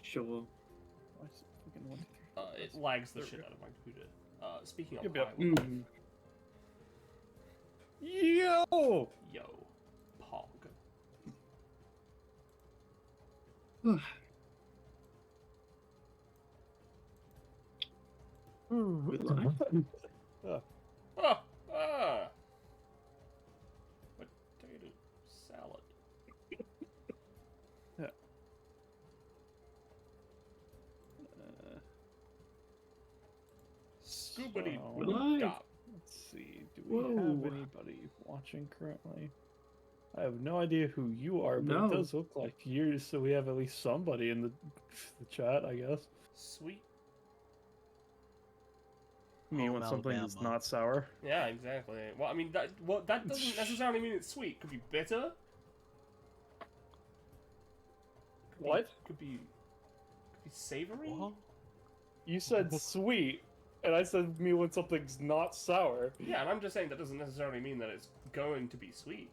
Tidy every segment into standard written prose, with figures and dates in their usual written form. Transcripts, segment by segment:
Sure. It lags the shit out of my computer. Speaking of Yep, high, yep. we're Mm. Yo! Yo, Pog. Good life. Ah! Ah! Potato salad. Scoobity So, boop Live. dop. let's see. Do we have Whoa. anybody watching currently? I have no idea who you are, but No. it does look like you, so we have at least somebody in the chat, I guess. Sweet. Me Home when something is Alabama. not sour. Yeah, exactly. Well, I mean, that doesn't necessarily mean it's sweet. Could be bitter. What? Could be savory. What? You said sweet, and I said me when something's not sour. Yeah, and I'm just saying that doesn't necessarily mean that it's going to be sweet.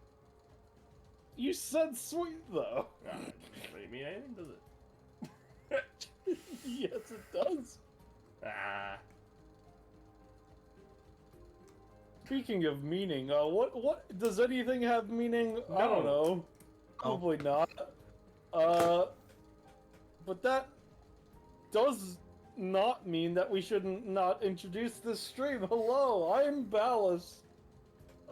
You said sweet, though. Doesn't really mean anything, does it? Yes, it does. Ah. Speaking of meaning, what does anything have meaning? I don't know. Probably not. But that does not mean that we shouldn't not introduce this stream. Hello, I'm Ballast.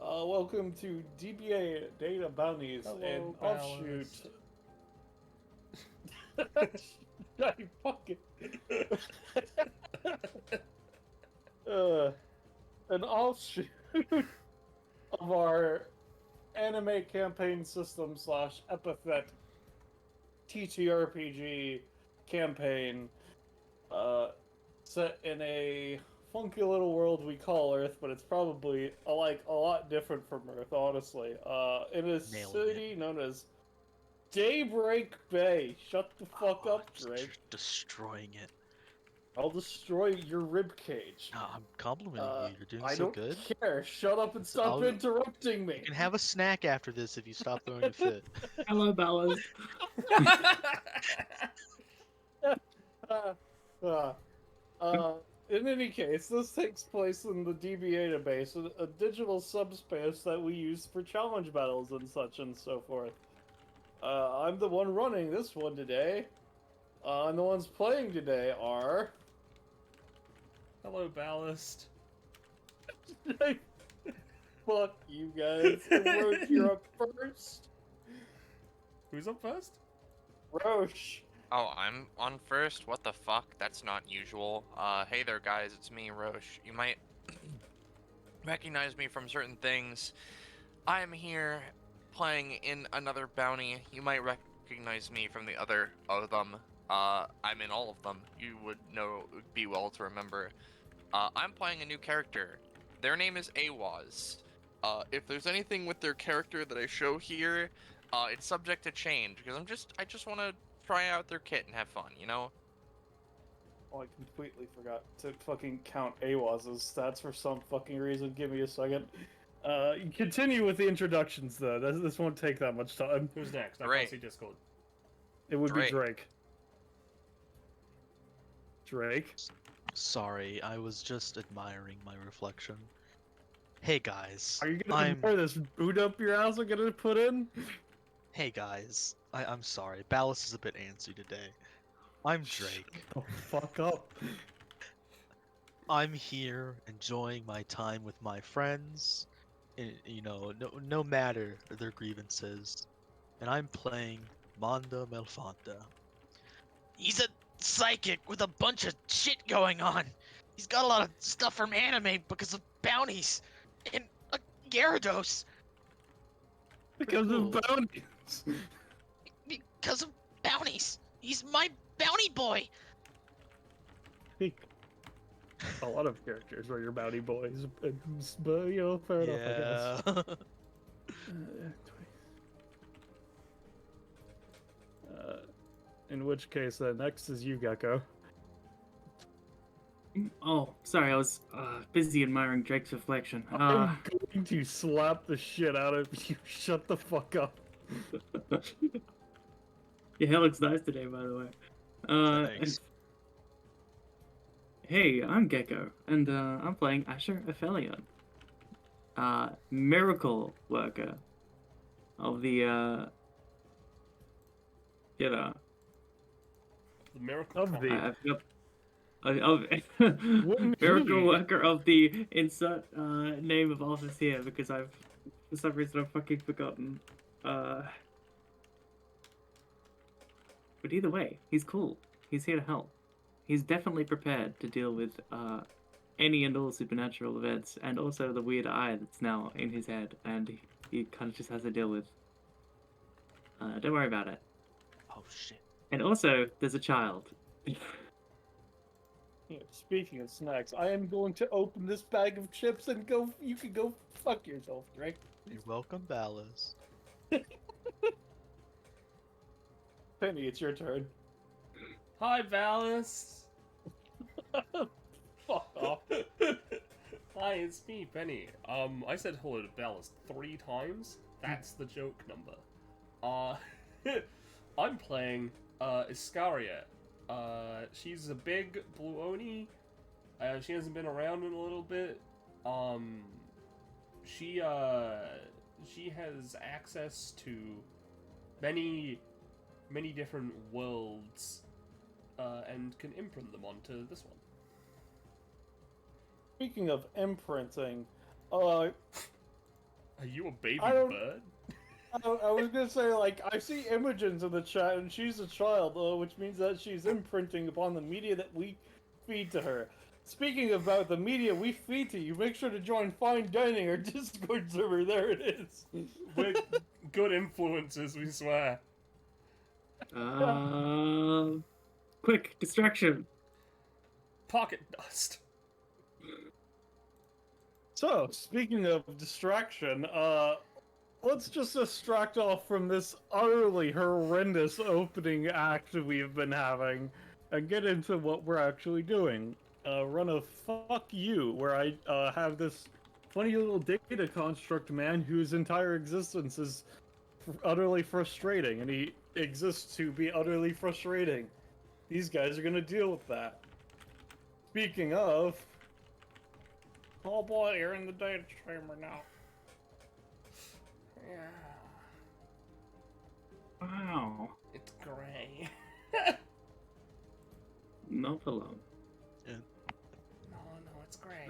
Welcome to DBA Data Bounties and Offshoot. I fucking an offshoot of our anime campaign system / Epithet TTRPG campaign set in a funky little world we call Earth, but it's probably a lot different from Earth, honestly. In a city known as Daybreak Bay. Shut the fuck up, Drake. You're destroying it. I'll destroy your ribcage. No, I'm complimenting you. You're doing I so don't good. care. Shut up and stop I'll- interrupting me. You can have a snack after this if you stop throwing a fit. Hello, Bellas. In any case, this takes place in the DBA database, a digital subspace that we use for challenge battles and such and so forth. I'm the one running this one today. And the ones playing today are... Hello, Ballast. Fuck you guys. Roche, you're up first. Who's up first? Roche. Oh, I'm on first? What the fuck? That's not usual. Hey there guys, it's me, Roche. You might recognize me from certain things. I am here playing in another bounty. You might recognize me from the other of them. I'm in all of them. You would know, it would be well to remember. I'm playing a new character. Their name is Awaz. If there's anything with their character that I show here, it's subject to change, because I just want to try out their kit and have fun, you know? Oh, I completely forgot to fucking count Awaz's stats for some fucking reason. Give me a second. Continue with the introductions, though. This won't take that much time. Who's next? I Drake. can't see Discord. It would be Drake. Drake. Drake? Sorry, I was just admiring my reflection. Hey guys, Are you gonna ignore this boot up your ass I'm gonna put in? Hey guys, I'm sorry. Ballast is a bit antsy today. I'm Drake. Oh, fuck up. I'm here enjoying my time with my friends, you know, no matter their grievances. And I'm playing Manda Melfanta. He's a psychic with a bunch of shit going on. He's got a lot of stuff from anime because of bounties and Gyarados. Because of Cool. bounties. Because of bounties. He's my bounty boy. A lot of characters were your bounty boys, but you know, fair enough, I guess. In which case, next is you, Gecko. Oh, sorry, I was busy admiring Drake's reflection. I'm going to slap the shit out of you. Shut the fuck up. Your hair looks nice today, by the way. Thanks. Hey, I'm Gecko, and I'm playing Asher Aphelion, miracle worker of the you know, The miracle Of con. the- I forgot. Of Wouldn't miracle he? worker of the insert name of office here because I've for some reason I've fucking forgotten. But either way, he's cool. He's here to help. He's definitely prepared to deal with any and all supernatural events, and also the weird eye that's now in his head, and he kind of just has to deal with. Don't worry about it. Oh shit. And also, there's a child. Yeah, speaking of snacks, I am going to open this bag of chips and go. You can go fuck yourself, Drake. You're welcome, Ballas. Penny, it's your turn. Hi, Valis. Fuck off. Hi, it's me, Penny. I said hello to Valis 3 times. That's the joke number. I'm playing Iscaria. She's a big blue oni. She hasn't been around in a little bit. She has access to many different worlds, and can imprint them onto this one. Speaking of imprinting, Are you a baby I don't- bird? I was gonna say, like, I see Imogen's in the chat, and she's a child, which means that she's imprinting upon the media that we feed to her. Speaking about the media we feed to you, make sure to join Fine Dining, our Discord server. There it is. We're good influences, we swear. Quick distraction. Pocket dust. So, speaking of distraction, let's just distract off from this utterly horrendous opening act we've been having and get into what we're actually doing. Run a fuck you, where I have this funny little data construct man whose entire existence is utterly frustrating, and he exists to be utterly frustrating. These guys are gonna deal with that. Speaking of, oh boy, you're in the data chamber now. Yeah, Wow. it's gray. Not for long. No, it's gray.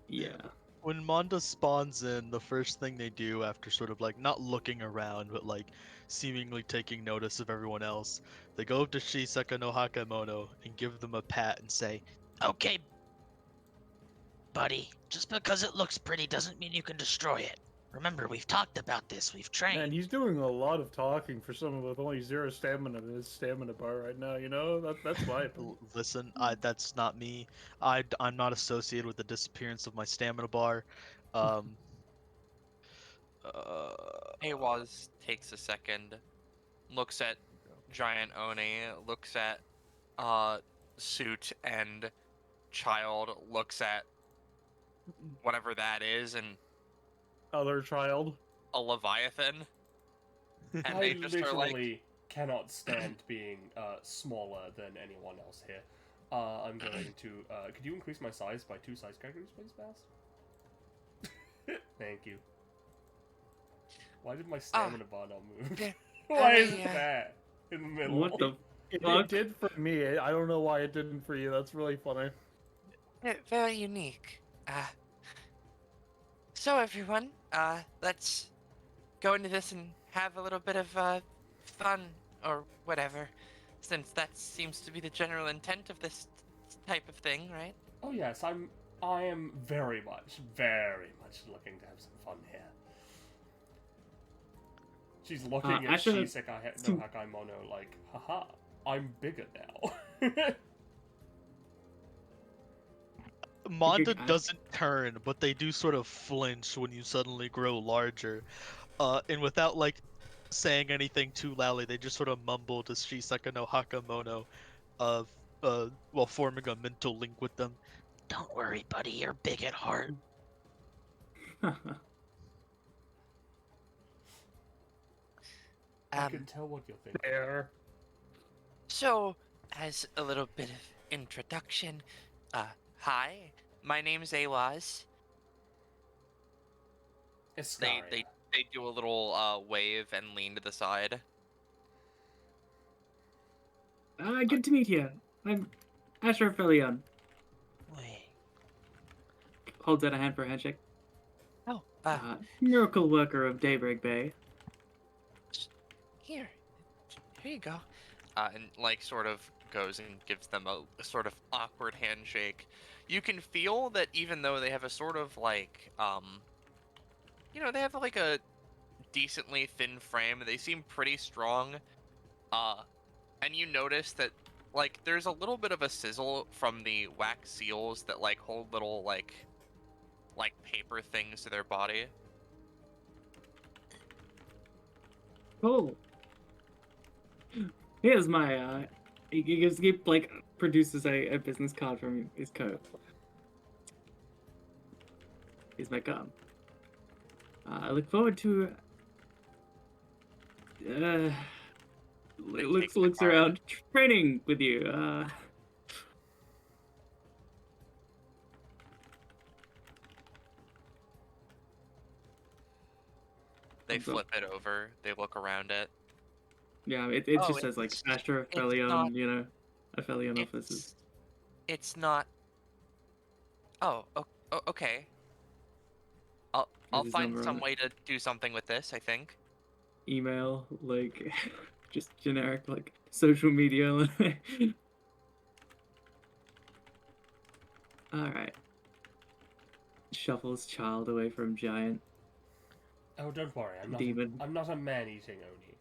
Yeah. When Manda spawns in, the first thing they do after sort of like not looking around, but like seemingly taking notice of everyone else, they go up to Shisaka no Hakamono and give them a pat and say, "Okay, buddy, just because it looks pretty doesn't mean you can destroy it. Remember, we've talked about this, we've trained." Man, he's doing a lot of talking for someone with only 0 stamina in his stamina bar right now, you know? That's my opinion. Listen, that's not me. I'm not associated with the disappearance of my stamina bar. Awaz takes a second, looks at Giant Oni, looks at Suit and Child, looks at whatever that is, and Other child. a Leviathan. And I they just are like, literally cannot stand being smaller than anyone else here. I'm going to. Could you increase my size by 2 size characters, please, Bass? Thank you. Why did my stamina bar not move? yeah, Why is it yeah. there in the middle? What the It fuck? did for me. I don't know why it didn't for you. That's really funny. Very unique. So everyone, let's go into this and have a little bit of fun or whatever, since that seems to be the general intent of this type of thing, right? Oh yes, I am very much looking to have some fun here. She's looking at actually, Shisaka no Hakaimono like, haha, I'm bigger now. Manda I- doesn't turn, but they do sort of flinch when you suddenly grow larger. And without like saying anything too loudly, they just sort of mumble to Shisaka no Hakamono, while forming a mental link with them. "Don't worry, buddy, you're big at heart." I can tell what you're thinking. There. So, as a little bit of introduction, hi, my name's Awaz. They Iscaria. they they do a little wave and lean to the side. Good to meet you. I'm Asher Felion. Wait. Holds out a hand for a handshake. Oh, Miracle worker of Daybreak Bay. here you go. And like sort of goes and gives them a sort of awkward handshake. You can feel that even though they have a sort of like they have like a decently thin frame, they seem pretty strong. And you notice that like there's a little bit of a sizzle from the wax seals that like hold little like paper things to their body. Cool. Here's my he like produces a business card from his coat. Here's my card. I look forward to looks the card. around training with you. They Thumbs up. flip it over. They look around it. Yeah, it Oh, just says like Astra it's not- Felion, you know, Aphelion offices. It's not. Oh, okay. I'll his find number some on it. way to do something with this, I think. Email, like just generic like social media. Alright. Shuffles child away from giant. Oh, don't worry. Demon. I'm not a man-eating oni.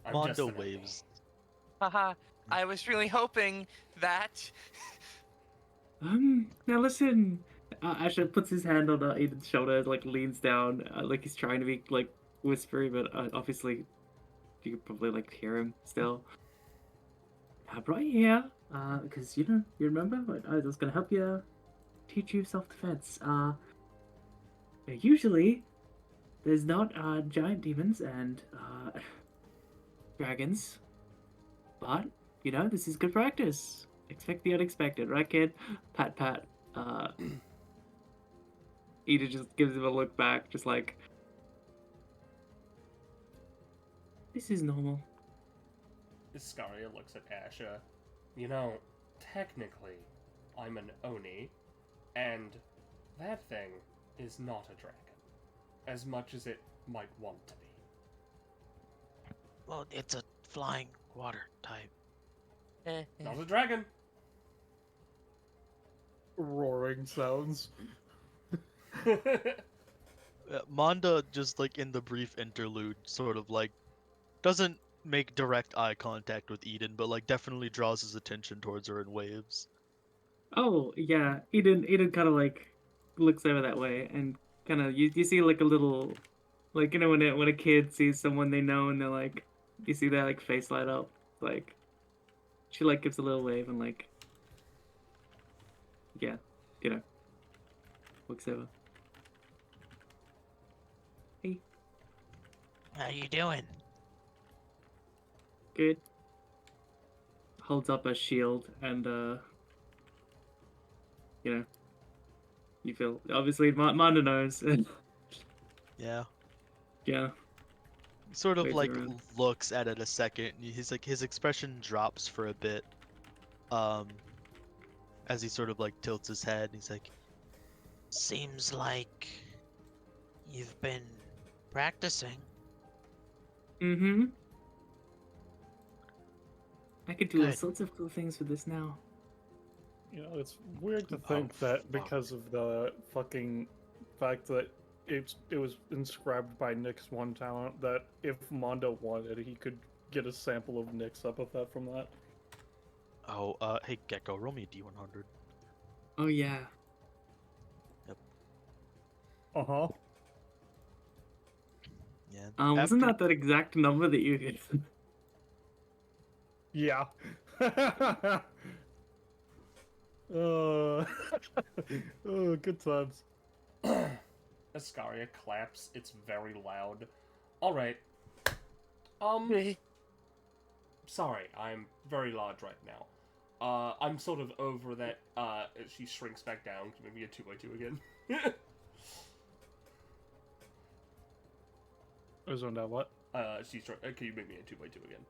I'm just Manda an oni. waves. Haha, I was really hoping that. Now listen. Asher puts his hand on Aiden's shoulder, like leans down, like he's trying to be like whispery, but obviously you could probably like hear him still. I brought you here, because you remember what I was gonna help you teach you self-defense. Usually there's not giant demons and dragons, but this is good practice. Expect the unexpected, right, kid? Pat, pat. Eda just gives him a look back, just like, this is normal. Iscaria looks at Asha. You know, technically, I'm an oni, and that thing is not a dragon, as much as it might want to be. Well, it's a flying water type. Not a dragon. Roaring sounds. Manda just like in the brief interlude, sort of like doesn't make direct eye contact with Eden, but like definitely draws his attention towards her and waves. Oh yeah, Eden kind of like looks over that way, and kind of you see like a little, like when a kid sees someone they know and they're like, you see that like face light up, like she like gives a little wave and like, yeah, looks over. Hey, How you doing? good. Holds up a shield and you feel obviously Manda knows. Yeah. Yeah. He sort of Waves like around. looks at it a second. His expression drops for a bit. As he sort of like tilts his head. He's like, seems like you've been practicing. Mm-hmm. I could do all Good. sorts of cool things with this now. It's weird to think that because of the fucking fact that it was inscribed by Nick's one talent, that if Mondo wanted, he could get a sample of Nick's epithet from that. Oh, hey Gecko, roll me a D100. Oh yeah. Uh-huh. Yeah. Wasn't after- that exact number that you hit? Yeah. Oh, good times. Iscaria claps. It's very loud. Alright. sorry, I'm very large right now. I'm sort of over that. She shrinks back down to maybe a 2x2 again. I zoned out what? Can you make me a 2x2 again?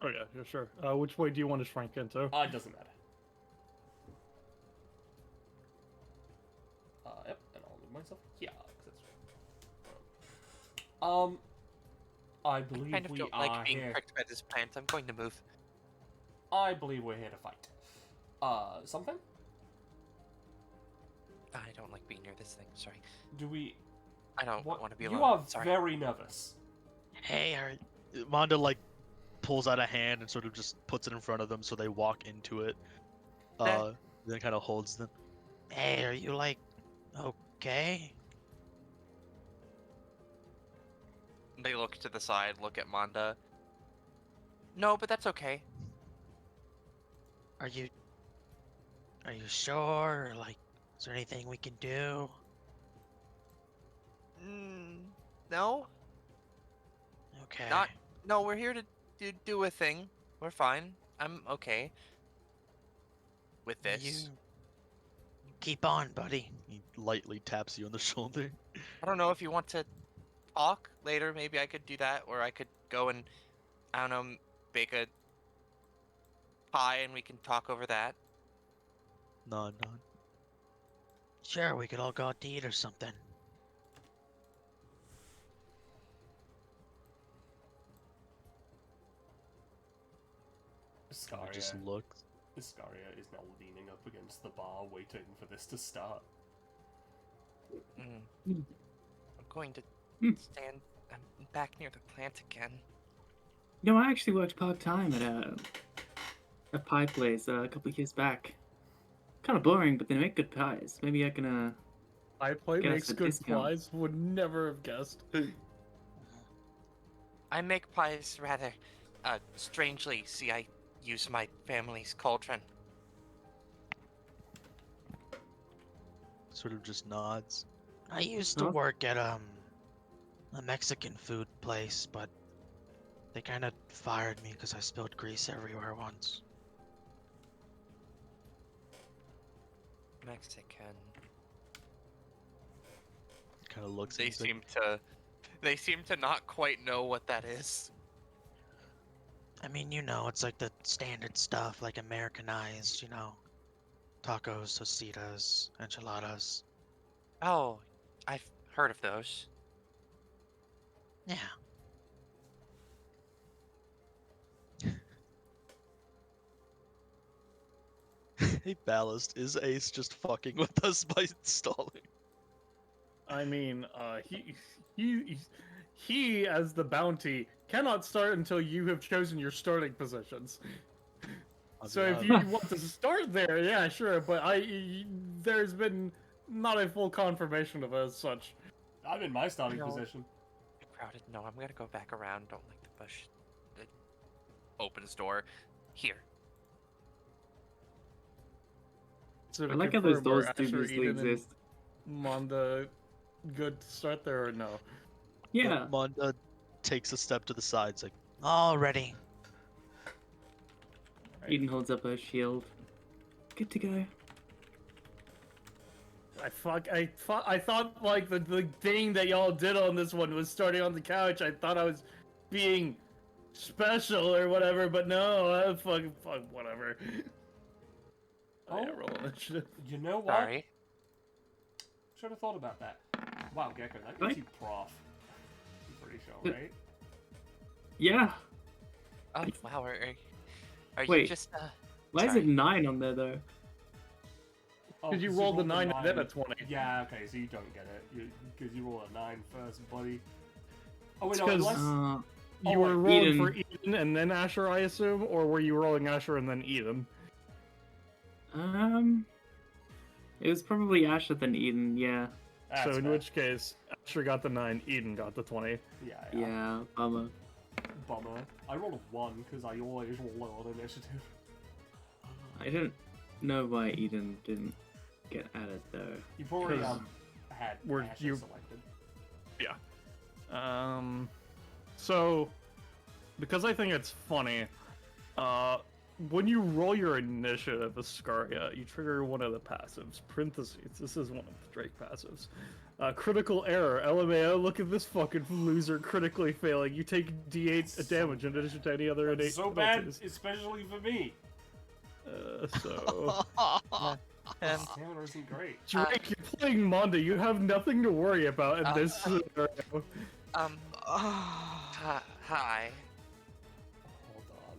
Oh yeah, sure. Which way do you want to shrink into? It doesn't matter. Yep, and I'll move myself here. 'Cause that's... I I believe kind of we don't are like being here. pricked by this plant. I'm going to move. I believe we're here to fight. Something? I don't like being near this thing. Sorry. Do we... I don't What? want to be You alone. are Sorry. very nervous. Hey, Manda like pulls out a hand and sort of just puts it in front of them so they walk into it. Then kind of holds them. Hey, are you like okay? They look to the side, look at Manda. No, but that's okay. Are you sure? Or, like, is there anything we can do? No? Okay. No, we're here to do a thing. We're fine. I'm okay with this. You keep on, buddy. He lightly taps you on the shoulder. I don't know if you want to talk later. Maybe I could do that, or I could go and, I don't know, bake a pie and we can talk over that. Nod. Sure, we could all go out to eat or something. He just Iscaria. looks. Iscaria is now leaning up against the bar, waiting for this to start. I'm going to stand back near the plant again. You know, I actually worked part-time at a pie place a couple of years back. Kind of boring, but they make good pies. Maybe I can, iPlay Get us makes a good discount. flies. Would never have guessed. I make pies rather strangely. See, I use my family's cauldron. Sort of just nods. I used to Huh? work at a Mexican food place, but they kind of fired me because I spilled grease everywhere once. Mexican. Kind of looks. They and he's like, seem to not quite know what that is. I mean, you know, it's like the standard stuff, like Americanized, you know, tacos, tostitas, enchiladas. Oh, I've heard of those. Yeah. Hey, Ballast, is Ace just fucking with us by stalling? I mean, he as the bounty cannot start until you have chosen your starting positions. So if you want to start there, yeah, sure. But there's been not a full confirmation of it as such. I'm in my starting No. position. Crowded. No, I'm gonna go back around. Don't like the bush. It opens door. Here. So I to like how those confirm, are doors Asher, dubiously Eden, and exist. Manda good to start there or no? Yeah. Manda takes a step to the side. It's like, already. Eden holds up her shield. Good to go. I thought like the thing that y'all did on this one was starting on the couch. I thought I was being special or whatever, but no, fuck, whatever. Oh, yeah, roll initiative. You know what? Sorry. Should have thought about that. Wow, Gecko, that Right? makes you prof. I'm pretty sure, right? Yeah. Oh wow. Are you Wait. just Why is Sorry. it 9 on there though? Oh, Because you 'cause rolled a 9 and then a 20. Yeah, okay, so you don't get it. Because you rolled a 9 first, buddy. Oh, wait, It's no, 'cause- unless... You Oh, were wait, rolling Eden. for Eden and then Asher, I assume, or were you rolling Asher and then Eden? It was probably Asher than Eden. Yeah. That's So in fair. which case, Asher got the 9, Eden got the 20. Yeah. Yeah. Bummer. Bummer. I rolled a 1, because I always roll low on initiative. I don't know why Eden didn't get added though. You've already, 'Cause had were Asher you- selected. So, because I think it's funny, When you roll your initiative, Ascaria, you trigger one of the passives. Parentheses. This is one of the Drake passives. Critical error. LMAO, look at this fucking loser critically failing. You take D8 damage in addition to any other innate That's so bad, penalties. especially for me. So... Stamina isn't great. Drake, you're playing Manda. You have nothing to worry about in this scenario. Hi. Hold on.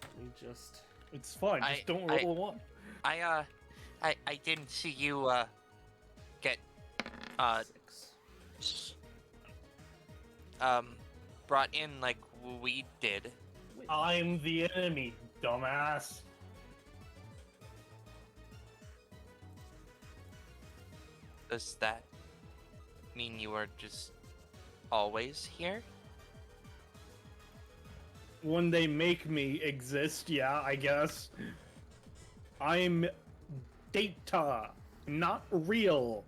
Let me just... It's fine, just don't roll a 1. I didn't see you, get, 6. brought in like we did. I'm the enemy, dumbass. Does that mean you are just always here? When they make me exist, yeah, I guess. I'm data, not real.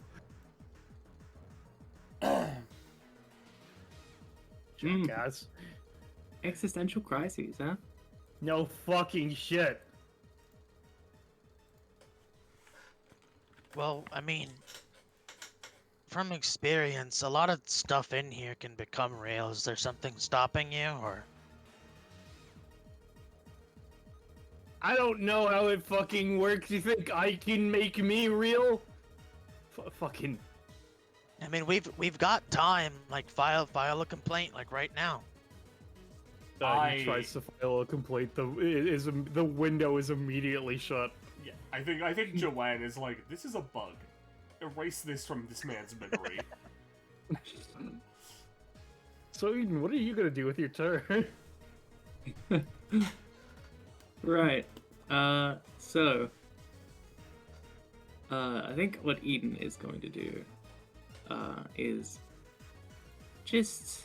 Jackass. Existential crises, huh? No fucking shit. Well, I mean, from experience, a lot of stuff in here can become real. Is there something stopping you, or? I don't know how it fucking works. You think I can make me real? Fucking. I mean, we've got time. Like, file a complaint, like right now. He tries to file a complaint. The window is immediately shut. Yeah, I think Joanne is like, this is a bug. Erase this from this man's memory. So Eden, what are you gonna do with your turn? Right. So I think what Eden is going to do is just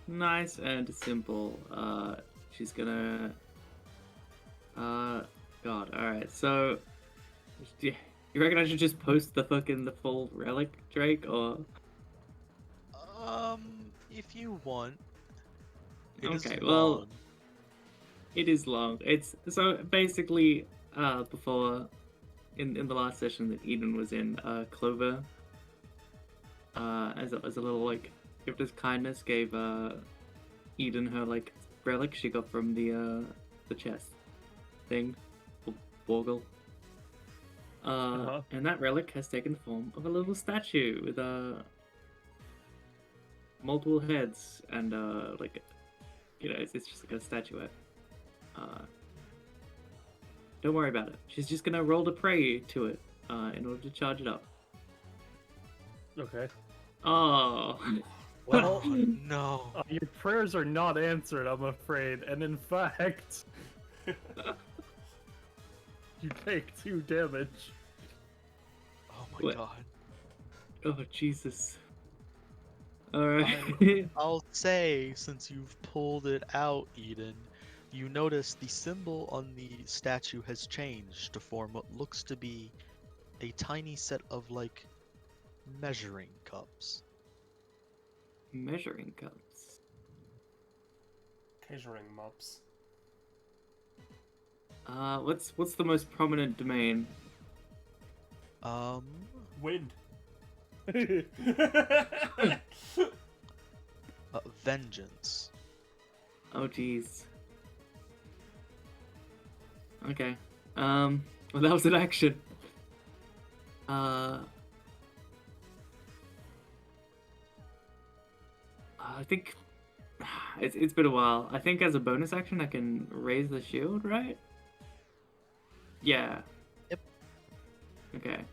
nice and simple. She's gonna God, alright, so you reckon I should just post the full relic, Drake, or If you want. It is okay, well, long. it is long. It's so basically before in the last session that Eden was in, Clover as a little like gift of kindness gave Eden her like relic she got from the chest thing, Borgle. And that relic has taken the form of a little statue with multiple heads and like, you know, it's just like a statuette. Don't worry about it. She's just gonna roll to pray to it in order to charge it up. Okay. Oh. Well, No. your prayers are not answered, I'm afraid, and in fact, you take 2 damage. Oh my What? god. Oh Jesus. Alright. I'll say, since you've pulled it out, Eden, you notice the symbol on the statue has changed to form what looks to be a tiny set of, like, measuring cups. Measuring cups. Measuring mops. What's the most prominent domain? Wind. Vengeance. Oh jeez. Okay. Well, that was an action. I think it's been a while. I think as a bonus action, I can raise the shield, right? Yeah. Yep. Okay.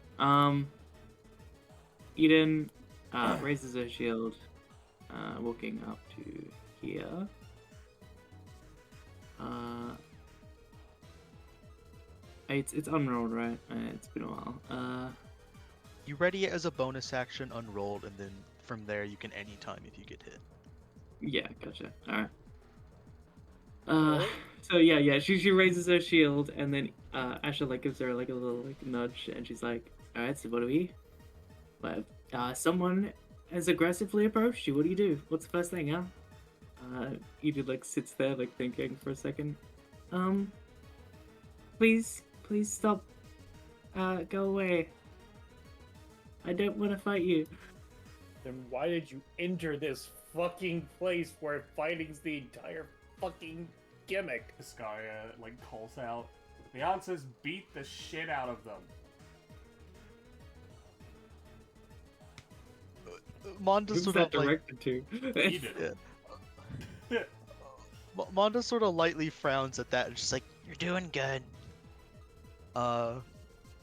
Eden raises her shield, walking up to here. It's unrolled, right? It's been a while. You ready it as a bonus action unrolled, and then from there you can anytime if you get hit. Yeah, gotcha. Alright. So yeah, she raises her shield, and then Asha like gives her like a little like nudge, and she's like, "Alright, so what do we? Someone has aggressively approached you. What do you do? What's the first thing, huh?" Edith like sits there like thinking for a second. Please stop. Go away. I don't want to fight you. Then why did you enter this fucking place where fighting's the entire fucking gimmick? This guy, like, calls out. The answer's beat the shit out of them. Manda Who's sort that of like directed to? Edith. Manda sort of lightly frowns at that and just like, you're doing good.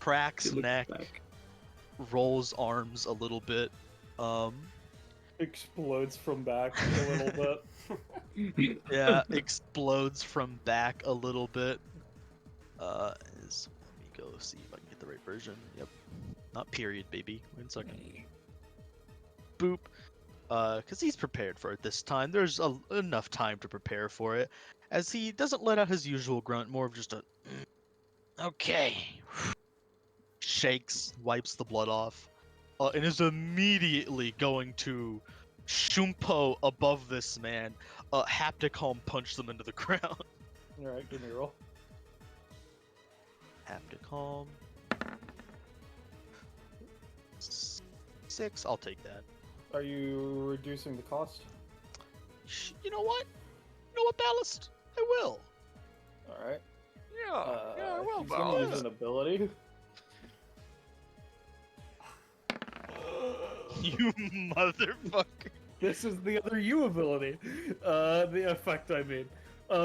Cracks She looks neck, back. rolls arms a little bit. Explodes from back a little bit. Yeah, explodes from back a little bit. Let me go see if I can get the right version. Yep. Not period, baby. Wait a second. Boop. Because he's prepared for it this time. There's enough time to prepare for it. As he doesn't let out his usual grunt, more of just a okay. Shakes, wipes the blood off, and is immediately going to shumpo above this man, haptic home punch them into the ground. Alright, give me a roll. Haptic home. 6, I'll take that. Are you reducing the cost? You know what? Ballast? I will. Alright. Yeah, well, he's gonna use an ability. You motherfucker. This is the other U ability. The effect, I mean.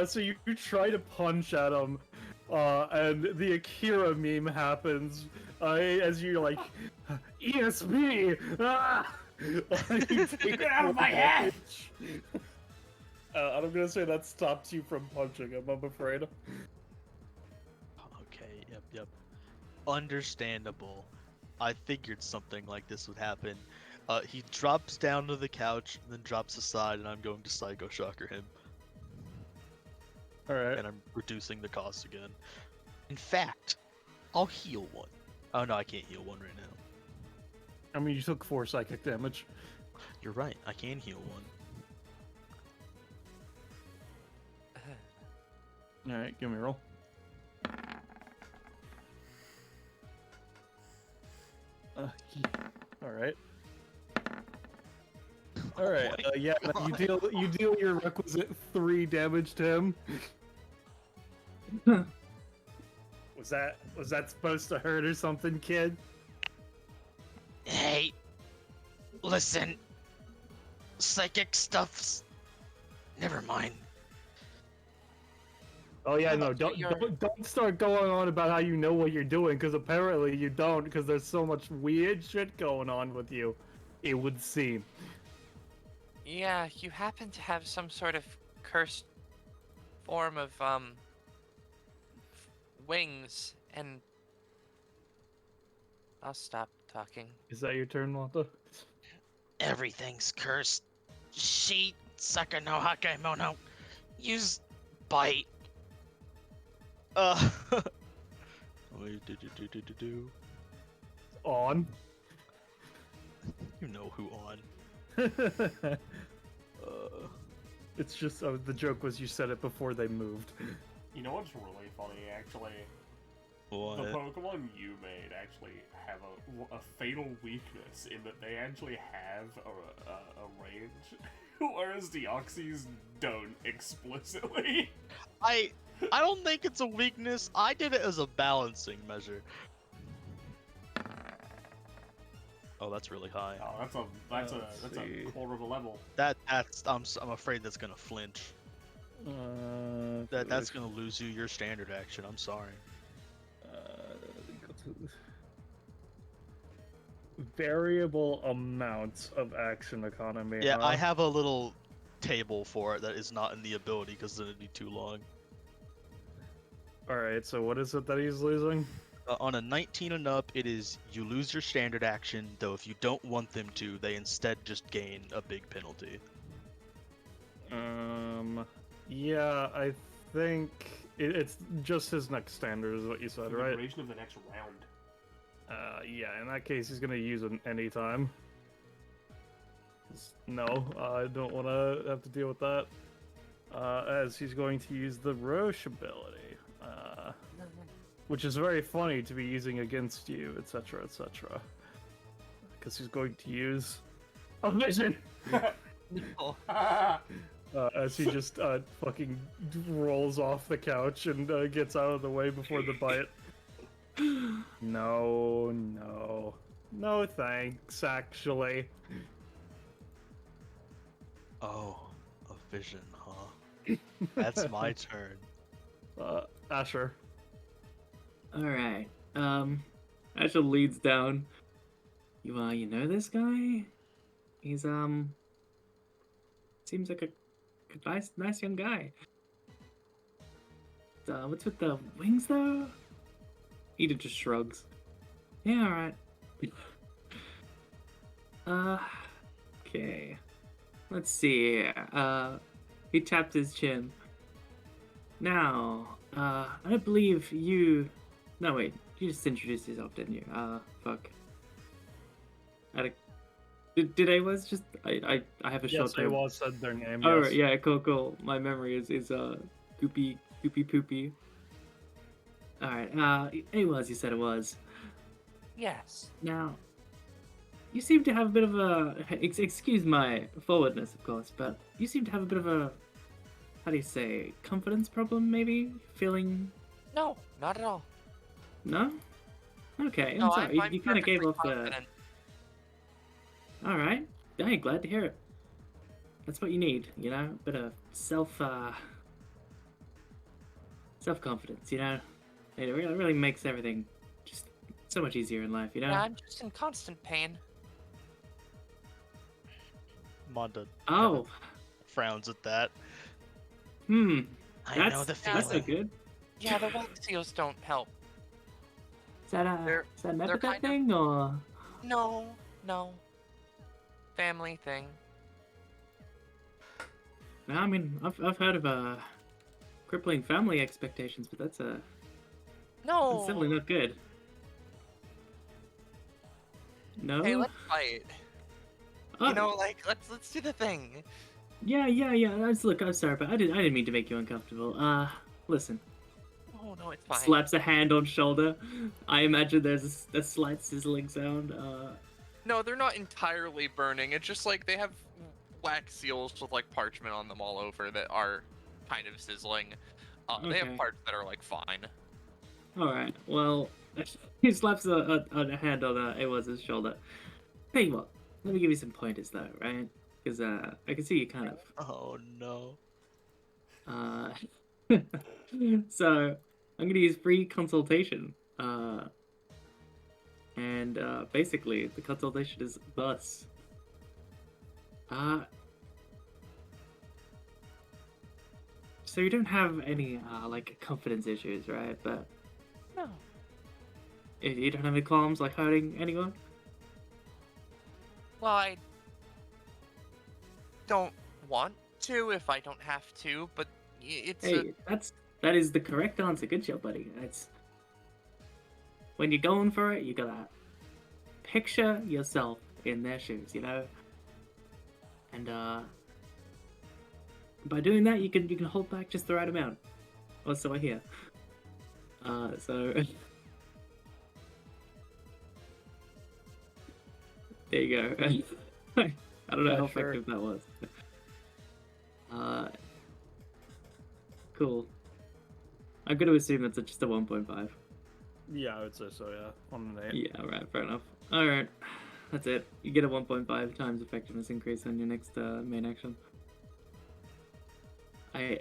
So you try to punch at him, and the Akira meme happens, as you're like, ESP! Ah! Get out of my head! I'm gonna say that stops you from punching him, I'm afraid. Okay, yep. Understandable. I figured something like this would happen. He drops down to the couch, then drops aside, and I'm going to Psycho Shocker him. Alright. And I'm reducing the cost again. In fact, I'll heal one. Oh no, I can't heal one right now. I mean, you took 4 psychic damage. You're right, I can heal one. Alright, give me a roll. Alright. Alright, yeah, you deal your requisite 3 damage to him. Was that supposed to hurt or something, kid? Hey, listen. Psychic stuff's... Never mind. Oh yeah, no, But don't start going on about how you know what you're doing, because apparently you don't, because there's so much weird shit going on with you, it would seem. Yeah, you happen to have some sort of cursed form of, wings, and... I'll stop talking. Is that your turn, Manta? Everything's cursed. She, Saka no Hakai Mono. Use bite. On. You know who on. It's just, the joke was you said it before they moved. You know what's really funny, actually? What? The Pokemon you made actually have a fatal weakness in that they actually have a range, whereas the Oxys don't explicitly. I don't think it's a weakness. I did it as a balancing measure. Oh, that's really high. Oh, that's a quarter of a level. That's I'm afraid that's gonna flinch. That's gonna lose you your standard action. I'm sorry. Go to variable amounts of action economy. Yeah, I have a little table for it that is not in the ability because then it'd be too long. Alright, so what is it that he's losing? On a 19 and up, it is you lose your standard action, though if you don't want them to, they instead just gain a big penalty. Yeah, I think it's just his next standard is what you said, The right? duration of the next round. Yeah, in that case, he's gonna use it anytime. No, I don't want to have to deal with that. as he's going to use the Roche ability, which is very funny to be using against you, etc., etc. Because he's going to use a vision. No. As he just fucking rolls off the couch and gets out of the way before the bite. No, thanks, actually. Oh, a vision, huh? That's my turn. Asher. Alright. Asher leads down. You know this guy? He's seems like a nice young guy. What's with the wings though? Eda just shrugs. Yeah, alright. Okay. Let's see. He tapped his chin. Now, I don't believe you. No, wait. You just introduced yourself, didn't you? Fuck. Did I was just I have a short Yes, they term. all said their name. Oh Yes. yeah, cool. My memory is goopy poopy. All right. It was. You said it was. Yes. Now, you seem to have a bit of a. Excuse my forwardness, of course, but you seem to have a bit of a. How do you say? Confidence problem, maybe? Feeling. No, not at all. No? Okay, No, I'm sorry. I'm You kind of gave perfectly off the. confident. Alright. Hey, glad to hear it. That's what you need, you know? A bit of self-confidence, you know? It really makes everything just so much easier in life, you know? Yeah, I'm just in constant pain. Manda Oh, frowns at that. I know the that's feeling. not good. Yeah, the wax seals don't help. Is that They're- an they're epithet kind of- thing, or? No. Family thing. No, I mean, I've heard of crippling family expectations, but that's No. definitely not good. No? Hey, let's fight. Oh, You know, like let's do the thing. yeah. Look, I'm sorry, but I didn't mean to make you uncomfortable. Listen. Oh no, it's fine. Slaps a hand on shoulder. I imagine there's a slight sizzling sound. No, they're not entirely burning. It's just like they have wax seals with like parchment on them all over that are kind of sizzling. They have Okay. parts that are like fine. All right. Well, he slaps a hand on Awa's shoulder. Tell you what, let me give you some pointers though, right? Because I can see you kind of. Oh no. So I'm gonna use free consultation. And basically the consultation is thus. So you don't have any like confidence issues, right? But No. you don't have any qualms like hurting anyone? Well, I don't want to if I don't have to, but it's Hey, that is the correct answer. Good job, buddy. It's when you're going for it, you gotta picture yourself in their shoes, you know. And by doing that, you can hold back just the right amount. Or so I hear. So there you go. I don't know Yeah, how sure. effective that was. Cool. I'm going to assume that's just a 1.5. Yeah, I would say so. Yeah, 1 and 8. Yeah, alright, fair enough. Alright, that's it. You get a 1.5 times effectiveness increase on your next main action.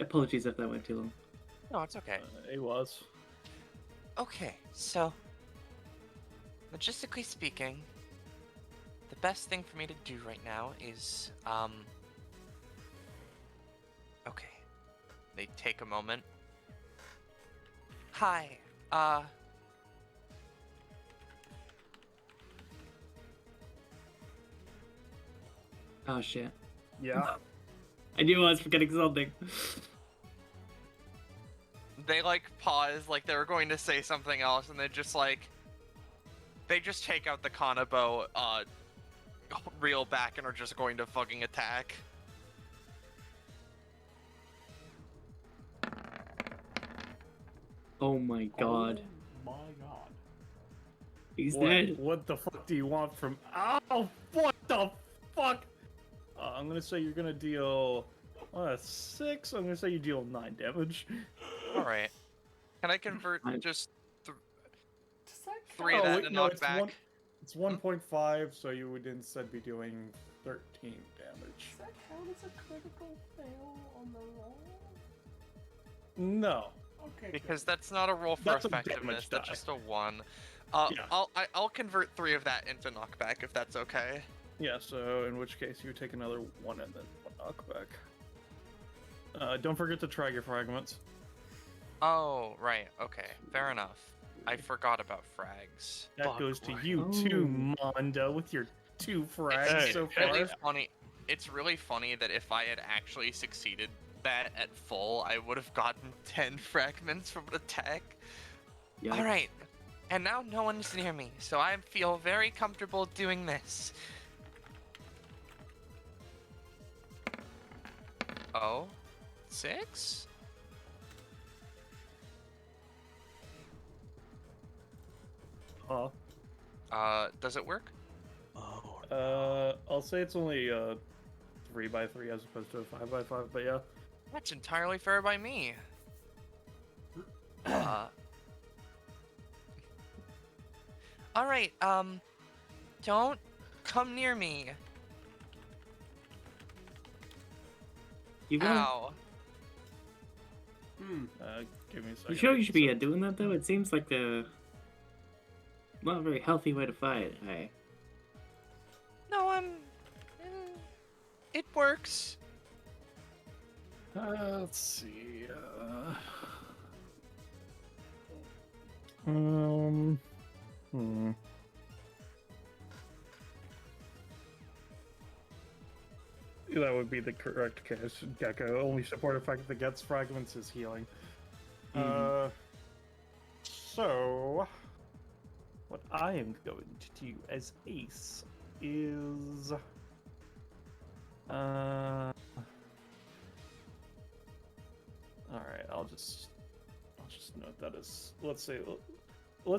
Apologies if that went too long. no, it's okay. It was. Okay, so logistically speaking, the best thing for me to do right now is okay. They take a moment. Hi, Oh shit. Yeah. I knew I was forgetting something. they like pause like they were going to say something else and they just take out the Kanabo reel back and are just going to fucking attack. Oh my god. Oh my god. He's What? dead. What the fuck do you want from? Oh, what the fuck? I'm gonna say you're gonna deal 6. I'm gonna say you deal 9 damage. All right. Can I convert I- just Does that count? 3 of that wait, to no, knock it's back? It's 1.5, so you would instead be doing 13 damage. Does that count as a critical fail on the roll? No. Okay. Because that's not a roll for That's a damage effectiveness. That's die. just a 1. Yeah. I'll convert 3 of that into knockback if that's okay. Yeah, so in which case you take another 1 and then 1 knockback. Don't forget to try your fragments. Oh, right. Okay. Fair enough. I forgot about frags. That Fuck, goes to right. you too, Manda, with your 2 frags It's so really far. funny. It's really funny that if I had actually succeeded that at full, I would have gotten 10 fragments from an attack. Yeah. All right. And now no one's near me, so I feel very comfortable doing this. Oh, 6? Does it work? Oh, I'll say it's only 3x3 as opposed to a 5x5, but yeah. That's entirely fair by me. All right. Don't come near me. You won't. Ow. Give me a second. You sure you should be doing that though? It seems like a not a very healthy way to fight. Hey. No, it works. Let's see. Hmm. That would be the correct case. Gecko. Only support effect that gets fragments is healing. So what I am going to do as Ace is alright, I'll just note that as let's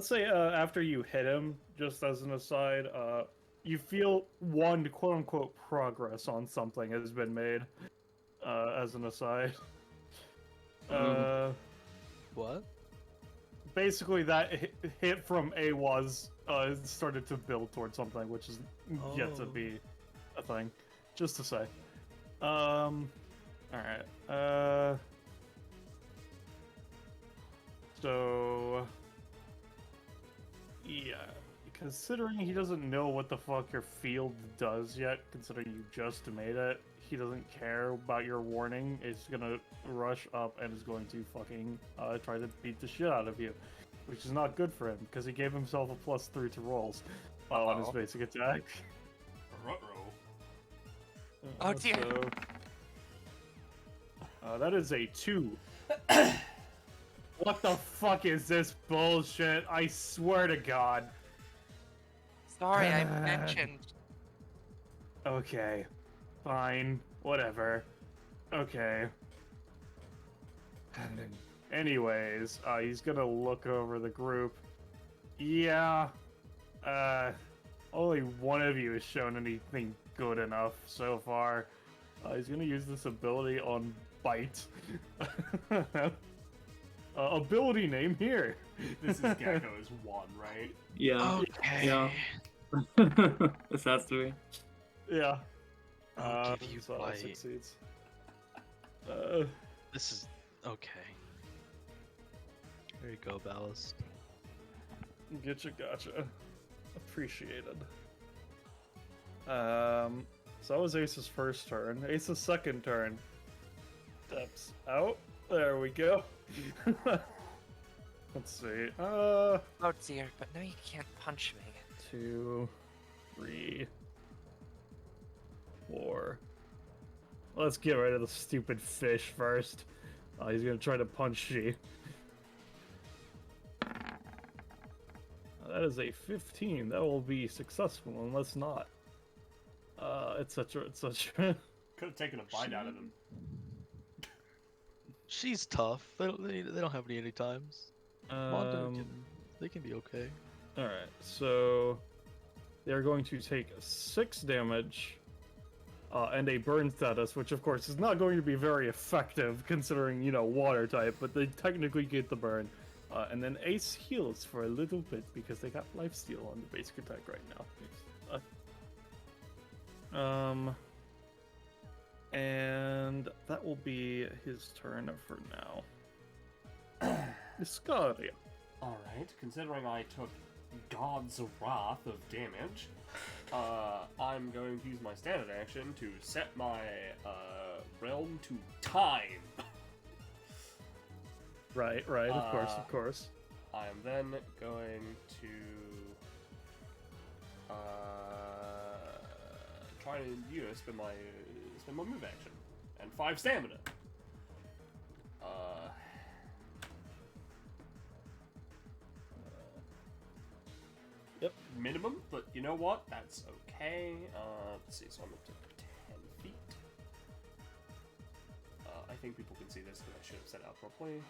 say after you hit him, just as an aside, you feel one quote unquote progress on something has been made. As an aside. what? Basically that hit from A was started to build towards something, which is yet to Oh. be a thing. Just to say. Alright. So yeah, considering he doesn't know what the fuck your field does yet, considering you just made it, he doesn't care about your warning. He's gonna rush up and is going to fucking try to beat the shit out of you, which is not good for him because he gave himself a +3 to rolls on his Uh-oh. basic attack. Ruh-roh. Oh, dear. That is a 2. What the fuck is this bullshit? I swear to God. Sorry, I mentioned. Okay. Fine. Whatever. Okay. Anyways, he's gonna look over the group. Yeah. Only one of you has shown anything good enough so far. He's gonna use this ability on Bite. Ability name here. This is Gecko's 1, right? Yeah. Okay. Yeah. This has to be. Yeah. I'll give you so Bite. succeeds. This is okay. There you go, Ballast. Gotcha. Appreciated. So that was Ace's first turn. Ace's second turn. Steps out. There we go. Let's see. Oh dear, but now you can't punch me. 2, 3, 4. Let's get rid of the stupid fish first. He's gonna try to punch she. That is a 15. That will be successful unless not. Etc. Could have taken a bite out of him. She's tough. They don't have any times. Manda they can be okay. All right, so they're going to take 6 damage and a burn status, which of course is not going to be very effective considering, you know, water type, but they technically get the burn. And then Ace heals for a little bit because they got lifesteal on the basic attack right now. And that will be his turn for now. Discardia. Alright, considering I took God's Wrath of damage, I'm going to use my standard action to set my realm to time. Right, of course. I am then going to try to spend my move action and 5 stamina. Yep. Minimum, but you know what? That's okay. Let's see, so I'm up to 10 feet. I think people can see this, but I should have set it out properly.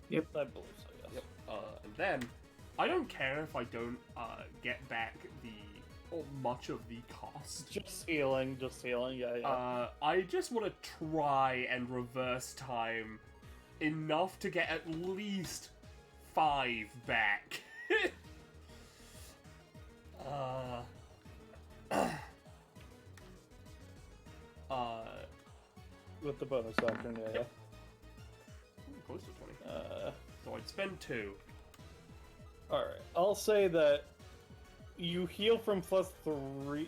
Yep. I believe so, yes. Yep. And then, I don't care if I don't get back much of the cost. Just healing, yeah. I just want to try and reverse time enough to get at least 5 back. With the bonus action, yeah. Close to 20. So I'd spend 2. Alright, I'll say that you heal from +3,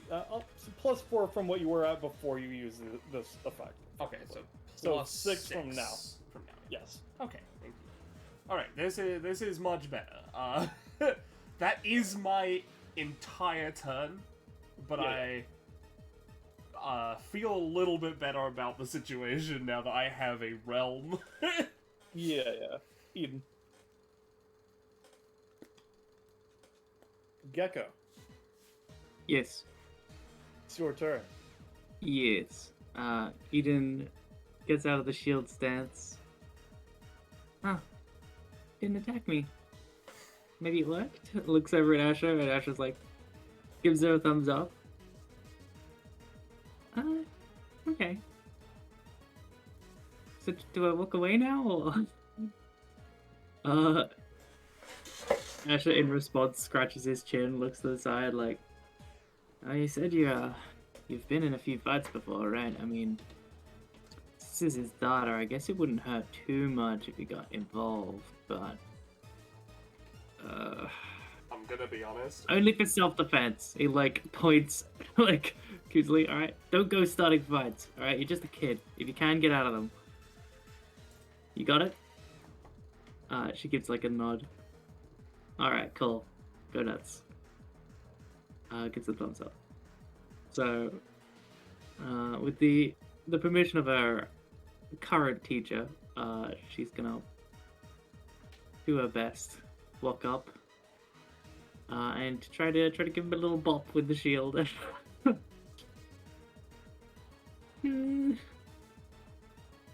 +4 from what you were at before you use this effect. Okay, so So 6 from now. From now. Yes. Okay, thank you. All right, this is much better. That is my entire turn, but Yeah. I feel a little bit better about the situation now that I have a realm. Yeah. Eden. Gecko, Yes. it's your turn. Yes. Eden gets out of the shield stance. Huh. Didn't attack me. Maybe it worked? Looks over at Asher, and Asher's like, gives her a thumbs up. Okay. So do I walk away now, or? Asher, in response, scratches his chin, looks to the side like, oh, you said you've been in a few fights before, right? I mean, this is his daughter. I guess it wouldn't hurt too much if he got involved, but... I'm gonna be honest. only for self-defense. He, like, points, like, cutely, alright? Don't go starting fights, alright? You're just a kid. If you can, get out of them. You got it? She gives, like, a nod. Alright, cool. Go nuts. Gives a thumbs up. So, with the permission of our current teacher, she's gonna do her best, walk up, and try to give him a little bop with the shield.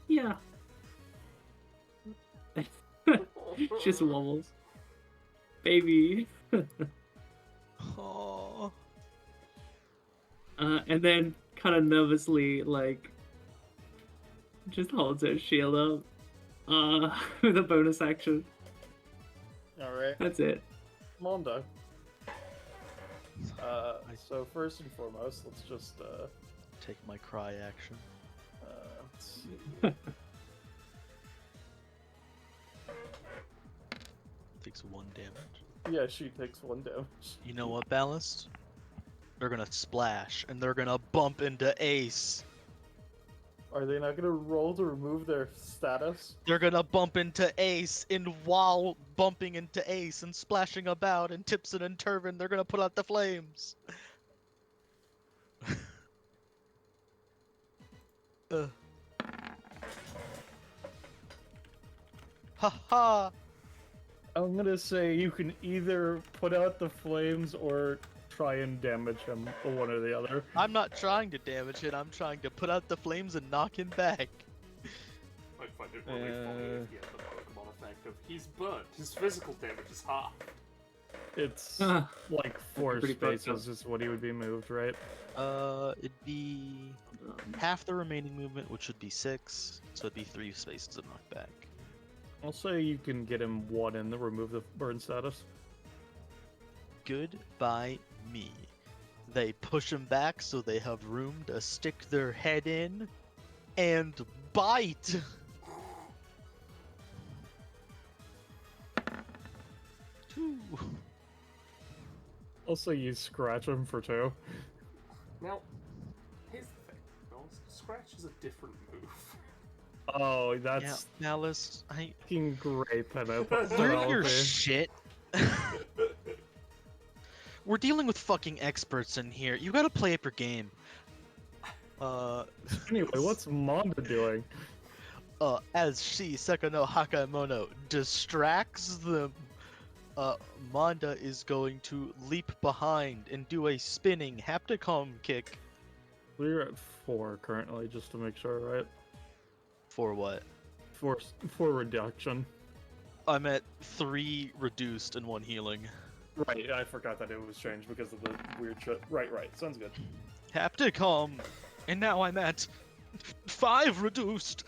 Yeah. Just wobbles. Baby. Oh. And then kind of nervously, like, just holds her shield up, with a bonus action. Alright. That's it. Manda. So first and foremost, let's just, Take my cry action. let's see. Takes 1 damage. Yeah, she takes 1 damage. You know what, Ballast? They're gonna splash, and they're gonna bump into Ace. Are they not gonna roll to remove their status? They're gonna bump into Ace, and while bumping into Ace and splashing about and Tipson and Turvin, they're gonna put out the flames. Ha ha! I'm gonna say you can either put out the flames or try and damage him, or one or the other. I'm not trying to damage it, I'm trying to put out the flames and knock him back. I find it really funny if you have the Pokemon effect He's burnt. His physical damage is half. It's Ah, like 4 pretty fucked spaces is what he would be moved, right? It'd be half the remaining movement, which would be 6, so it'd be 3 spaces of knockback. I'll say you can get him 1 in the remove the burn status. Good by me. They push him back so they have room to stick their head in and bite. Two. I'll say you scratch him for 2. Now, here's the thing. Well, Scratch is a different move. Oh, Yeah, that's Malice, fucking great, Penno. learn your shit. We're dealing with fucking experts in here. You gotta play up your game. Anyway, what's Manda doing? As she, Sekano Hakamono, distracts them, Manda is going to leap behind and do a spinning hapticom kick. We're at 4 currently, just to make sure, right? For what? For reduction. I'm at 3 reduced and 1 healing. Right, I forgot that it was changed because of the weird shit. Right, sounds good. Hapticom! And now I'm at 5 reduced!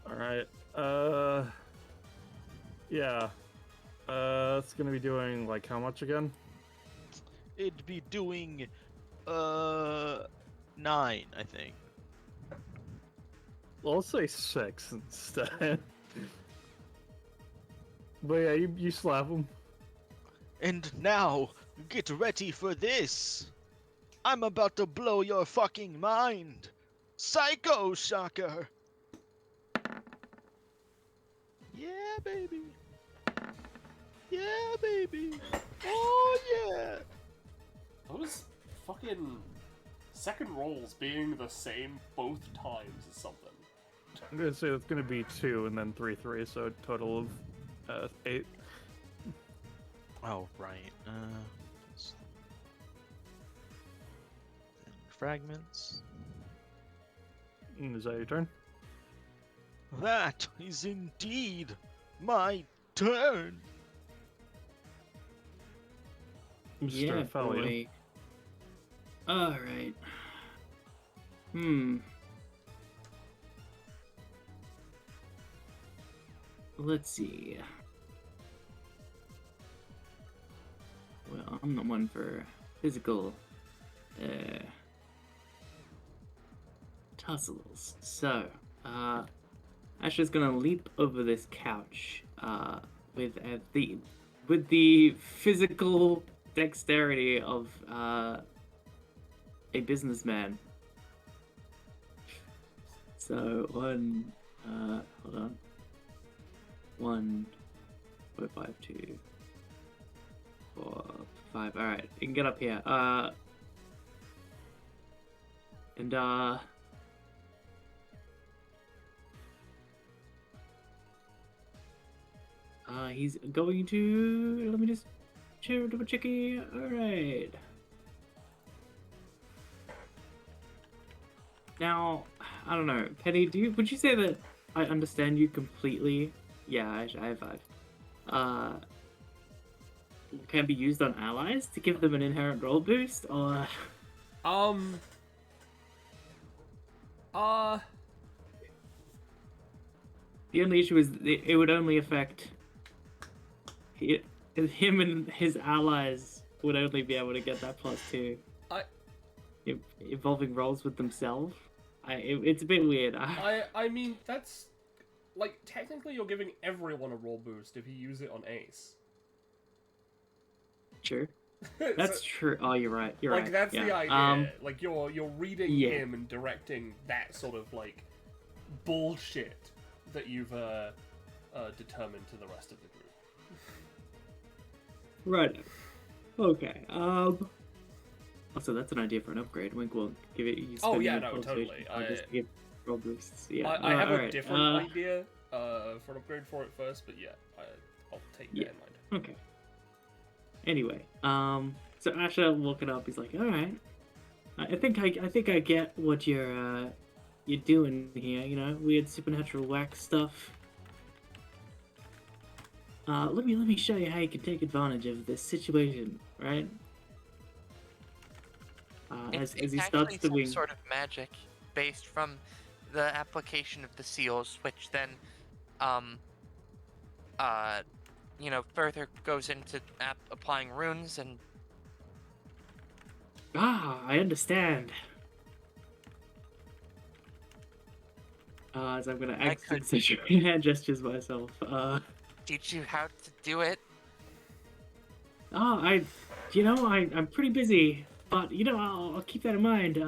Alright, yeah. It's gonna be doing, like, how much again? It'd be doing, 9, I think. Well, let's say 6 instead. But yeah, you slap him. And now, get ready for this! I'm about to blow your fucking mind! Psycho Shocker! Yeah, baby! Yeah, baby! Oh, yeah! Those fucking second rolls being the same both times is something. I'm gonna say that's gonna be 2 and then 3, so a total of 8. Oh, right. Fragments. Is that your turn? That is indeed my turn! Mr. yeah, Fallion. boy. Alright. Let's see. Well, I'm the one for physical tussles. So, Asher's gonna leap over this couch with the physical dexterity of a businessman. So hold on. 1, 4, 5, 2, 4, 5. All right, you can get up here. He's going to. Let me just double checky. All right. Now, I don't know, Penny. Would you say that I understand you completely? Yeah, I have 5. Can be used on allies to give them an inherent roll boost, or the only issue is it would only affect him and his allies would only be able to get that +2. Involving rolls with themselves. It's a bit weird. I mean, that's like technically you're giving everyone a roll boost if you use it on Ace. Sure. That's true. Oh, you're right. You're like right. that's yeah. the idea. Like you're reading yeah. him and directing that sort of like bullshit that you've determined to the rest of the group. Right. Okay. Also, that's an idea for an upgrade. Wink will give it. Oh yeah, no, totally. Just give roll boosts. Yeah. I have a right. different idea for an upgrade for it first, but yeah, I'll take that in mind. Okay. Anyway, so Asher looking up, he's like, "All right, I think I get what you're doing here. You know, weird supernatural whack stuff. let me show you how you can take advantage of this situation, right? As It's he starts actually some doing, sort of magic based from the application of the seals, which then, um, uh, further goes into applying runes and I understand. As I'm gonna I exit could the situation, hand gestures myself. teach you how to do it. Oh, I'm pretty busy, but I'll keep that in mind.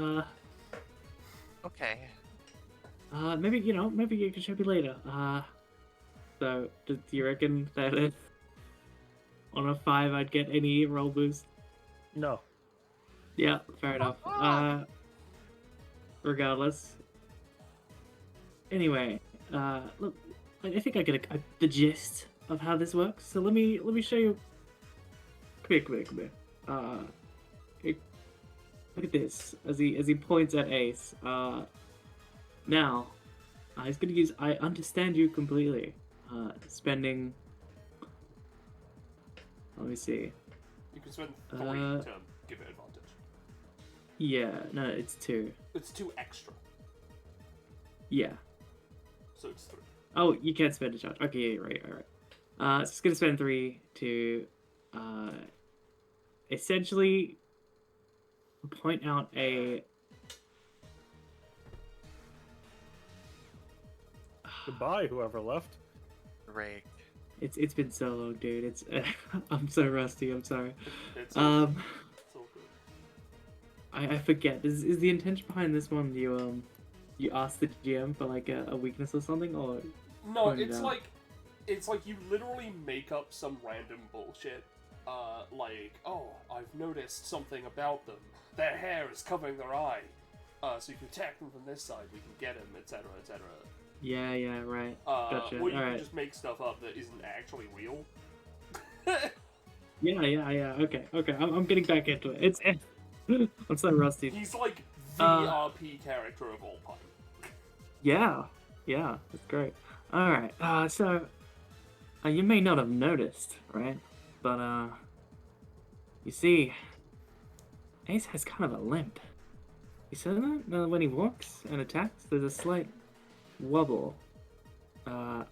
Okay. Maybe you can show me later. So do you reckon that on a 5 I'd get any roll boost? No. Yeah, fair enough. Regardless. Anyway, look, I think I get the gist of how this works. So let me show you. Come here. Here- look at this as he points at Ace. Now, he's gonna use I understand you completely. Spending. Let me see. You can spend 3 Uh, to give it advantage. Yeah, no, it's 2. It's 2 extra, Yeah. so it's 3. Oh, you can't spend a charge. Okay, yeah, right, alright. So it's gonna spend 3 to essentially point out a Goodbye, whoever left. Great. it's been so long, dude. It's I'm so rusty, I'm sorry. It's all, Um it's all good. I forget. Is the intention behind this one you ask the GM for like a weakness or something, or No, point it it's out? like you literally make up some random bullshit. Like, oh, I've noticed something about them. Their hair is covering their eye. So if you attack them from this side, we can get them, etc., etc. Yeah, right. Gotcha. Or you can Alright. just make stuff up that isn't actually real. Yeah. Okay. I'm getting back into it. It's I'm so rusty. He's like the RP character of all time. Yeah, that's great. All right. So you may not have noticed, right? But you see, Ace has kind of a limp. You see that? When he walks and attacks, there's a slight wobble. To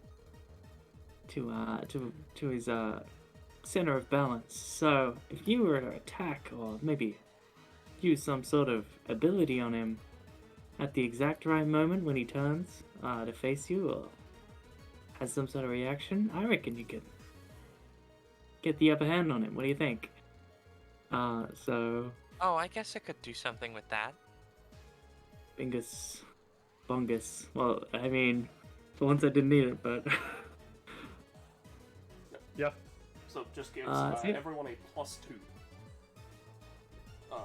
his center of balance. So if you were to attack or maybe use some sort of ability on him at the exact right moment when he turns to face you or has some sort of reaction, I reckon you could get the upper hand on him. What do you think? So Oh, I guess I could do something with that. Bingus, Bungus. Well, I mean, for once I didn't need it, but Yeah. So just gives see? everyone a +2.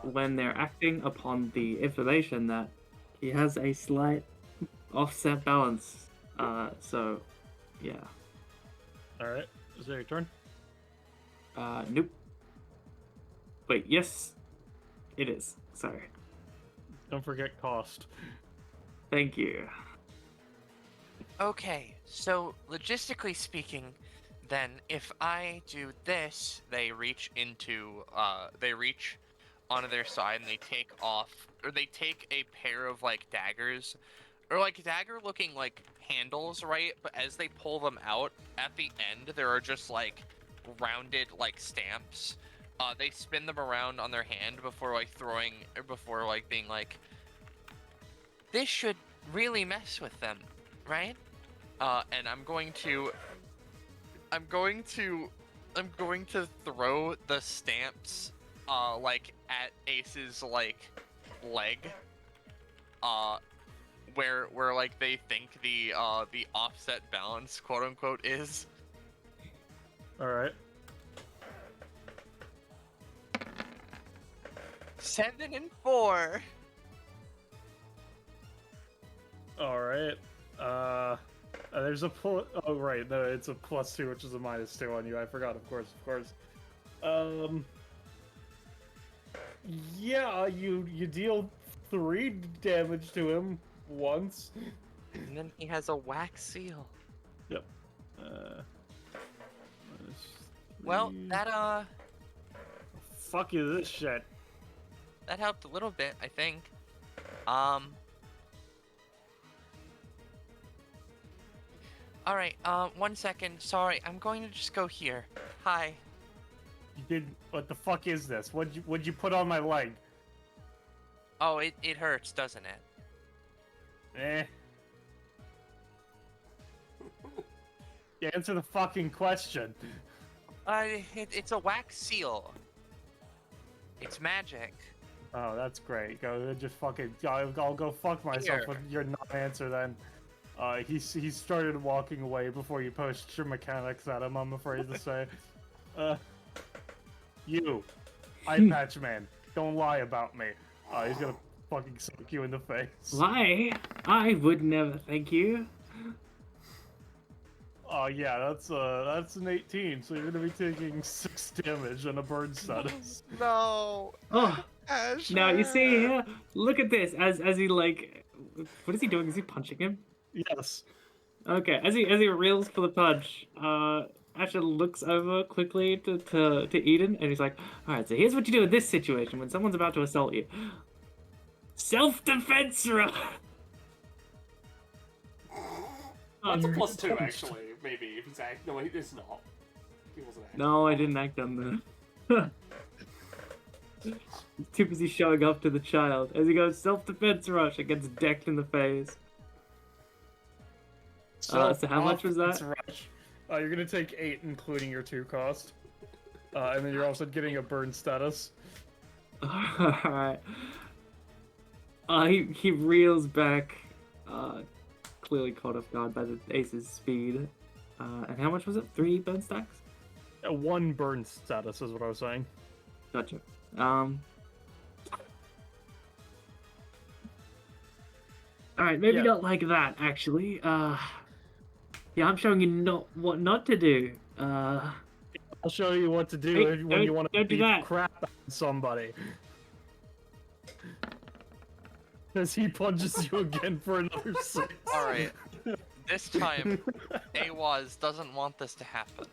when they're acting upon the information that he has a slight offset balance. So yeah. Alright. Is that your turn? Nope. Wait, yes, it is. Sorry. Don't forget cost. Thank you. Okay, so logistically speaking, then if I do this, they reach onto their side and they take off, or they take a pair of like daggers, or like dagger looking like handles, right? But as they pull them out, at the end there are just like rounded like stamps. They spin them around on their hand before being like, this should really mess with them, right? And I'm going to throw the stamps, like at Ace's like leg, where like they think the offset balance, quote unquote, is. Alright. 7 and 4. Alright. There's a oh right, no, it's a +2, which is a -2 on you. I forgot, of course. Yeah, you deal 3 damage to him once. And then he has a wax seal. Yep. Well, that Fuck you, this shit. that helped a little bit, I think. All right. 1 second. Sorry, I'm going to just go here. Hi. You did. What the fuck is this? What'd you put on my leg? Oh, it hurts, doesn't it? Eh. Yeah, answer the fucking question. It's a wax seal. It's magic. Oh, that's great. Go just fucking. I'll go fuck myself Here. with your non-answer then. He started walking away before you pushed your mechanics at him. I'm afraid to say. You, eye patch man, don't lie about me. He's gonna fucking suck you in the face. Lie? I would never, thank you. Oh yeah, that's an 18, so you're gonna be taking 6 damage on a burn status. No. Oh, Asher. now you see here. Look at this. As he like, what is he doing? Is he punching him? Yes. Okay. As he reels for the punch, Asher looks over quickly to Eden, and he's like, "All right. So here's what you do in this situation when someone's about to assault you. Self-defense run." That's a +2, actually. Maybe if he's act. No, it's not. He wasn't acting. No, I didn't act on that. He's too busy showing up to the child. As he goes self-defense rush and gets decked in the face. So how much was that? Rush. You're gonna take 8, including your 2 cost. And then you're also getting a burn status. Alright. He reels back, clearly caught off guard by the ace's speed. And how much was it? 3 burn stacks? 1 burn status is what I was saying. Gotcha. Alright, maybe Yeah. not like that, actually. Yeah, I'm showing you what not to do. I'll show you what to do Hey, when you want to don't do beat that. crap out of somebody. As he punches you again for another 6. All right. This time, AWAS doesn't want this to happen,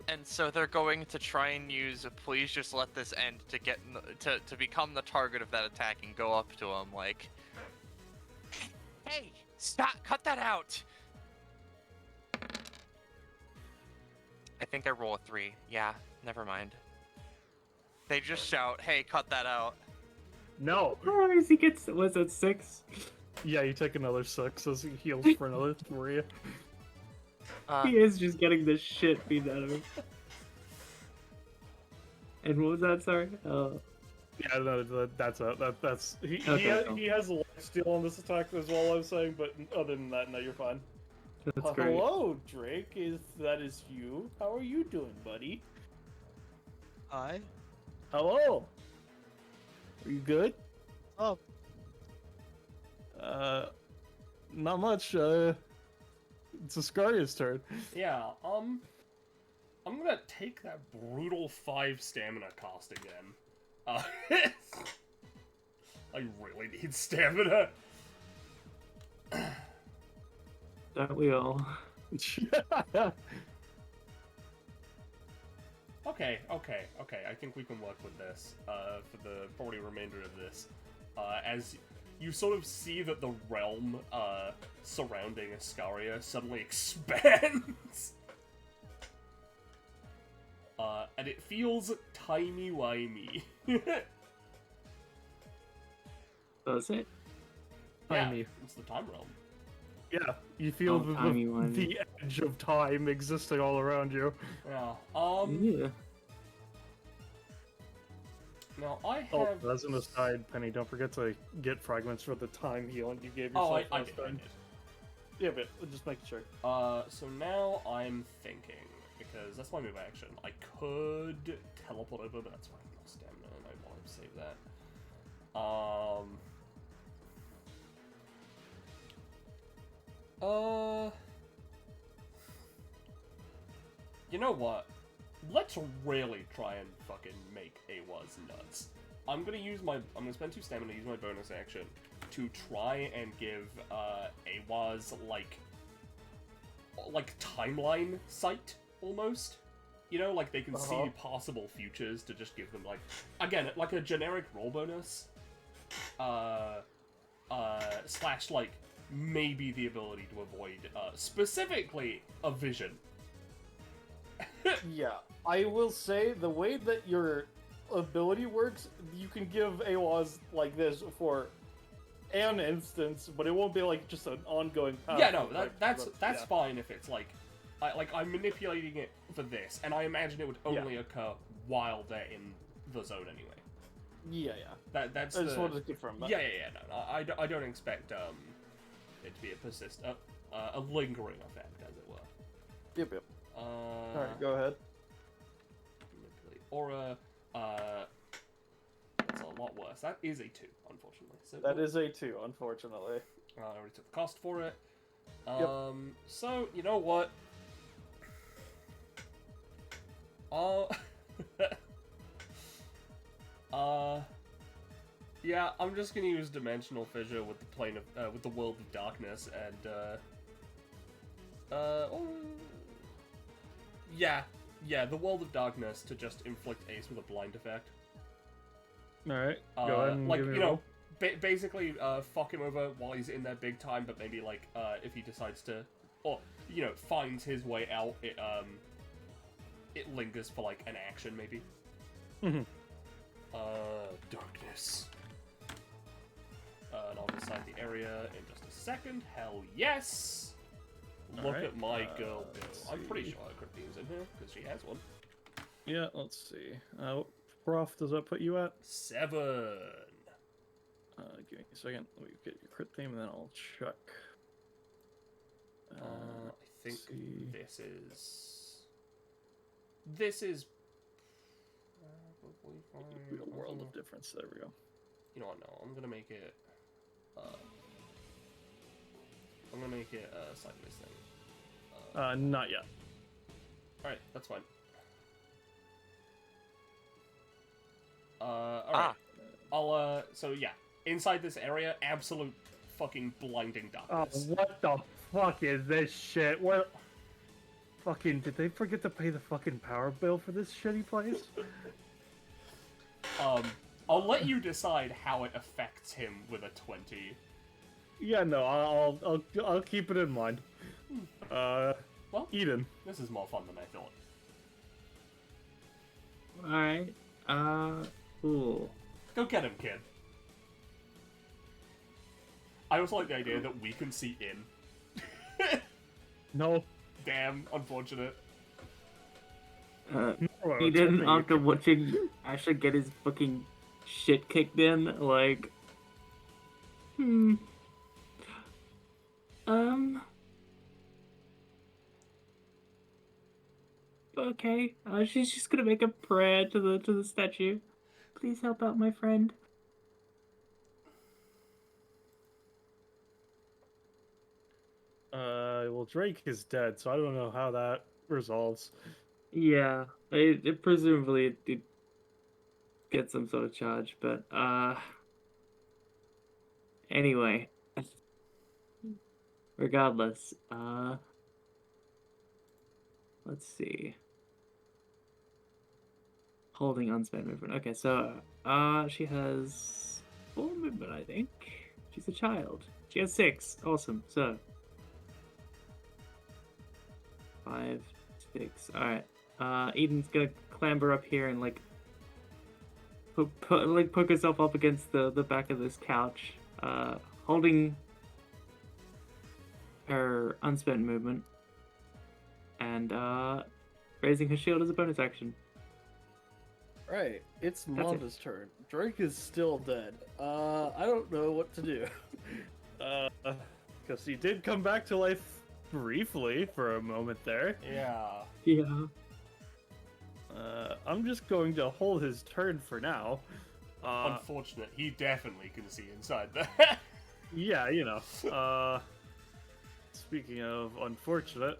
and so they're going to try and use "Please just let this end" to get to become the target of that attack and go up to him like, "Hey, stop! Cut that out!" I think I roll a 3. Yeah, never mind. They just shout, "Hey, cut that out!" No. Oh, as he gets, was it 6? Yeah, you take another 6 as he heals for another 3. He is just getting the shit beat out of him. And what was that, sorry? Oh. Yeah, no, that's he Okay, cool. he has a life steal on this attack as well. I was saying, but other than that, no, you're fine. That's great. Hello, Drake. That is you? How are you doing, buddy? Hi. Hello. Are you good? Oh, Not much. It's Ascaria's turn. Yeah, I'm gonna take that brutal 5 stamina cost again. I really need stamina. Don't we all? Okay. I think we can work with this for the probably remainder of this. As you sort of see that the realm surrounding Ascaria suddenly expands. And it feels timey-wimey. Does it? Yeah, Timey. it's the time realm. Yeah, you feel Oh, timey-wimey. the edge of time existing all around you. Yeah. Yeah. Now I have. Oh, as an aside, Penny, don't forget to get fragments for the time healing you gave Oh, yourself I last did. time. Yeah, but we'll just make sure. So now I'm thinking, because that's my move action. I could teleport over, but that's why I'm not stamina, and I want to save that. You know what? Let's really try and fucking make AWAS nuts. I'm gonna spend 2 stamina, use my bonus action to try and give AWAS like timeline sight almost. you know, like they can see Uh-huh. possible futures to just give them like, again, like a generic roll bonus, slash like maybe the ability to avoid specifically a vision. Yeah, I will say the way that your ability works, you can give AWAs like this for an instance, but it won't be like just an ongoing path. Yeah, no, of, like, that's yeah. fine if it's like, I'm manipulating it for this, and I imagine it would only occur while they're in the zone anyway. Yeah. That's I just wanted to confirm that. Yeah. No, I don't expect it to be a lingering effect, as it were. Yep. Alright, go ahead. Manipulate aura. That's a lot worse. That is a 2, unfortunately. So That is a 2, unfortunately. I already took the cost for it. Yep. So you know what? Yeah, I'm just gonna use dimensional fissure with the plane of, with the world of darkness, and yeah, the world of darkness to just inflict Ace with a blind effect. Alright, go ahead and like give me you a know, roll. basically fuck him over while he's in there big time, but maybe like if he decides to, or you know, finds his way out, it lingers for like an action maybe. Mhm. Darkness. And I'll decide the area in just a second. Hell yes! Look Alright, at my girl let's go. I'm pretty see. sure Christine's in here, because she has one. Yeah, let's see. What prof does that put you at? 7! Give me a second. Let me get your crit theme and then I'll check. I think see. This is... A world of difference. There we go. You know what, no, I'm gonna make it... I'm gonna make it a sideways thing. Not yet. Alright, that's fine. Alright. I'll, so yeah. Inside this area, absolute fucking blinding Oh, darkness. what the fuck is this shit? What? Fucking, did they forget to pay the fucking power bill for this shitty place? I'll let you decide how it affects him with a 20. Yeah, no, I'll keep it in mind. Well, Eden. this is more fun than I thought. Alright. Cool. Go get him, kid. I also like the idea that we can see in. No. Damn, unfortunate. He didn't, after watching Asher get his fucking shit kicked in, like... Okay, she's just gonna make a prayer to the statue. Please help out my friend. Well, Drake is dead, so I don't know how that resolves. Yeah, it presumably it gets some sort of charge, but anyway, regardless, let's see. Holding unspent movement. Okay, so she has 4 movement, I think. She's a child. She has 6. Awesome. So 5, 6. All right. Eden's gonna clamber up here and like poke herself up against the back of this couch, holding her unspent movement, and raising her shield as a bonus action. Right, it's That's Manda's turn. Drake is still dead. I don't know what to do. Because he did come back to life briefly for a moment there. Yeah. Yeah. I'm just going to hold his turn for now. Unfortunate. He definitely can see inside there. Yeah, you know. Speaking of unfortunate,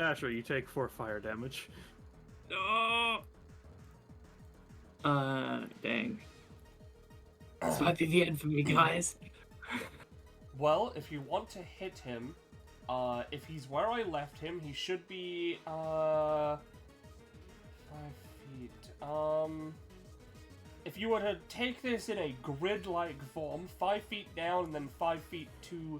Asher, you take 4 fire damage. No. Dang. This might be the end for me, guys. Well, if you want to hit him, If he's where I left him, he should be 5 feet. If you were to take this in a grid-like form, 5 feet down and then 5 feet to,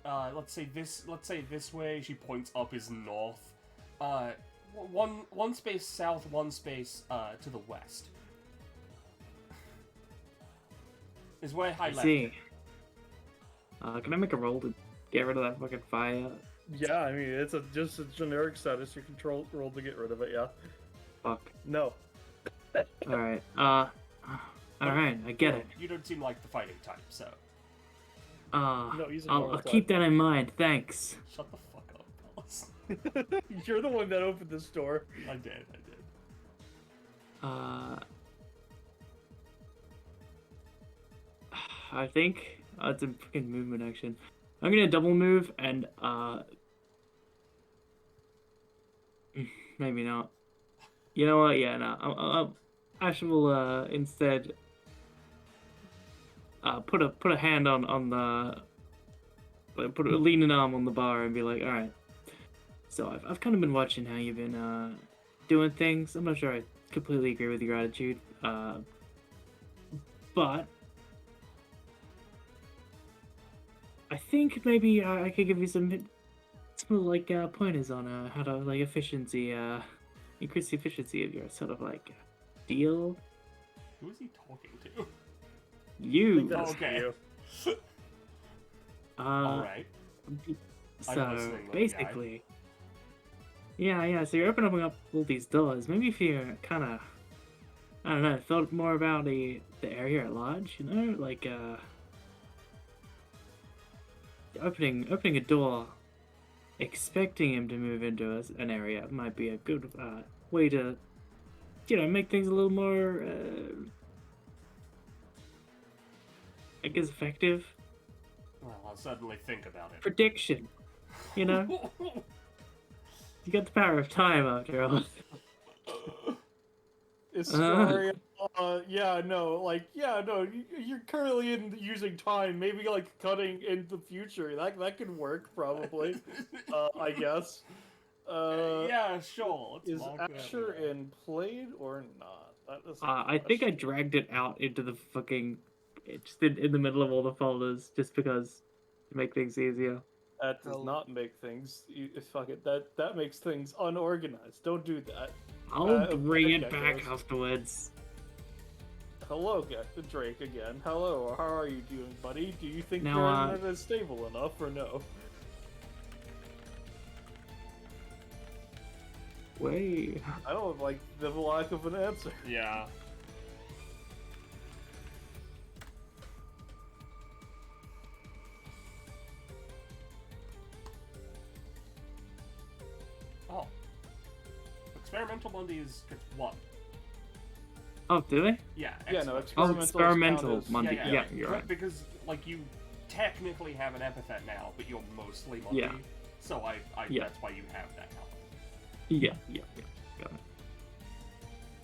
let's say this way. She points up is north. One space south, one space to the west. Is where I left See. it. Can I make a roll to get rid of that fucking fire? Yeah, I mean, it's just a generic status. You control roll to get rid of it, yeah. Fuck. No. Alright, alright, I get it. You don't seem like the fighting type, so No, he's a I'll normal keep type. that in mind, thanks. shut the fuck up, Alice. You're the one that opened this door. I did. I think it's a fucking movement action. I'm gonna double move and maybe not. You know what? Yeah, no. Ash will instead put a hand on the put a lean an arm on the bar and be like, all right. So I've kind of been watching how you've been doing things. I'm not sure I completely agree with your attitude, but I think maybe I could give you some like pointers on how to like increase the efficiency of your sort of like deal. Who is he talking to? You. That's Okay. you. Alright. I'm So listening, little basically, yeah. So you're opening up all these doors. Maybe if you kind of, I don't know, thought more about the area at large. You know, like opening a door, expecting him to move into an area might be a good way to, make things a little more, I guess, effective. Well, I'll certainly think about it. Prediction, you know. You got the power of time after all. Historia. You're currently using time. Maybe like cutting in the future. That could work probably. I guess. Yeah, sure. Let's Is mark that Asher down. in played or not? That is a I think I question. dragged it out into the fucking, just in the middle of all the folders, just because to make things easier. That does Well- not make things. Fuck it. That makes things unorganized. Don't do that. I'll bring it okay, back guys. afterwards. Hello, Drake again. Hello, how are you doing, buddy? Do you think Now, your internet is stable enough or no? Wait. I don't like the lack of an answer. Yeah. Oh. Experimental Mondays gets 1. Oh, do they? Yeah, Yeah, no, excellent. Oh, experimental. experimental Monday. Yeah, Yeah, you're right. Because, like, you technically have an epithet now, but you're mostly Monday. Yeah. So Yeah. that's why you have that now. Yeah. Got it.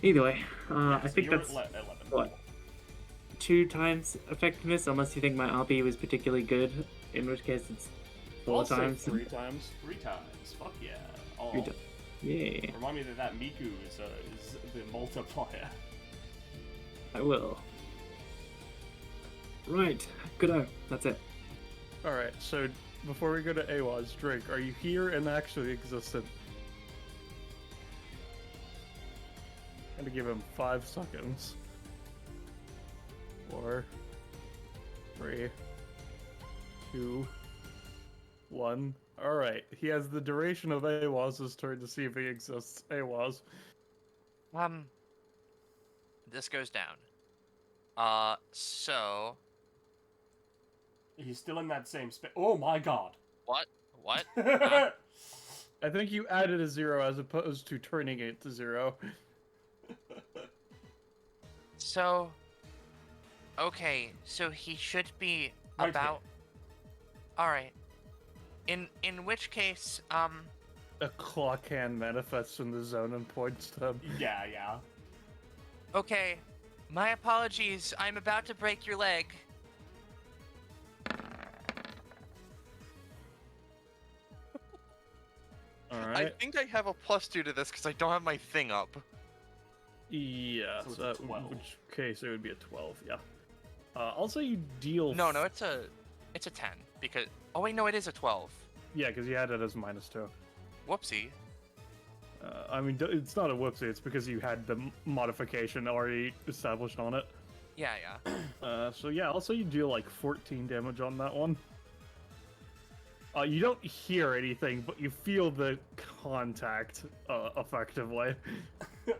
Either way, Yeah, I so think you're that's at 11. what? 2 times effectiveness, unless you think my RP was particularly good, in which case it's 4 I'll say times. 3 times. 3 times. Fuck yeah. Oh, You're done. Yeah, remind me that Miku is the multiplier. I will. Right, good. That's it. Alright, so before we go to AWAS, Drake, are you here and actually existent? I'm gonna give him 5 seconds. 4, 3, 2, 1. Alright, he has the duration of AWAS' turn to see if he exists. AWAS. This goes down. So He's still in that same space. Oh my god. what? What? I think you added a 0 as opposed to turning it to 0. So okay, so he should be Right about. All right. In which case, A clock hand manifests in the zone and points to him. yeah. okay. My apologies. I'm about to break your leg. Alright. think I have a +2 to this because I don't have my thing up. Yeah, So so it's a 12. which case it would be a 12, yeah. Also, you deal... No, it's a 10 because. Oh wait, no, it is a 12. Yeah, because you had it as -2. Whoopsie. I mean, it's not a whoopsie, it's because you had the modification already established on it. Yeah, yeah. So yeah, also you deal like 14 damage on that one. You don't hear anything, but you feel the contact, effectively. The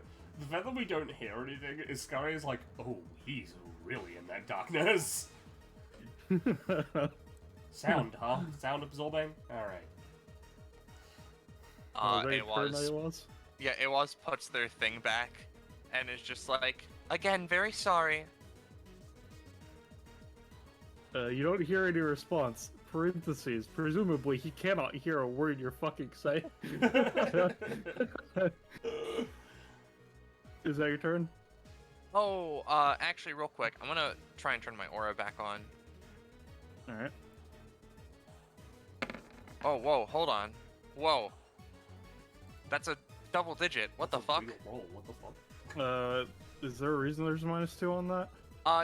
fact that we don't hear anything is scary. Is like, oh, he's really in that darkness. Sound, huh? Sound absorbing. All right. It was. Yeah, it was puts their thing back, and is just like, again, very sorry. You don't hear any response. Parentheses. Presumably, he cannot hear a word you're fucking saying. Is that your turn? Oh, actually, real quick, I'm gonna try and turn my aura back on. Alright. Oh, whoa, hold on. Whoa. That's a double digit. What the fuck? Roll. What the fuck? Is there a reason there's -2 on that?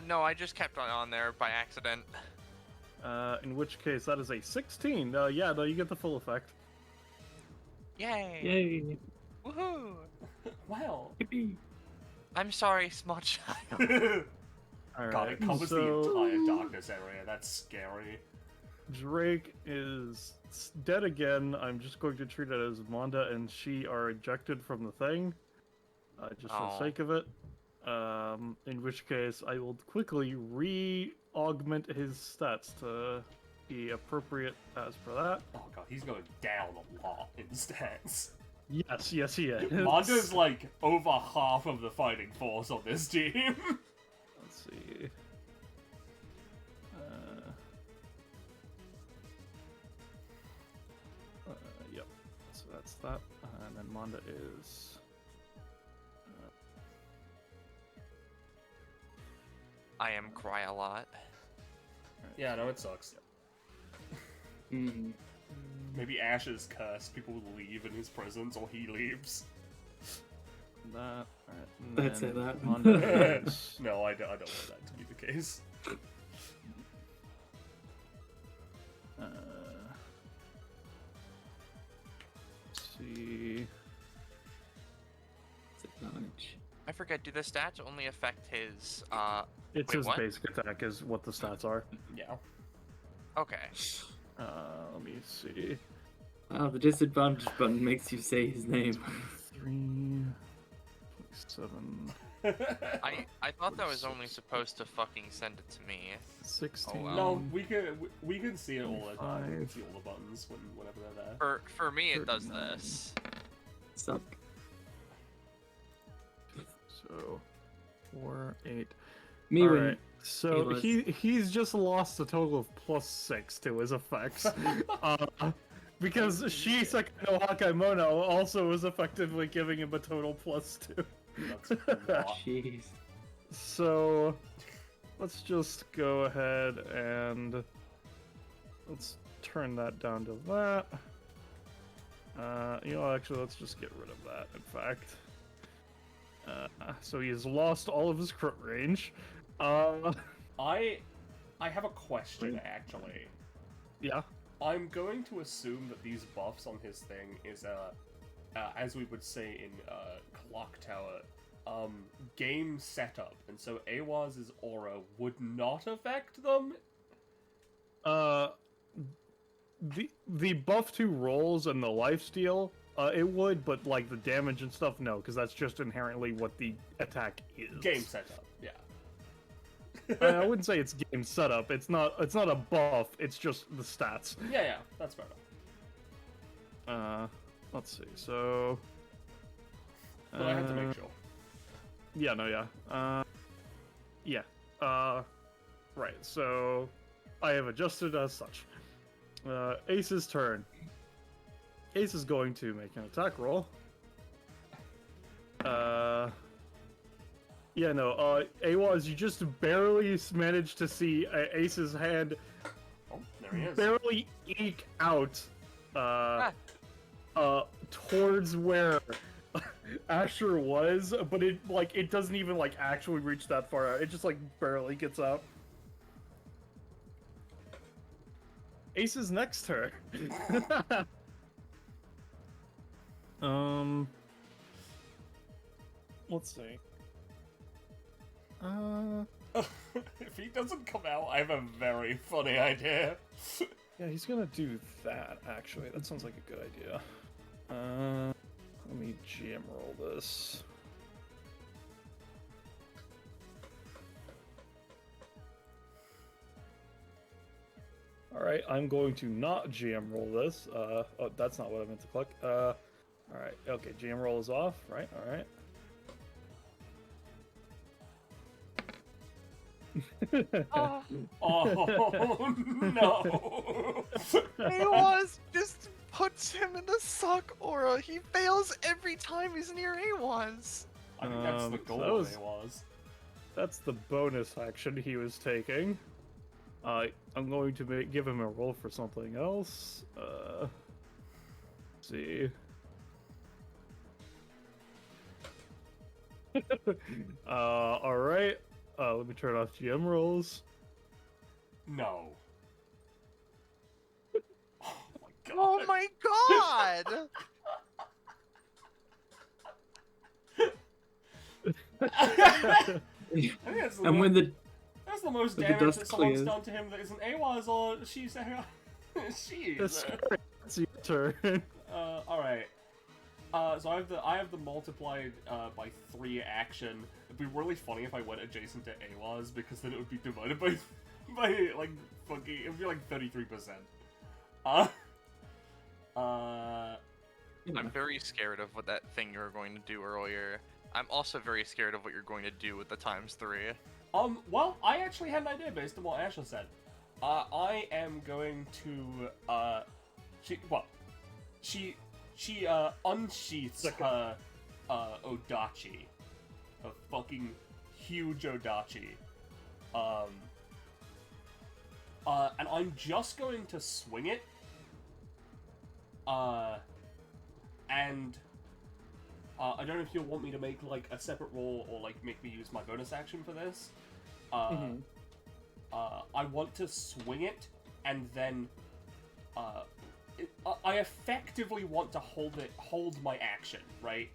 No, I just kept on there by accident. In which case, that is a 16. Yeah, no, you get the full effect. Yay! Yay! Woohoo! Wow. Yippee! I'm sorry, small child. Alright, God, it covers the entire darkness area. That's scary. Drake is dead again. I'm just going to treat it as Manda and she are ejected from the thing. Just for the sake of it. In which case, I will quickly re-augment his stats to be appropriate as per that. Oh god, he's going down a lot in stats. Yes, he is. Manda's like over half of the fighting force on this team. Let's see. Yep. So that's that. And then Manda is... I am cry a lot. Yeah, no, it sucks. Mm. Maybe Ash is cursed. People will leave in his presence, or he leaves. That. Alright. Let's say that. Manda is... No, I don't want that to be the case. Let's see. Disadvantage. I forget, do the stats only affect his, It's wait, his what? basic attack is what the stats are. Yeah. Okay. Let me see. Wow, the disadvantage button makes you say his name. 3, 27, I thought that was only supposed to fucking send it to me. 16. Oh, wow. No, we can see it all the time. We can 5. see all the buttons whenever they're there. For me, it does 39. this. Suck. So 4, 8. Me All when right. So he he's just lost a total of +6 to his effects. Because Shisaka no Hakaimono also was effectively giving him a total +2. That's a lot. Jeez. So let's just go ahead and let's turn that down to that. Actually, let's just get rid of that, in fact. So he has lost all of his crit range. I have a question, actually. Yeah. I'm going to assume that these buffs on his thing is as we would say in Clock Tower, game setup, and so Awaz's aura would not affect them. The buff to rolls and the lifesteal, it would, but like the damage and stuff, no, because that's just inherently what the attack is. Game setup, yeah. I wouldn't say it's game setup. It's not a buff. It's just the stats. Yeah, that's fair enough. Let's see. So. But I have to make sure. Yeah. No. Yeah. Yeah. Right. So, I have adjusted as such. Ace's turn. Ace is going to make an attack roll. Yeah, no, Awaz, you just barely managed to see Ace's hand Oh, there he is. barely eke out towards where Asher was, but it doesn't even like actually reach that far out. It just like barely gets up. Ace's next turn. Let's see. If he doesn't come out, I have a very funny idea. Yeah, he's gonna do that, actually. That sounds like a good idea. Let me GM roll this. Alright, I'm going to not GM roll this. Oh, that's not what I meant to click. Alright, okay, GM roll is off, right? Alright. Oh no! Awas just puts him in the suck aura. He fails every time he's near Awas. I think that's the goal so it was. That's the bonus action he was taking. I'm going to give him a roll for something else. Let's see. Alright. Let me turn off GM rolls. No. Oh my god. Oh my god! I think that's the And when the that's the most the damage dust that someone's clears. done to him that isn't AWAS or she's That's great. It's your turn. Alright. So I have the multiplied by 3 action. It'd be really funny if I went adjacent to AWAS because then it would be divided by like fucking it would be like 33%. I'm very scared of what that thing you were going to do earlier. I'm also very scared of what you're going to do with the ×3. Well, I actually had an idea based on what Asher said. I am going to she unsheaths her Odachi, a fucking huge Odachi, and I'm just going to swing it, and I don't know if you'll want me to make like a separate roll or like make me use my bonus action for this. I want to swing it and then I effectively want to hold my action, right?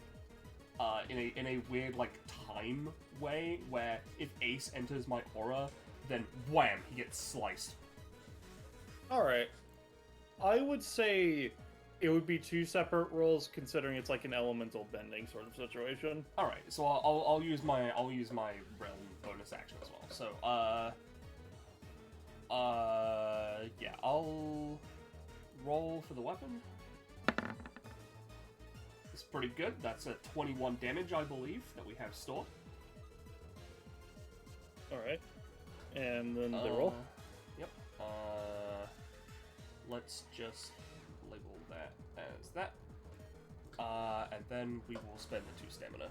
In a weird like time way where if Ace enters my aura, then wham, he gets sliced. Alright. I would say it would be 2 separate rolls considering it's like an elemental bending sort of situation. All right, so I'll use my realm bonus action as well. So yeah, I'll roll for the weapon. It's pretty good. That's a 21 damage, I believe, that we have stored. Alright. And then the roll. Yep. Let's just label that as that. And then we will spend the 2 stamina.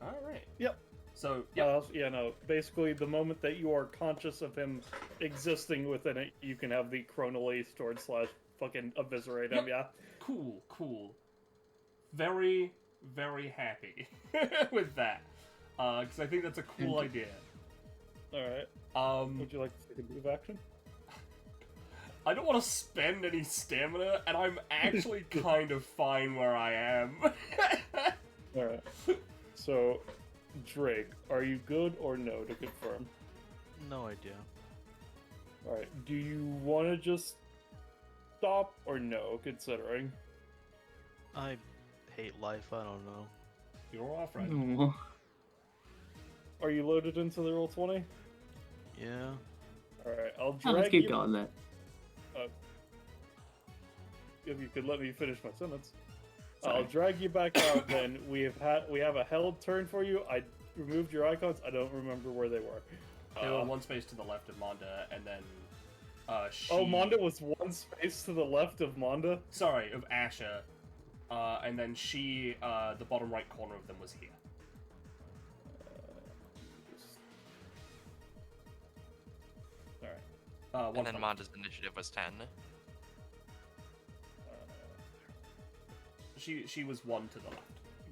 Alright. Yep. So, yep. Yeah, no. Basically, the moment that you are conscious of him existing within it, you can have the chronally stored / fucking eviscerate him, yeah? Cool. Very, very happy with that. Because I think that's a cool idea. Alright. Would you like to take a move action? I don't want to spend any stamina, and I'm actually kind of fine where I am. Alright. So, Drake, are you good or no to confirm? No idea. Alright, do you want to just stop or no, considering? I hate life, I don't know. You're off, right? Aw. Are you loaded into the Roll20? Yeah. Alright, I'll Oh, let's drag keep you... going then. If you could let me finish my sentence. I'll drag you back out then. We have a held turn for you. I removed your icons. I don't remember where they were. They were 1 space to the left of Manda, and then she... Oh, Manda was 1 space to the left of Manda? Sorry, of Asher. And then she, the bottom right corner of them was here. Alright. One And then point. Manda's initiative was 10. She was 1 to the left.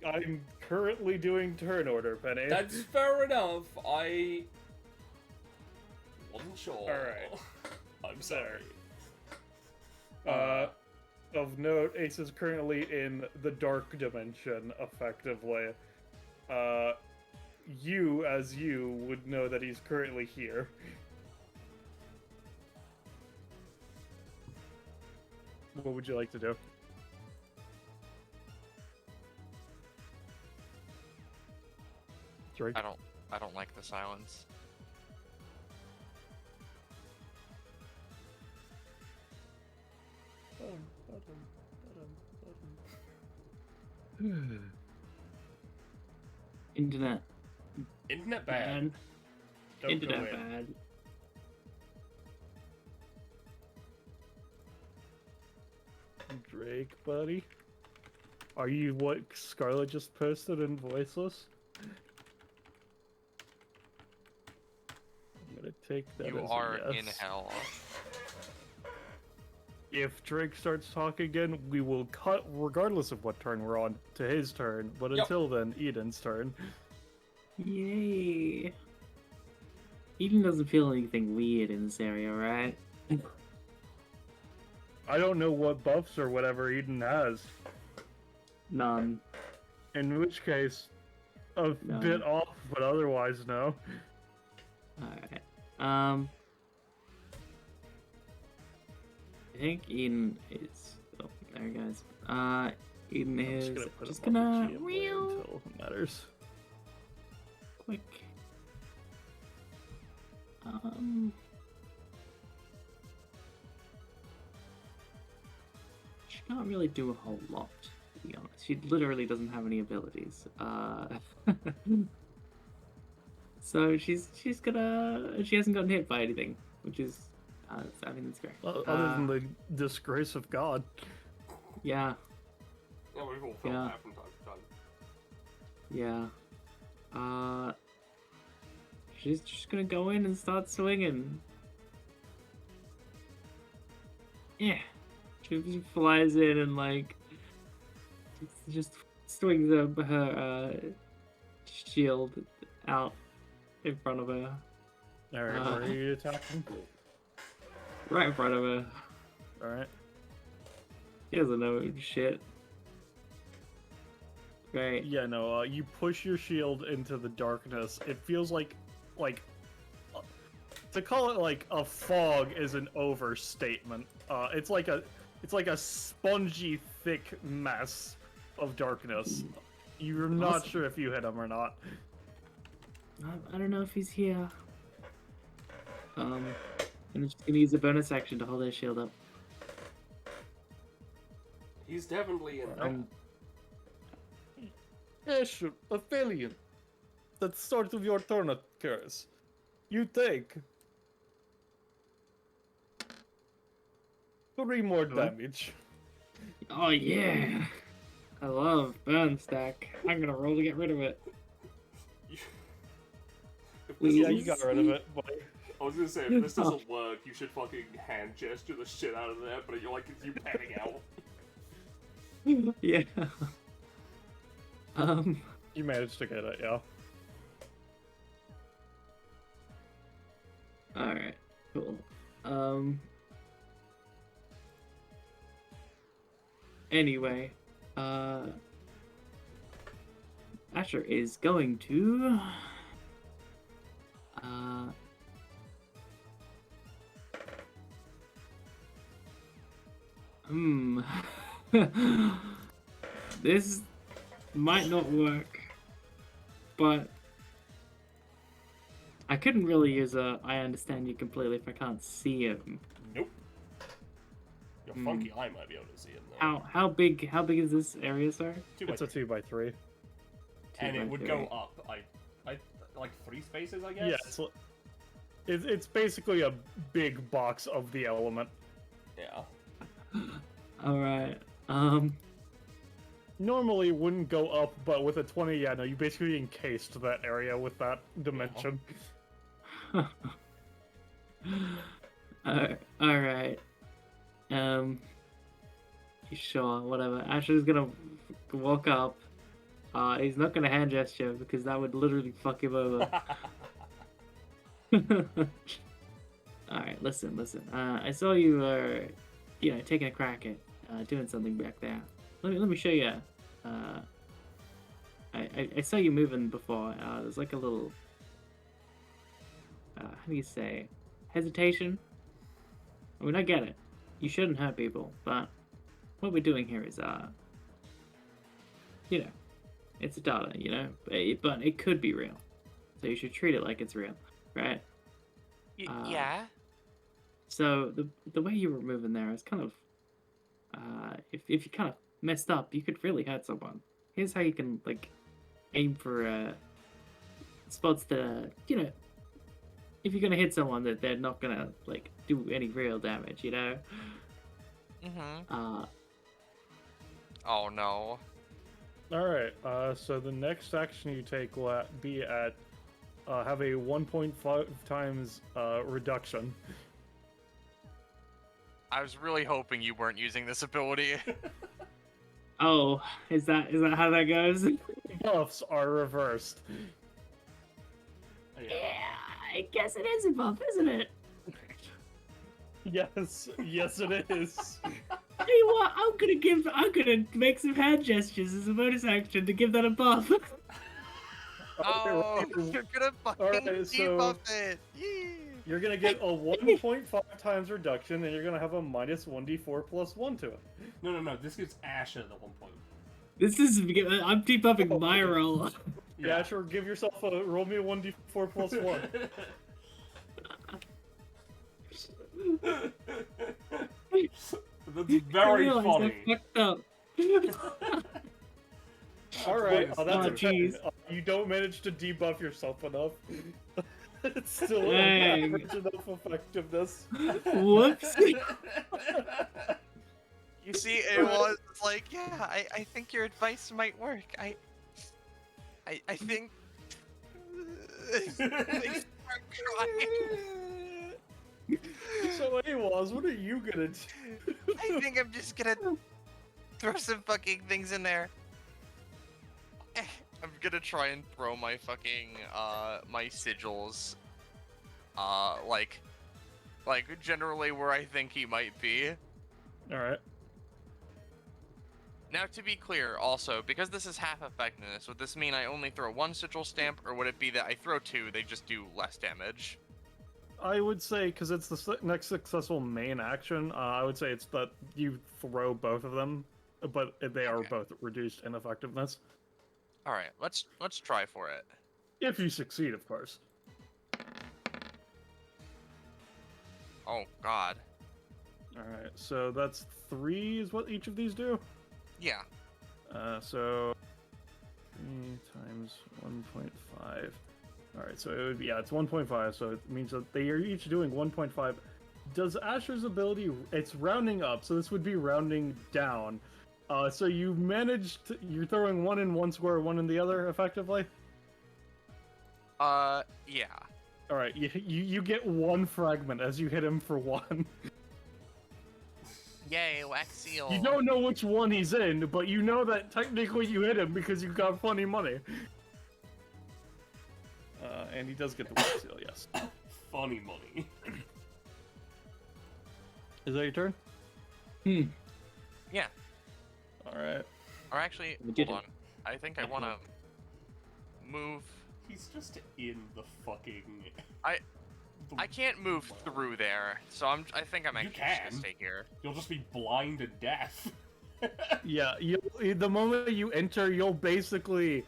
I'm currently doing turn order, Penny. That's fair enough. I wasn't sure. Alright. I'm sorry. Of note, Ace is currently in the dark dimension, effectively. You, as you, would know that he's currently here. What would you like to do? Drake? I don't like the silence. Internet Internet bad. bad. Don't Internet go in. bad. Drake, buddy? Are you what Scarlett just posted in voiceless? I'm gonna take that You as are a yes. in hell. If Drake starts talking again, we will cut, regardless of what turn we're on, to his turn. But Yep. until then, Eden's turn. Yay. Eden doesn't feel anything weird in this area, right? I don't know what buffs or whatever Eden has. None. In which case, a No. bit off, but otherwise, no. Alright. I think Eden is. Oh, there he goes. Eden I'm is put just him on gonna the GM real until it matters. quick. She can't really do a whole lot, to be honest. She literally doesn't have any abilities. So she's gonna. She hasn't gotten hit by anything, which is. I mean, that's great. Other than the disgrace of God. Yeah, Yeah, we've all felt Yeah. that from time to time. yeah. She's just gonna go in and start swinging. Yeah. She flies in and, like, just swings her shield out in front of her. Alright, where are you attacking? Right in front of her. Alright. She doesn't know shit. Great. Yeah, no, you push your shield into the darkness. It feels like, to call it like a fog is an overstatement. It's like a spongy, thick mess of darkness. You're not Awesome. sure if you hit him or not. I don't know if he's here. And I'm just gonna use a bonus action to hold his shield up. He's definitely in there. Yeah, sure, a failure. At the start of your turn occurs. You take 3 more damage. Oh yeah! I love burn stack. I'm gonna roll to get rid of it. If this Yeah, doesn't- you got rid of it, buddy. I was gonna say, if this doesn't work, you should fucking hand gesture the shit out of there, but you're like, it's you panning out. Yeah. You managed to get it, yeah. Alright, cool. Anyway, Asher is going to this might not work, but I couldn't really use a I understand you completely if I can't see him. Nope. Your funky eye might be able to see it though. How big is this area, sir? 2 by It's a 3. 2x3. And it 2 by would 3. go up. I like 3 spaces, I guess. Yeah, it's basically a big box of the element. Yeah. Alright. Normally it wouldn't go up, but with a 20, yeah, no, you basically encased that area with that dimension. All right. You sure? Whatever. Asher's gonna walk up. He's not gonna hand gesture because that would literally fuck him over. All right, listen. I saw you were, taking a crack at doing something back there. Let me show you. I saw you moving before. There's like a little, how do you say, hesitation. I mean, I get it. You shouldn't hurt people, but what we're doing here is, it's a data, but it could be real. So you should treat it like it's real, right? Yeah. So the way you were moving there is kind of, if you kind of messed up, you could really hurt someone. Here's how you can aim for spots that if you're gonna hit someone that they're not gonna do any real damage, Mm-hmm. Oh no. Alright, so the next action you take will be at have a 1.5 times reduction. I was really hoping you weren't using this ability. Oh, is that how that goes? Buffs are reversed. Yeah, I guess it is a buff, isn't it? Yes, it is. Tell you what, I'm gonna make some hand gestures as a bonus action to give that a buff. Oh, you're gonna fucking Alright, so- debuff it. Yee. You're gonna get a 1.5 times reduction, and you're gonna have a minus 1d4 plus 1 to it. No. This gives Asher the 1 point. I'm debuffing my roll. Yeah, sure. Give yourself a roll me a 1d4 plus 1. That's very I funny. fucked up. Alright, Oh, that's oh, a jeez. You don't manage to debuff yourself enough. It's still Dang. average enough effectiveness. Whoops. You see, it was like, yeah, I think your advice might work. I think. They start crying. So, anyways, what are you gonna do? I think I'm just gonna throw some fucking things in there. I'm gonna try and throw my fucking my sigils like generally where I think he might be. Alright. Now, to be clear, also, because this is half effectiveness, would this mean I only throw one sigil stamp, or would it be that I throw two, they just do less damage? I would say, because it's the next successful main action, I would say it's that you throw both of them, but they are Okay. both reduced in effectiveness. Alright, let's try for it. If you succeed, of course. Oh, God. Alright, so that's 3 is what each of these do? Yeah. So 3 times 1.5. Alright, so it would be, yeah, it's 1.5, so it means that they are each doing 1.5. Does Asher's ability, it's rounding up, so this would be rounding down. So you managed, you're throwing one in one square, one in the other, effectively? Yeah. Alright, you get one fragment as you hit him for 1. Yay, wax seal. You don't know which one he's in, but you know that technically you hit him because you got funny money. And he does get the wax seal, yes. Funny money. Is that your turn? Yeah. Alright. Or actually, We did hold it. on. I think I want to move. He's just in the fucking. I can't move through there, so I think I'm actually just can. gonna stay here. You'll just be blind to death. Yeah, the moment you enter, you'll basically...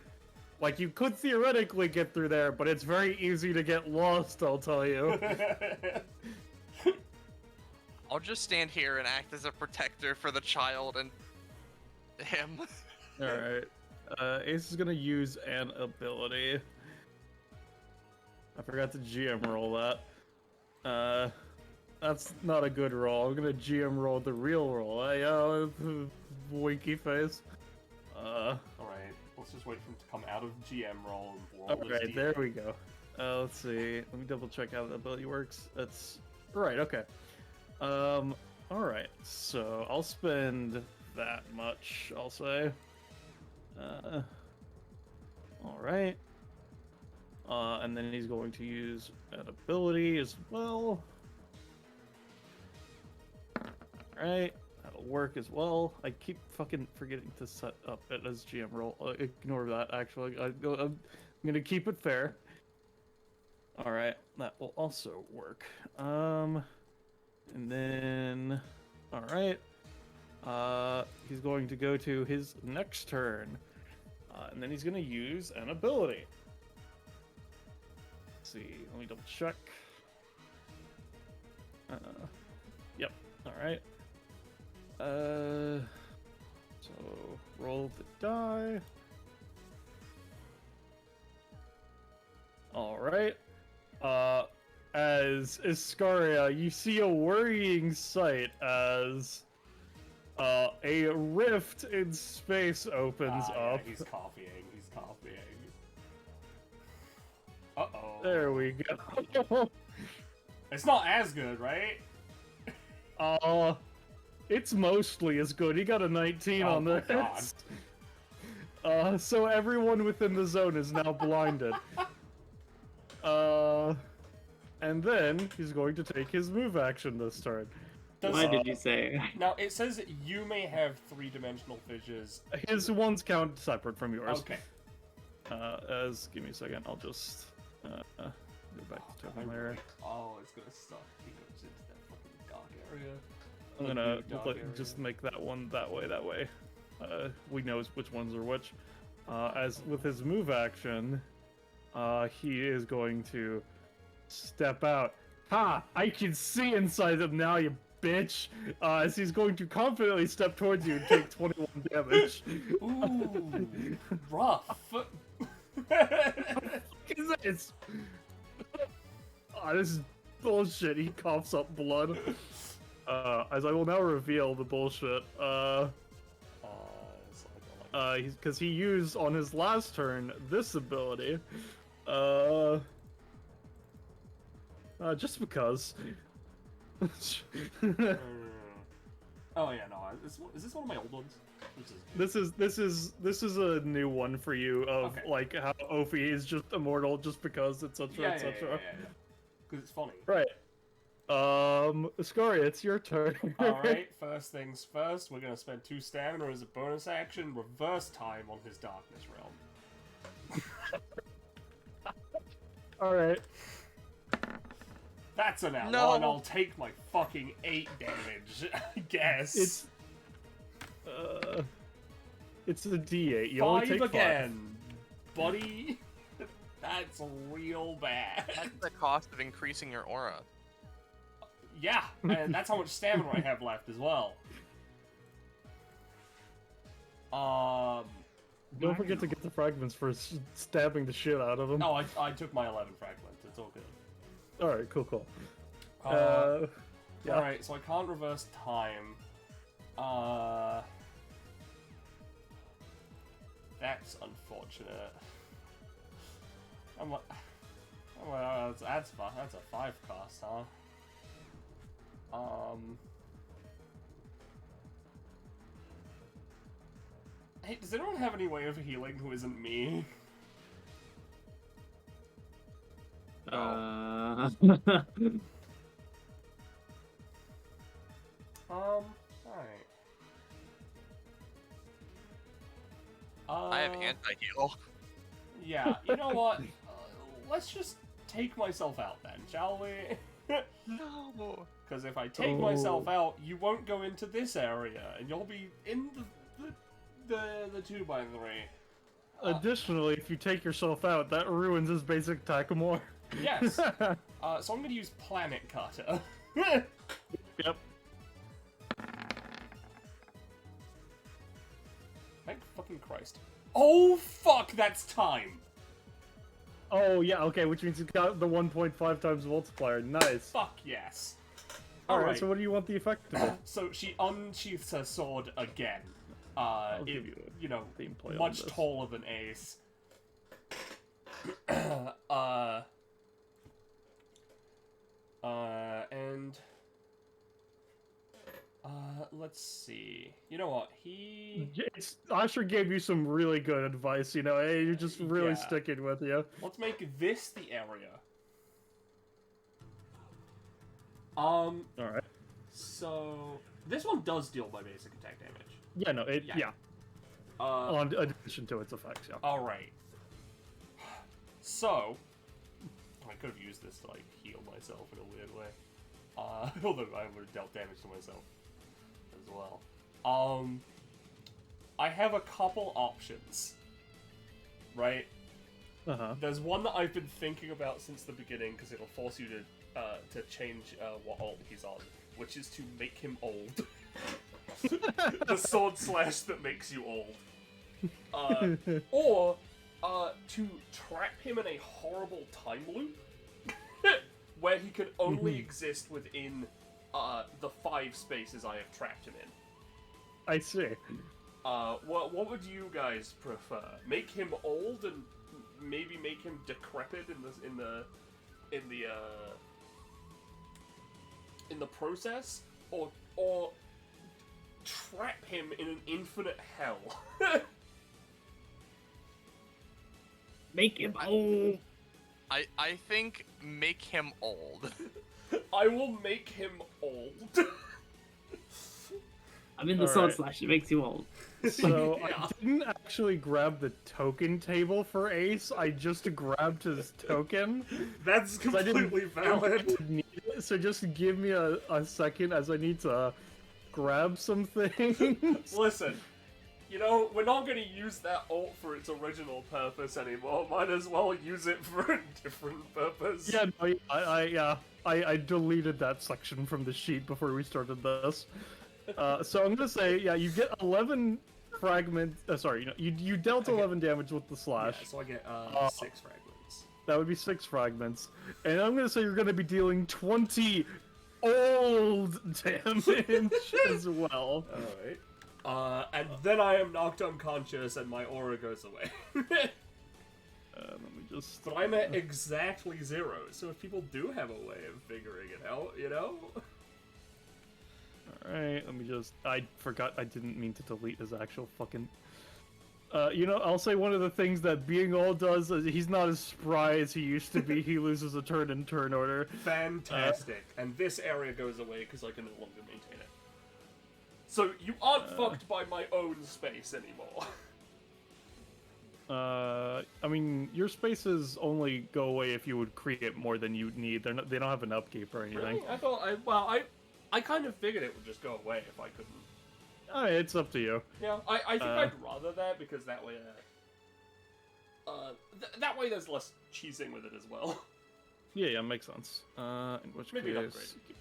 Like, you could theoretically get through there, but it's very easy to get lost, I'll tell you. I'll just stand here and act as a protector for the child and him. Alright. Ace is gonna use an ability. I forgot to GM roll that. That's not a good roll. I'm gonna GM roll the real roll. Winky face. Alright, let's just wait for him to come out of GM roll and roll this Alright, D8. there we go. Let's see. Let me double check how the ability works. That's right. Okay. Alright, so I'll spend that much, I'll say. Alright. And then he's going to use an ability as well. Alright, that'll work as well. I keep fucking forgetting to set up it as GM roll. Ignore that, actually. I'm gonna keep it fair. Alright, that will also work. And then... Alright. He's going to go to his next turn. And then he's going to use an ability. Let's see, let me double check. Yep, alright. So, roll the die. Alright. As Iscaria, you see a worrying sight as a rift in space opens Yeah, up. he's copying. He's copying. Uh-oh. There we go. It's not as good, right? It's mostly as good. He got a 19 on my this. So everyone within the zone is now blinded. And then he's going to take his move action this turn. Why did you say? Now, it says that you may have three-dimensional fissures. His ones count separate from yours. Okay. Give me a second, I'll just go back to token layer. Oh, it's gonna suck. He goes into that fucking dark area. I'm The gonna big dark area. just make that one that way. We know which ones are which. As with his move action, he is going to step out. Ha! I can see inside them now, you bitch! As he's going to confidently step towards you and take 21 damage. Ooh, rough. What is this? This is bullshit. He coughs up blood. As I will now reveal the bullshit. Because he used on his last turn this ability. Just because. Oh yeah, no. Is this one of my old ones? This is a new one for you of Okay. like how Ophi is just immortal just because, etc., Yeah, etc. Because it's funny. Right. Iscaria, it's your turn. Alright, first things first, we're gonna spend 2 stamina as a bonus action, reverse time on his darkness realm. Alright. That's an ally, No. and I'll take my fucking 8 damage, I guess. It's a D8. You only 5 take again, buddy. That's real bad. That's the cost of increasing your aura. Yeah, and that's how much stamina I have left as well. Don't forget to get the fragments for stabbing the shit out of them. No, I took my 11 fragments. It's all good. Alright, cool. Yeah. Alright, so I can't reverse time. That's unfortunate. Well, that's fun. That's a 5 cost, huh? Hey, does anyone have any way of healing who isn't me? Alright. Alright. I have anti-heal. Yeah, you know what? Let's just take myself out then, shall we? No. Because if I take myself out, you won't go into this area, and you'll be in the 2x3. Additionally, if you take yourself out, that ruins his basic attack more. Yes. So I'm going to use Planet Cutter. Yep. Thank fucking Christ. Oh, fuck, that's time. Oh, yeah, okay, which means it's got the 1.5 times multiplier. Nice. Fuck yes. Alright, so what do you want the effect to be? So she unsheaths her sword again. I'll give you a you know, theme play on much this. taller than Ace. And let's see. You know what? Asher gave you some really good advice. You know, hey, you're just really Yeah. sticking with you. Let's make this the area. All right. So this one does deal by basic attack damage. Yeah, no, Yeah. yeah. On addition to its effects, yeah. All right. So I could have used this to like heal myself in a weird way. Although I would have dealt damage to myself as well. I have a couple options. Right? Uh-huh. There's one that I've been thinking about since the beginning because it'll force you to change what alt he's on, which is to make him old. The sword slash that makes you old. Or to trap him in a horrible time loop where he can only exist within the 5 spaces I have trapped him in. I see. What would you guys prefer? Make him old and maybe make him decrepit in the process, or trap him in an infinite hell? Make him old. I think make him old. I will make him old. I mean, the sword Alright. slash, it makes you old. So Yeah. I didn't actually grab the token table for Ace. I just grabbed his token. That's 'Cause I didn't completely think I valid. would need it, so just give me a second as I need to grab some things. Listen, you know, we're not going to use that ult for its original purpose anymore. Might as well use it for a different purpose. Yeah, no, I deleted that section from the sheet before we started this. So I'm gonna say, yeah, you get 11 fragments. Sorry, you dealt 11 damage with the slash. Yeah, so I get 6 fragments. That would be 6 fragments, and I'm gonna say you're gonna be dealing 20 old damage as well. Alright. And then I am knocked unconscious and my aura goes away. Let me just. But I'm at exactly 0, so if people do have a way of figuring it out, you know? Alright, let me just. I forgot I didn't mean to delete his actual fucking. I'll say one of the things that being old does is he's not as spry as he used to be. He loses a turn in turn order. Fantastic. And this area goes away because I can no longer maintain it. So you aren't fucked by my own space anymore. I mean, your spaces only go away if you would create more than you need. They don't have an upkeep or anything. Really? I kind of figured it would just go away if I couldn't. It's up to you. Yeah, I think I'd rather that because that way, that way there's less cheesing with it as well. Yeah, makes sense. In which Maybe an case, upgrade.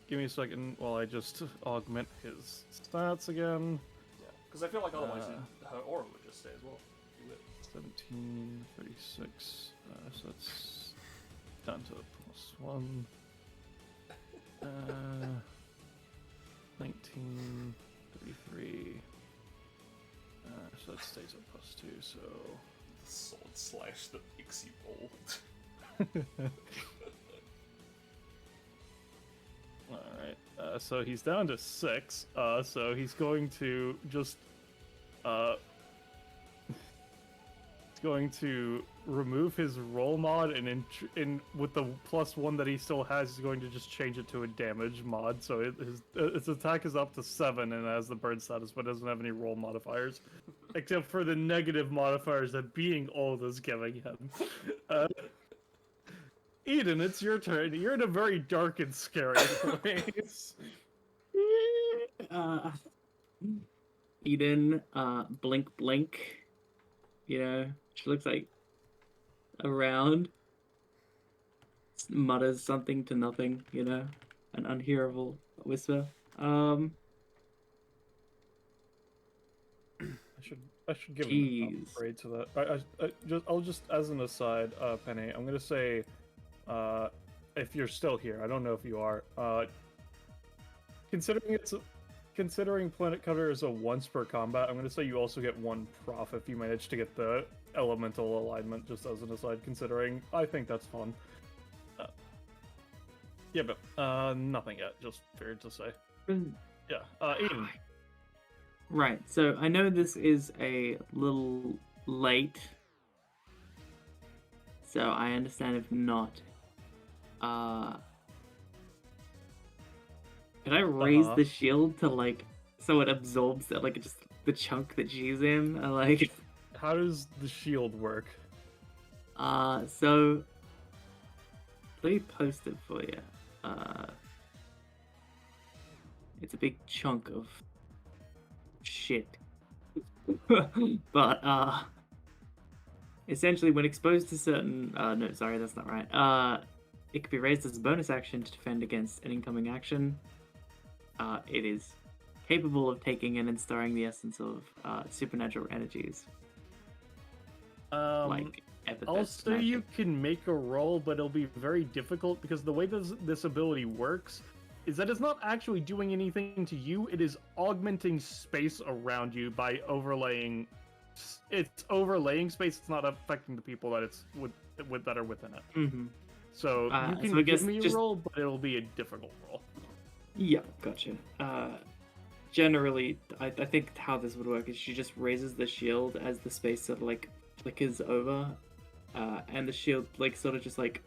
give me a second while I just augment his stats again. Yeah, because I feel like otherwise her aura would just stay as well. 17, 36, so that's down to +1. 19, 33. So that stays at +2, so. The sword slash that makes you old. Alright, so he's down to 6, so he's going to just, going to remove his roll mod, and in with the +1 that he still has, he's going to just change it to a damage mod. So his attack is up to 7 and it has the bird status, but doesn't have any roll modifiers, except for the negative modifiers that being old is giving him. Eden, it's your turn. You're in a very dark and scary place. Eden, blink, blink. She looks like around, mutters something to nothing, an unhearable whisper. I should give him an Jeez. upgrade to that. I'll just as an aside, Penny, I'm gonna say, if you're still here, I don't know if you are. Considering Planet Cutter is a once per combat, I'm gonna say you also get 1 prof if you manage to get the elemental alignment. Just as an aside, considering I think that's fun. Yeah, but nothing yet. Just figured to say. Yeah. Eden. Right, so I know this is a little late, so I understand if not. Can I raise Uh-huh. the shield to like so it absorbs that like just the chunk that she's in? Like, How does the shield work? so let me post it for you. It's a big chunk of shit. But essentially when exposed to certain no, sorry, that's not right. It can be raised as a bonus action to defend against an incoming action. It is capable of taking in and storing the essence of supernatural energies, like epithets. Also, you can make a roll, but it'll be very difficult because the way this ability works is that it's not actually doing anything to you. It is augmenting space around you by overlaying. It's overlaying space. It's not affecting the people that it's that are within it. Mm-hmm. So you can so I guess give me a just... roll, but it'll be a difficult roll. Yeah, gotcha. Generally, I think how this would work is she just raises the shield as the space sort of like flickers over, and the shield like sort of just like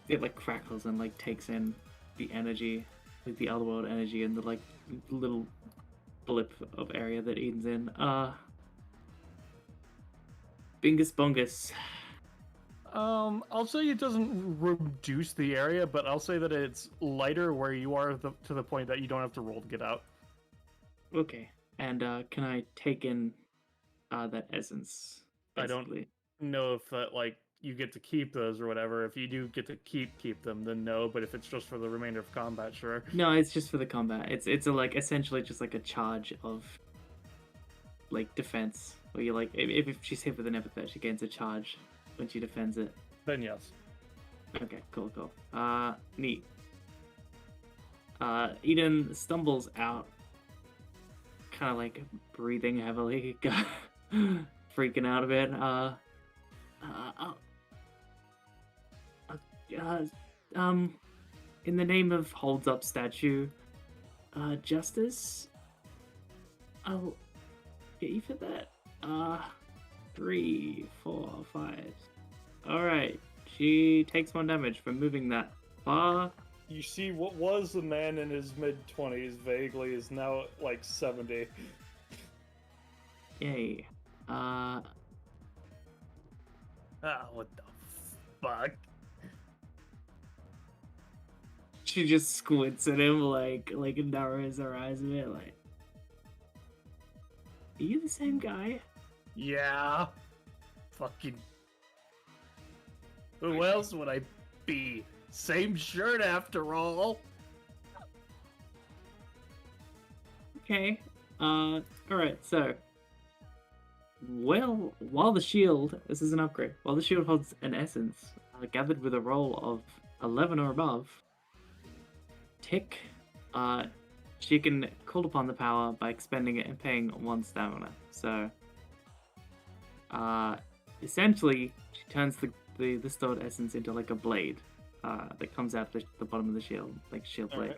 it like crackles and like takes in the energy, like the otherworld energy, and the like little blip of area that Eden's in. Bingus Bongus. I'll say it doesn't reduce the area, but I'll say that it's lighter where you are to the point that you don't have to roll to get out. Okay, and can I take in that essence? Basically? I don't know if that like you get to keep those or whatever. If you do get to keep them, then no. But if it's just for the remainder of combat, sure. No, it's just for the combat. It's a, like essentially just like a charge of like defense. Where you like if she's hit with an epithet, she gains a charge when she defends it. Then yes. Okay, cool. Neat. Eden stumbles out, kind of like breathing heavily, freaking out a bit. In the name of holds up statue, justice, I'll get you for that. 3, 4, 5. Alright, she takes 1 damage from moving that far. You see, what was a man in his mid-20s vaguely is now like 70. Yay. What the fuck? She just squints at him like narrows her eyes a bit like, are you the same guy? Yeah. Fucking. Who else would I be? Same shirt after all. Okay. Alright, so while the shield, this is an upgrade, while the shield holds an essence gathered with a roll of 11 or above, tick, she can call upon the power by expending it and paying 1 stamina. So, essentially, she turns the stored essence into like a blade that comes out the bottom of the shield, like shield blade.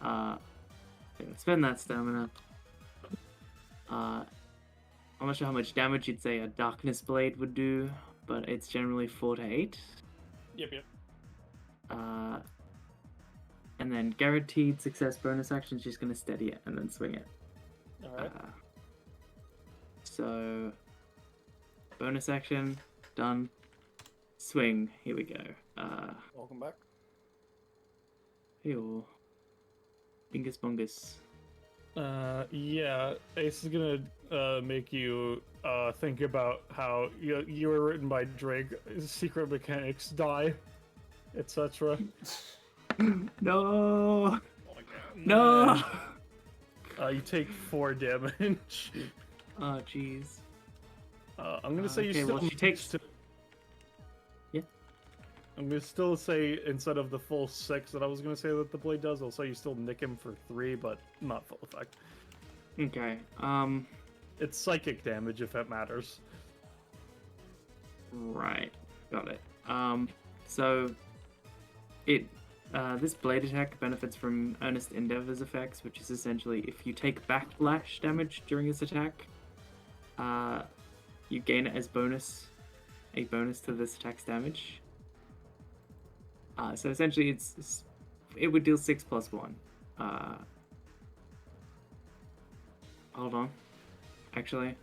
Right. Spend that stamina. I'm not sure how much damage you'd say a darkness blade would do, but it's generally 4 to 8. Yep. And then guaranteed success bonus action, she's going to steady it and then swing it. Alright. So, bonus action, done. Swing, here we go. Welcome back. Ew. Bingus Bongus. Yeah, Ace is gonna make you think about how you were written by Drake, secret mechanics die, etc. No! No! You take 4 damage. Oh, jeez. I'm gonna say you okay, still. well, she takes... Yeah. I'm gonna still say instead of the full 6 that I was gonna say that the blade does, I'll say you still nick him for 3, but not full effect. Okay. It's psychic damage if it matters. Right. Got it. So it This blade attack benefits from Earnest Endeavor's effects, which is essentially if you take backlash damage during this attack, you gain it as a bonus to this attack's damage. So essentially, it would deal 6 plus 1. Hold on. Actually,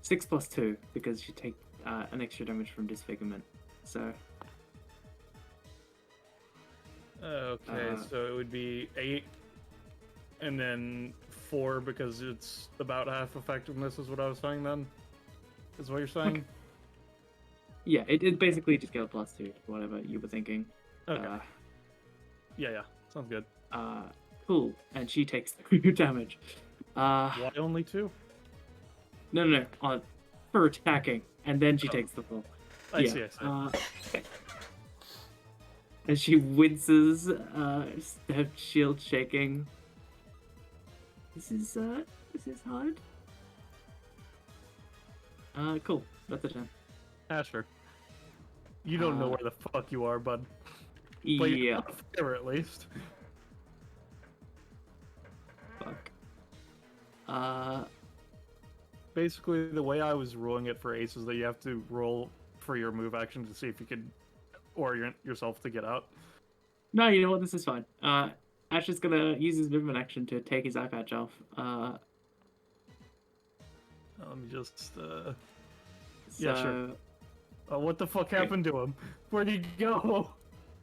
6 plus 2 because you take an extra damage from disfigurement. So. Okay, so it would be 8, and then 4 because it's about half effectiveness is what I was saying then? Is what you're saying? Yeah, it basically just goes plus 2, whatever you were thinking. Okay. Yeah, sounds good. Cool, and she takes 3 damage. Why only 2? No, for attacking, and then she takes the full. I see. Okay. And she winces, her shield shaking. This is hard. Cool. That's a 10. Sure. You don't know where the fuck you are, bud. But Yeah. you're not fair, at least. Fuck. Basically, the way I was ruling it for Ace is that you have to roll for your move action to see if you can orient yourself to get out. No, you know what? This is fine. Ash is gonna use his movement action to take his eye patch off. Let me just, So, yeah, sure. What the fuck happened to him? Where'd he go?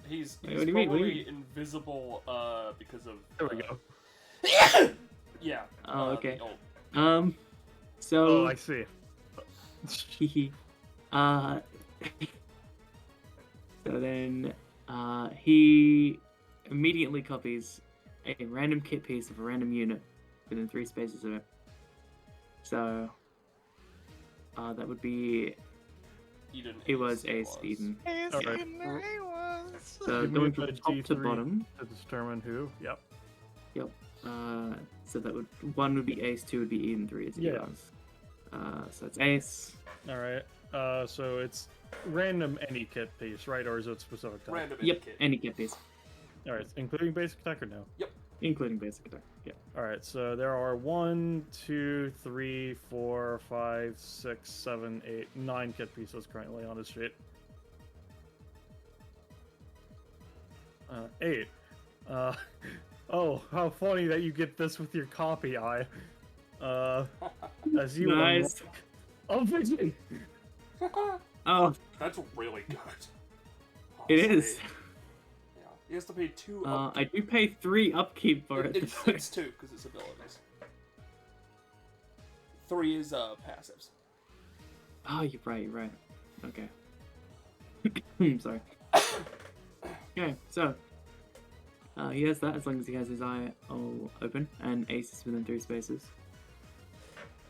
He's Wait, what do you mean? What do you probably invisible because of. There we go. Yeah. Oh, okay. the old- So. Oh, I see. So then, he immediately copies a random kit piece of a random unit within 3 spaces of it. So, that would be. Eden. It was Ace, Ace Eden. Alright. So Give me going a from top to D3 bottom. to determine who. Yep. So that would 1 would be Ace, 2 would be Eden, 3 is Yeah. yours. So it's Ace. Alright. So it's random any kit piece, right? Or is it specific type? Random Yep, indicate. any kit piece, Alright, including basic attack or no? including basic attack. Yeah. Alright, so there are 1, 2, 3, 4, 5, 6, 7, 8, 9 kit pieces currently on his sheet. 8. Oh, how funny that you get this with your copy eye. As you Nice. Oh, vision! Oh, That's really good. it Honestly. is. Yeah. He has to pay 2 I do pay 3 upkeep for it. It's 2 because it's abilities. 3 is passives. Oh, you're right. Okay. Sorry. Okay, so he has that as long as he has his eye all open and Ace is within 3 spaces.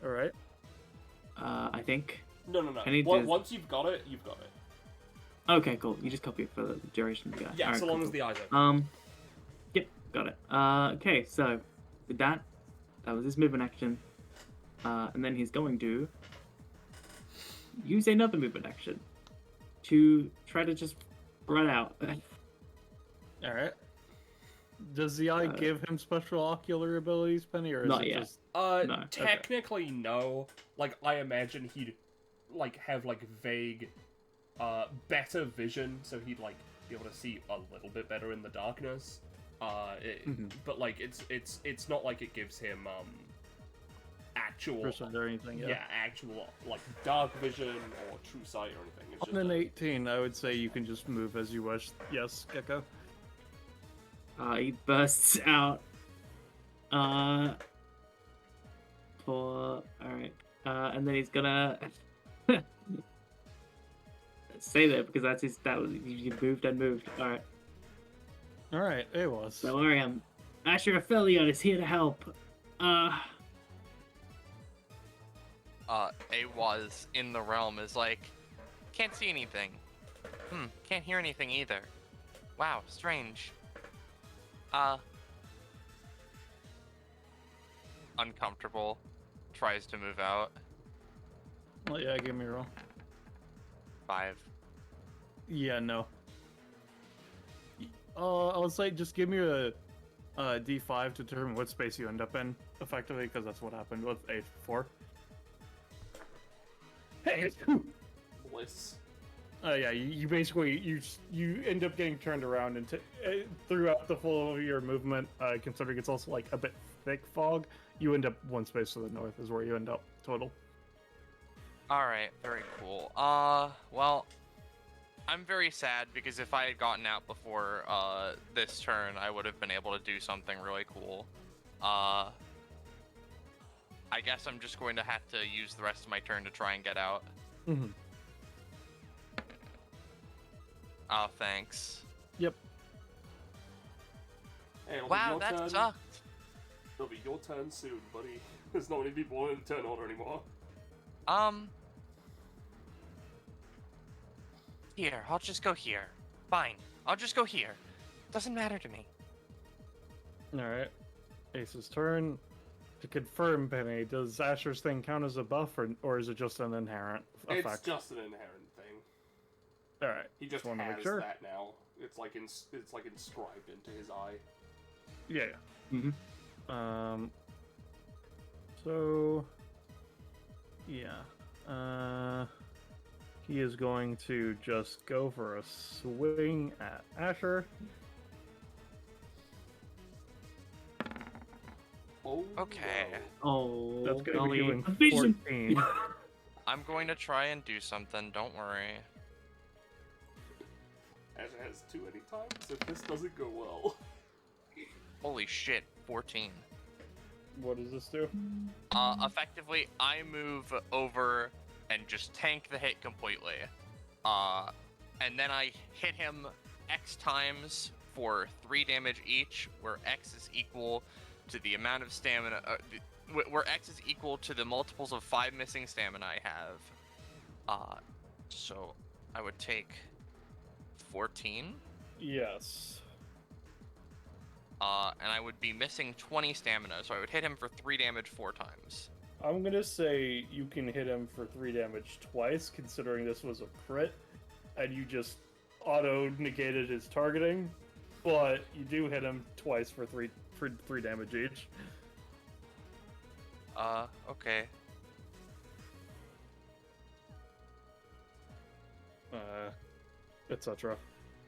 Alright. Uh, I think. No. I need Well, to- once you've got it, you've got it. Okay, cool. You just copy it for the duration of the guy. Yeah, Alright, so long cool, as the eyes open. cool. Yep, got it. Okay, so with that was his movement action. And then he's going to use another movement action to try to just run out. Alright. Does the eye give him special ocular abilities, Penny, or is Not it yet. just... No. Technically, no. Like, I imagine he'd, like, have, like, vague, better vision, so he'd, like, be able to see a little bit better in the darkness. But, like, it's not like it gives him, actual... Percent or anything, Yeah, actual, like, dark vision or true sight or anything. It's On just an 18, I would say you can just move as you wish. Yes, Gecko? He bursts out. Alright. And then he's gonna stay there because that was you moved and moved. Alright. Alright, it was. So where I am. Asher Aphelion is here to help. A was in the realm is like, can't see anything. Can't hear anything either. Wow, strange. Uncomfortable. Tries to move out. Well, yeah, give me a roll. 5. Yeah, no. I'll say just give me a D5 to determine what space you end up in, effectively, because that's what happened with A4. Hey! Bliss. Yeah, you basically you end up getting turned around and throughout the full of your movement, considering it's also like a bit thick fog, you end up one space to the north is where you end up total. Alright, very cool. Well, I'm very sad because if I had gotten out before this turn, I would have been able to do something really cool. I guess I'm just going to have to use the rest of my turn to try and get out. Mm-hmm. Oh, thanks. Yep. Hey, it'll be Wow, your that turn. sucked. It'll be your turn soon, buddy. There's not many people in the turn order anymore. Here, I'll just go here. Fine, I'll just go here. Doesn't matter to me. Alright. Ace's turn. To confirm, Penny, does Asher's thing count as a buff, or is it just an inherent effect? It's just an inherent thing. Alright. He just wanna make has sure. that now. It's like inscribed into his eye. Yeah. Mm-hmm. So, yeah. He is going to just go for a swing at Asher. Oh. Okay. No. Oh, That's going to be golly. doing A vision. 14. I'm going to try and do something, don't worry. Asher has 2 anytime, so this doesn't go well. Holy shit, 14. What does this do? Effectively, I move over and just tank the hit completely. And then I hit him X times for 3 damage each, where X is equal to the amount of stamina, where X is equal to the multiples of 5 missing stamina I have. So I would take 14. Yes. And I would be missing 20 stamina, so I would hit him for 3 damage 4 times. I'm going to say you can hit him for 3 damage twice, considering this was a crit, and you just auto-negated his targeting, but you do hit him twice for 3 damage each. Okay. Etc.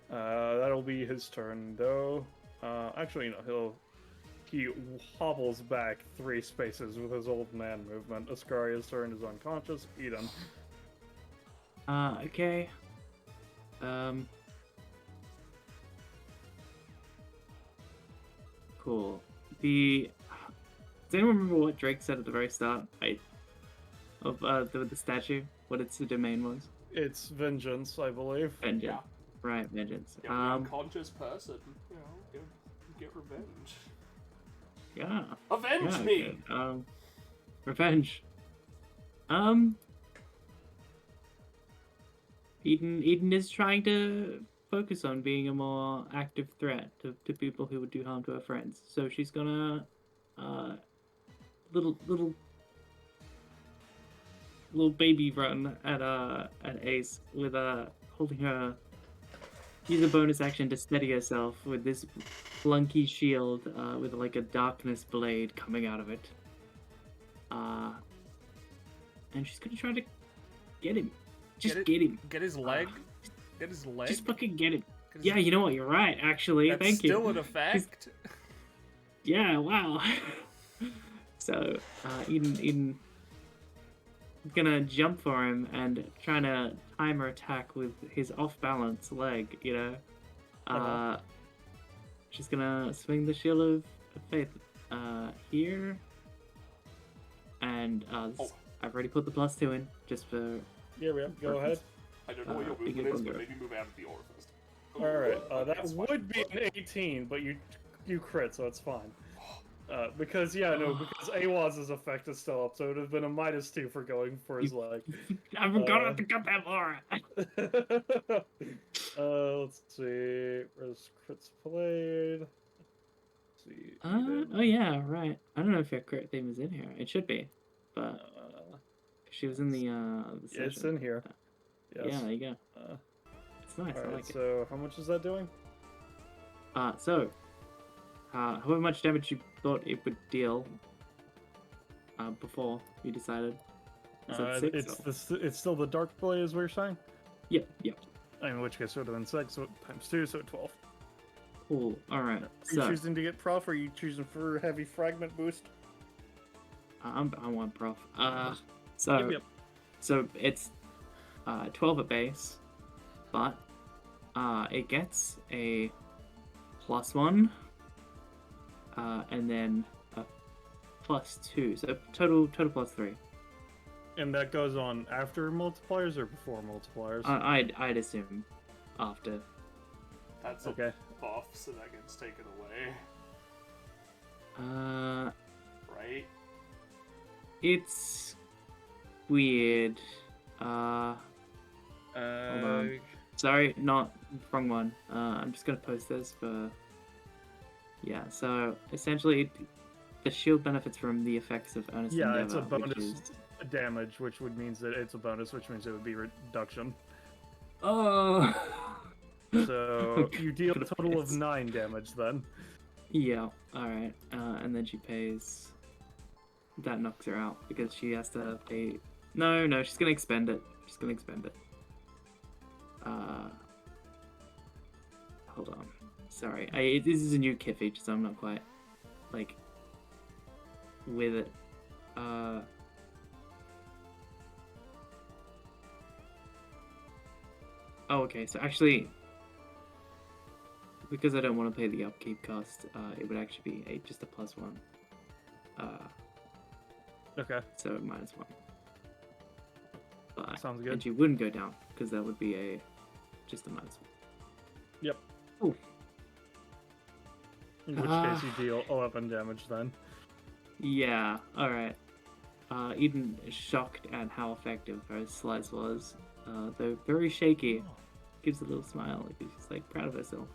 That'll be his turn, though. Actually, no, he hobbles back 3 spaces with his old man movement. Ascaria's turn is unconscious. Eden. Okay. Cool. Does anyone remember what Drake said at the very start? Of the statue? What its domain was? It's vengeance, I believe. Vengeance. Yeah. Right, vengeance. Yeah, an unconscious person, you know, get revenge. Yeah. Avenge Yeah, me! okay. Revenge. Eden is trying to focus on being a more active threat to people who would do harm to her friends. So she's gonna little baby run at Ace with holding her. Use a bonus action to steady herself with this flunky shield with like a darkness blade coming out of it. And she's gonna try to get him. Just get him. Get his leg? Get his leg? Just fucking get him. Yeah, you know what? You're right, actually. That's Thank you. still an effect? Yeah, wow. So, Eden gonna jump for him and trying to time her attack with his off-balance leg, you know? She's gonna swing the Shield of Faith here. And I've already put the +2 in, just for... Yeah, go ahead. I don't know what your big movement is, bugger. but maybe move out of the orifice. Alright, that that's fine. would be an 18, but you crit, so it's fine. Because Awaz's effect is still up, so it would have been a -2 for going for his leg. I forgot to cut that bar. Let's see. Where's crits played? Let's see. Oh yeah, right. I don't know if your crit theme is in here. It should be, but she was in the Yeah, it's session. in here. Yes. Yeah, there you go. It's nice. I Alright, like it. so how much is that doing? However much damage you thought it would deal before you decided. Is that 6? It's still the dark blade, is what you're saying? Yep, yep. In which case, it would have been 6 so times 2, so 12. Cool. All right. Are you So choosing to get prof, or are you choosing for heavy fragment boost? I want prof. So Yep. so it's 12 at base, but it gets a +1, and then a +2. So total +3. And that goes on after multipliers or before multipliers? I'd assume after. That's Okay. a buff, so that gets taken away, Uh, right? it's weird. Hold on. Sorry, wrong one. I'm just gonna post this for. Yeah. So essentially, the shield benefits from the effects of earnest Yeah, endeavor, it's a which bonus is. damage, which would means that it's a bonus, which means it would be reduction. Oh. So you deal a Could've total of guessed. 9 damage then. Yeah. All right. And then she pays. That knocks her out because she has to pay. No, she's gonna expend it. She's gonna expend it. Hold on. Sorry, this is a new kit feature, so I'm not quite like with it. Oh, okay. So actually, because I don't want to pay the upkeep cost, it would actually be just a +1. Okay, So -1. But, sounds good. and she wouldn't go down because that would be just a -1. Yep. Ooh. In which case you deal 11 damage then. Yeah. All right. Eden is shocked at how effective her slice was, though very shaky. Gives a little smile, like she's like proud of herself.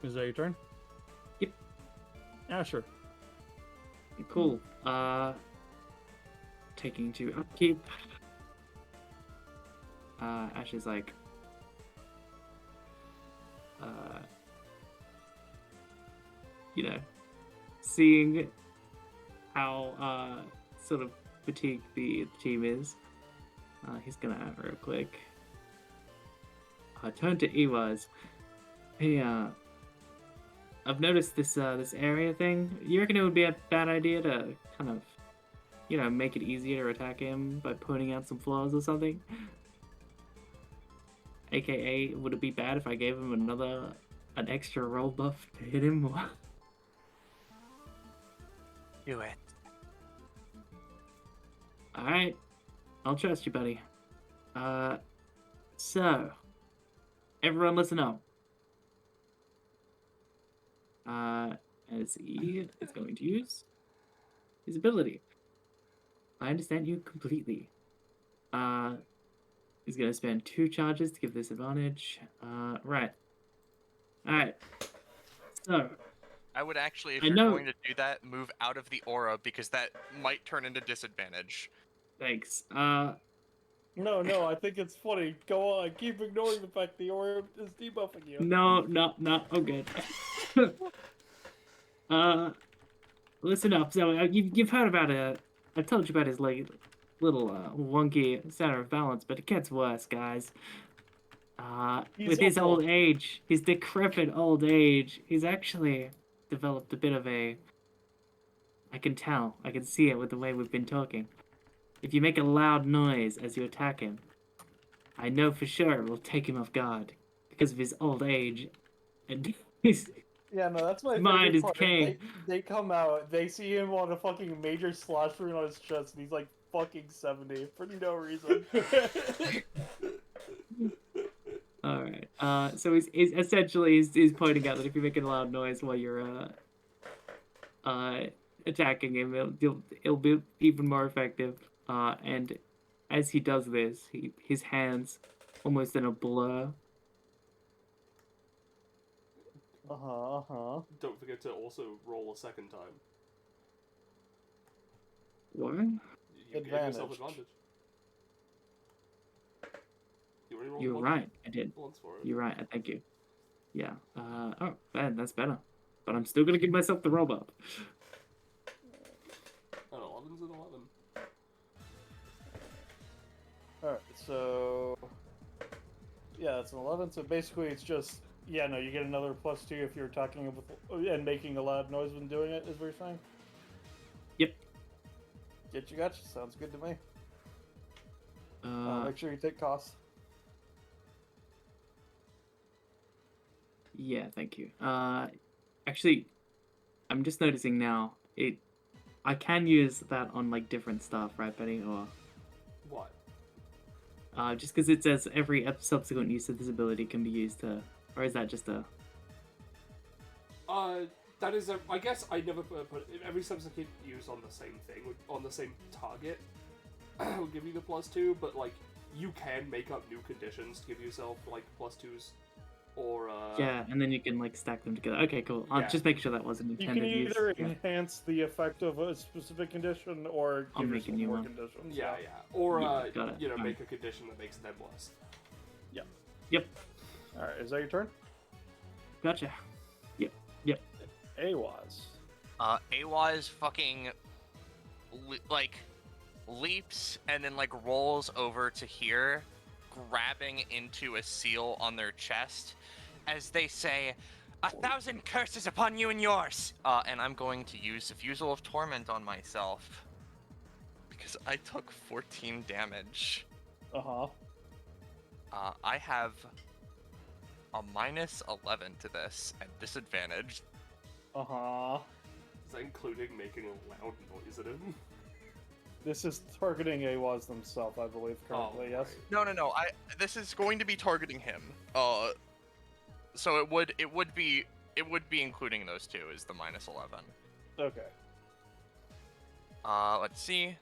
Is that your turn? Yep. Yeah, sure. Cool. Taking 2 upkeep. Ash is like, seeing how sort of fatigued the team is, he's gonna have real quick. Turn to Iwaz. Hey, I've noticed this area thing. You reckon it would be a bad idea to kind of, make it easier to attack him by pointing out some flaws or something? AKA, would it be bad if I gave him an extra roll buff to hit him? Do it. Alright. I'll trust you, buddy. So, everyone listen up. As he is going to use his ability. I understand you completely. He's going to spend 2 charges to give this advantage. Right. Alright. So, I would actually, if I you're know- going to do that, move out of the aura because that might turn into disadvantage. thanks. No, I think it's funny. Go on, keep ignoring the fact the aura is debuffing you. No, I'm good. Listen up. So you've heard about I told you about his like little wonky center of balance, but it gets worse, guys. He's With his awful. old age, his decrepit old age, he's actually developed a bit of a. I can tell. I can see it with the way we've been talking. If you make a loud noise as you attack him, I know for sure it will take him off guard because of his old age and his. Yeah, no, that's my Mine favorite is part. king. They come out, they see him on a fucking major slash wound on his chest, and he's like fucking 70 for no reason. All right. So he's essentially he's pointing out that if you make a loud noise while you're attacking him, it'll be even more effective. And as he does this, his hands almost in a blur. Don't forget to also roll a second time. What? You gave yourself Advantage. advantage. You already rolled You're one right. I did. once for it. You're right. Thank you. Yeah. Oh, man, that's better. But I'm still gonna give myself the roll up. An 11's an 11. Alright, so... Yeah, it's an 11, so basically it's just... Yeah, no, you get another +2 if you're talking with, and making a loud noise when doing it, is what you're saying? Yep. Gotcha. Sounds good to me. Make sure you take costs. Yeah, thank you. Actually, I'm just noticing now, I can use that on, like, different stuff, right, Benny? Or... What? Just because it says every subsequent use of this ability can be used to... Or is that just a... That is a... I guess I never put every subsequent use on the same thing, on the same target, will give you the +2, but, like, you can make up new conditions to give yourself, like, +2s, or, Yeah, and then you can, like, stack them together. Okay, cool. I'll Yeah. just make sure that wasn't You intended can use. either Yeah. enhance the effect of a specific condition or I'll give make a yourself new more one. conditions. Yeah. Or, Yeah, got it. you know, Fine. make a condition that makes them less. Yep. Alright, is that your turn? Gotcha. Awaz. Awaz fucking, leaps and then, rolls over to here, grabbing into a seal on their chest as they say, 1,000 curses upon you and yours! And I'm going to use Diffusal of Torment on myself. Because I took 14 damage. Uh-huh. I have a -11 to this at disadvantage. Uh-huh. Is that including making a loud noise at him? This is targeting Awaz themselves, I believe, currently, yes? right. No. This is going to be targeting him. So it would be including those two is the -11. Okay. Let's see.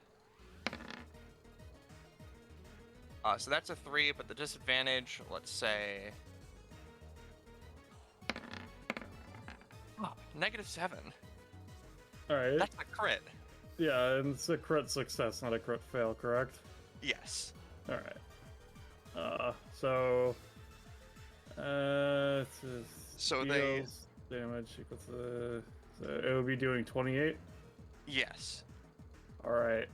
So that's a 3, but the disadvantage, let's say, -7. Alright. That's a crit. Yeah, and it's a crit success, not a crit fail, correct? Yes. Alright. So So they- deals damage equals to... So it would be doing 28? Yes. Alright.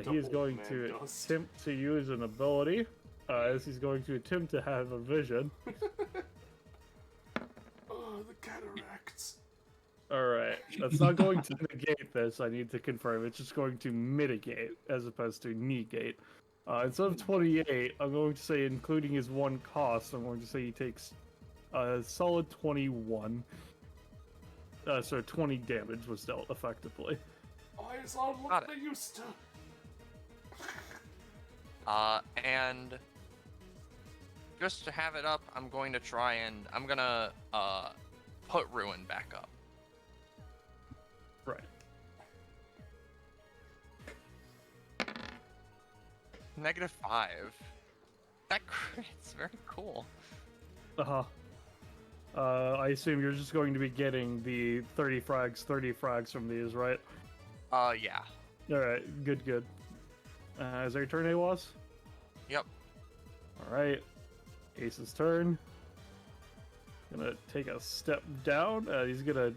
He is going to attempt to use an ability, as he's going to attempt to have a vision. Oh, the cataracts. Alright, that's not going to negate this, I need to confirm. It's just going to mitigate, as opposed to negate. Instead of 28, I'm going to say, including his one cost, I'm going to say he takes a solid 21. So 20 damage was dealt, effectively. Eyes on Got what it. they used to. And just to have it up, I'm going to try and I'm gonna put Ruin back up. Right. -5. That crit's very cool. Uh-huh. I assume you're just going to be getting the 30 frags from these, right? Yeah. Alright, good. Is that your turn, Awaz? Yep. Alright. Ace's turn. Gonna take a step down. He's gonna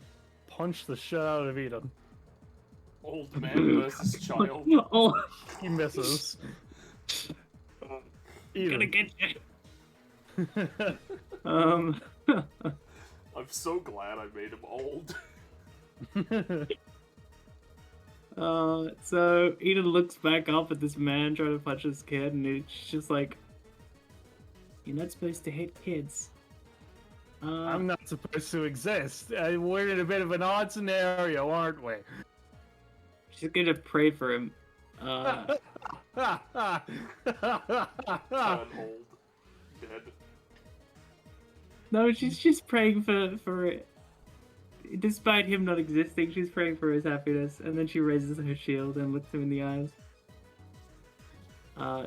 punch the shit out of Eden. Old man versus child. Oh, He misses. gonna Eden. get you. I'm so glad I made him old. So Eden looks back up at this man trying to punch his kid, and it's just like, you're not supposed to hit kids. I'm not supposed to exist. We're in a bit of an odd scenario, aren't we? She's gonna pray for him. Man old. Dead. No, she's just praying for despite him not existing, she's praying for his happiness, and then she raises her shield and looks him in the eyes.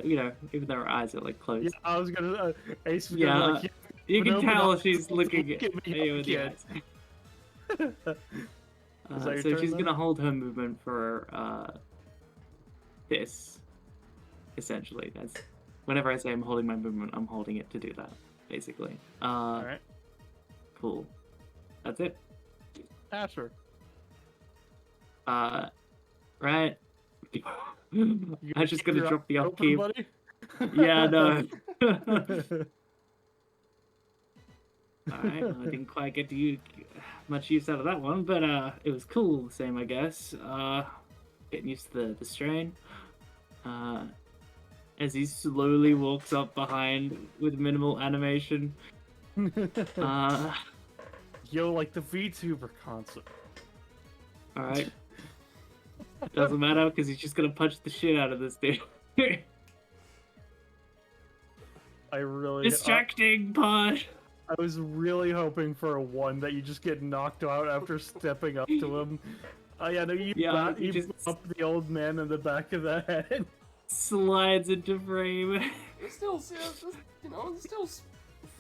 Even though her eyes are like closed. Yeah, I was gonna. Ace was Yeah, gonna like. You can open tell up, she's looking look at at me, you in the kid. eyes. Is that your So turn, she's then? gonna hold her movement for this, essentially. Whenever I say I'm holding my movement, I'm holding it to do that, basically. Alright. full. That's it. Asher. Right. You I'm just keep gonna your drop the eyes open, upkeep. buddy? Yeah, no. Alright, well, I didn't quite get to much use out of that one, but it was cool the same, I guess. Getting used to the strain. As he slowly walks up behind with minimal animation. Yo, like the VTuber concert. Alright. Doesn't matter, because he's just gonna punch the shit out of this dude. I really Distracting pod! I was really hoping for a one that you just get knocked out after stepping up to him. Yeah, no, you just up the old man in the back of the head. slides into frame. It's still, you know, it's still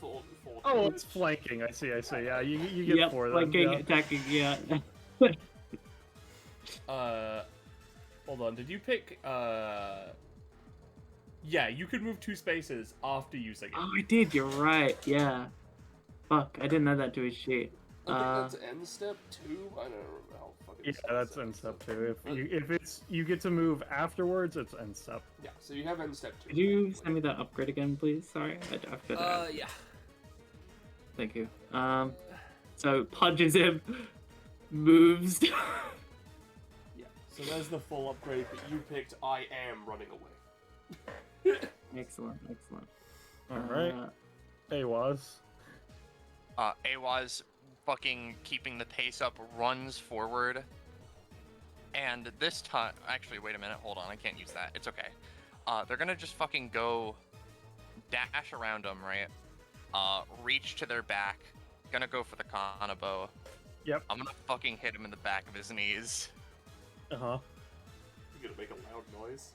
full. Oh, it's flanking. I see. Yeah, you get Yep, four of them. flanking, Yeah. attacking, yeah. Hold on. Did you pick? Yeah, you could move 2 spaces after using it. Oh, I did, you're right, yeah. Fuck, I didn't add that to his sheet. I think that's end step 2. I don't remember how fucking. Yeah, that's end step too. If it's you get to move afterwards, it's end step. Yeah, so you have end step 2. Could you send me that upgrade again, please? Sorry, I forgot. Yeah. Thank you. So punches him, moves. Yeah. So there's the full upgrade, but you picked I am running away. Excellent, excellent. Alright. Awaz. Awaz, fucking keeping the pace up, runs forward. And this time... Actually, wait a minute. Hold on. I can't use that. It's okay. They're gonna just fucking go dash around them, right? Reach to their back. Gonna go for the Kanabo. Yep. I'm gonna fucking hit him in the back of his knees. Uh-huh. You're gonna make a loud noise.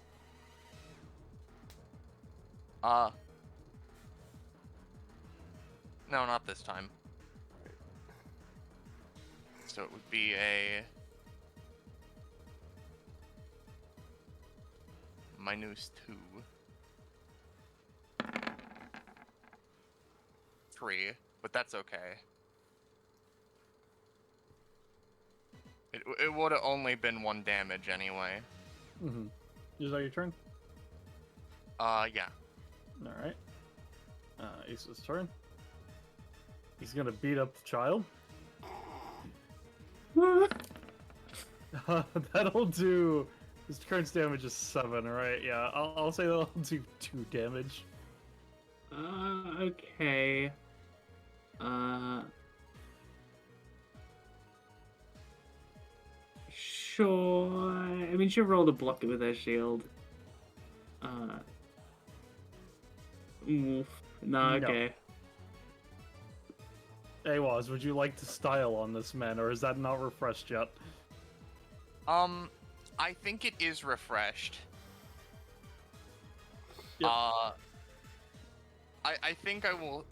No, not this time. So it would be a... -2. 3, but that's okay. It would have only been 1 damage anyway. Mm-hmm. Is that your turn? Yeah. Alright. Ace's turn. He's gonna beat up the child. That'll do. His current damage is 7, right? Yeah, I'll say that'll do 2 damage. Okay. Sure. I mean, she'll roll to block it with her shield. Oof. No, okay. Awaz, would you like to style on this man, or is that not refreshed yet? I think it is refreshed. Yep. I think I will...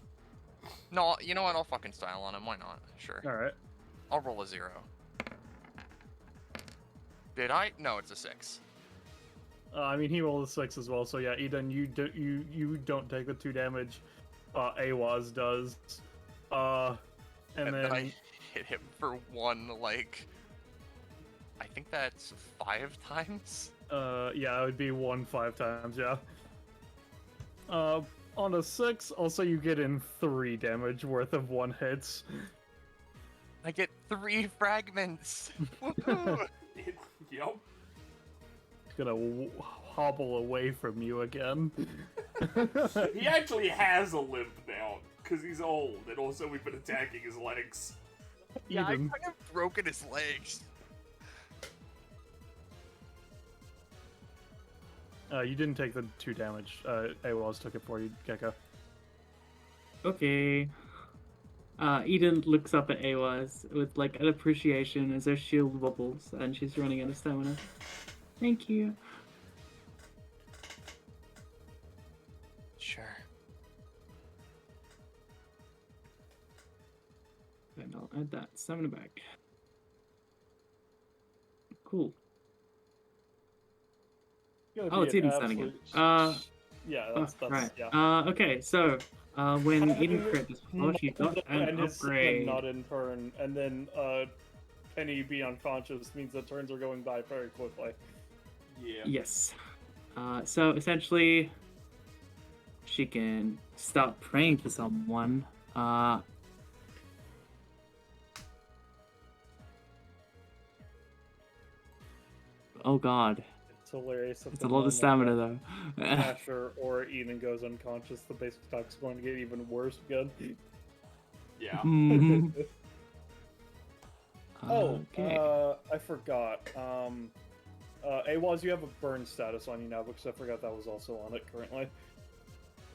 No, you know what? I'll fucking style on him. Why not? Sure. Alright. I'll roll a 0. Did I? No, it's a 6. I mean, he rolled a 6 as well, so yeah, Eden, you don't take the 2 damage. Awaz does. And then I hit him for 1, like... I think that's 5 times? yeah, it would be 1 5 times, yeah. On a 6, also you get in 3 damage worth of 1 hits. I get 3 fragments! Woohoo! Yep. Gonna hobble away from you again. He actually has a limp now, because he's old, and also we've been attacking his legs. Yeah, I Eden. kind of broken his legs. You didn't take the 2 damage. Awaz took it for you, Gekko. Okay. Eden looks up at Awaz with like an appreciation as her shield wobbles and she's running out of stamina. Thank you. Sure. And I'll add that stamina back. Cool. Oh, it's Eden's turn again. Yeah, that's right. yeah. Okay, so When Eden crit, oh, she got an and his summon upgrade. not in turn, and then Penny be unconscious means that turns are going by very quickly. Yeah. Yes. So essentially, she can start praying for someone. Oh god. It's hilarious. That It's the a lot of moment stamina that though. Asher or Eden goes unconscious, the basic attack's going to get even worse again. Yeah. Mhm. Oh, Okay. I forgot. Awaz, you have a burn status on you now because I forgot that was also on it currently.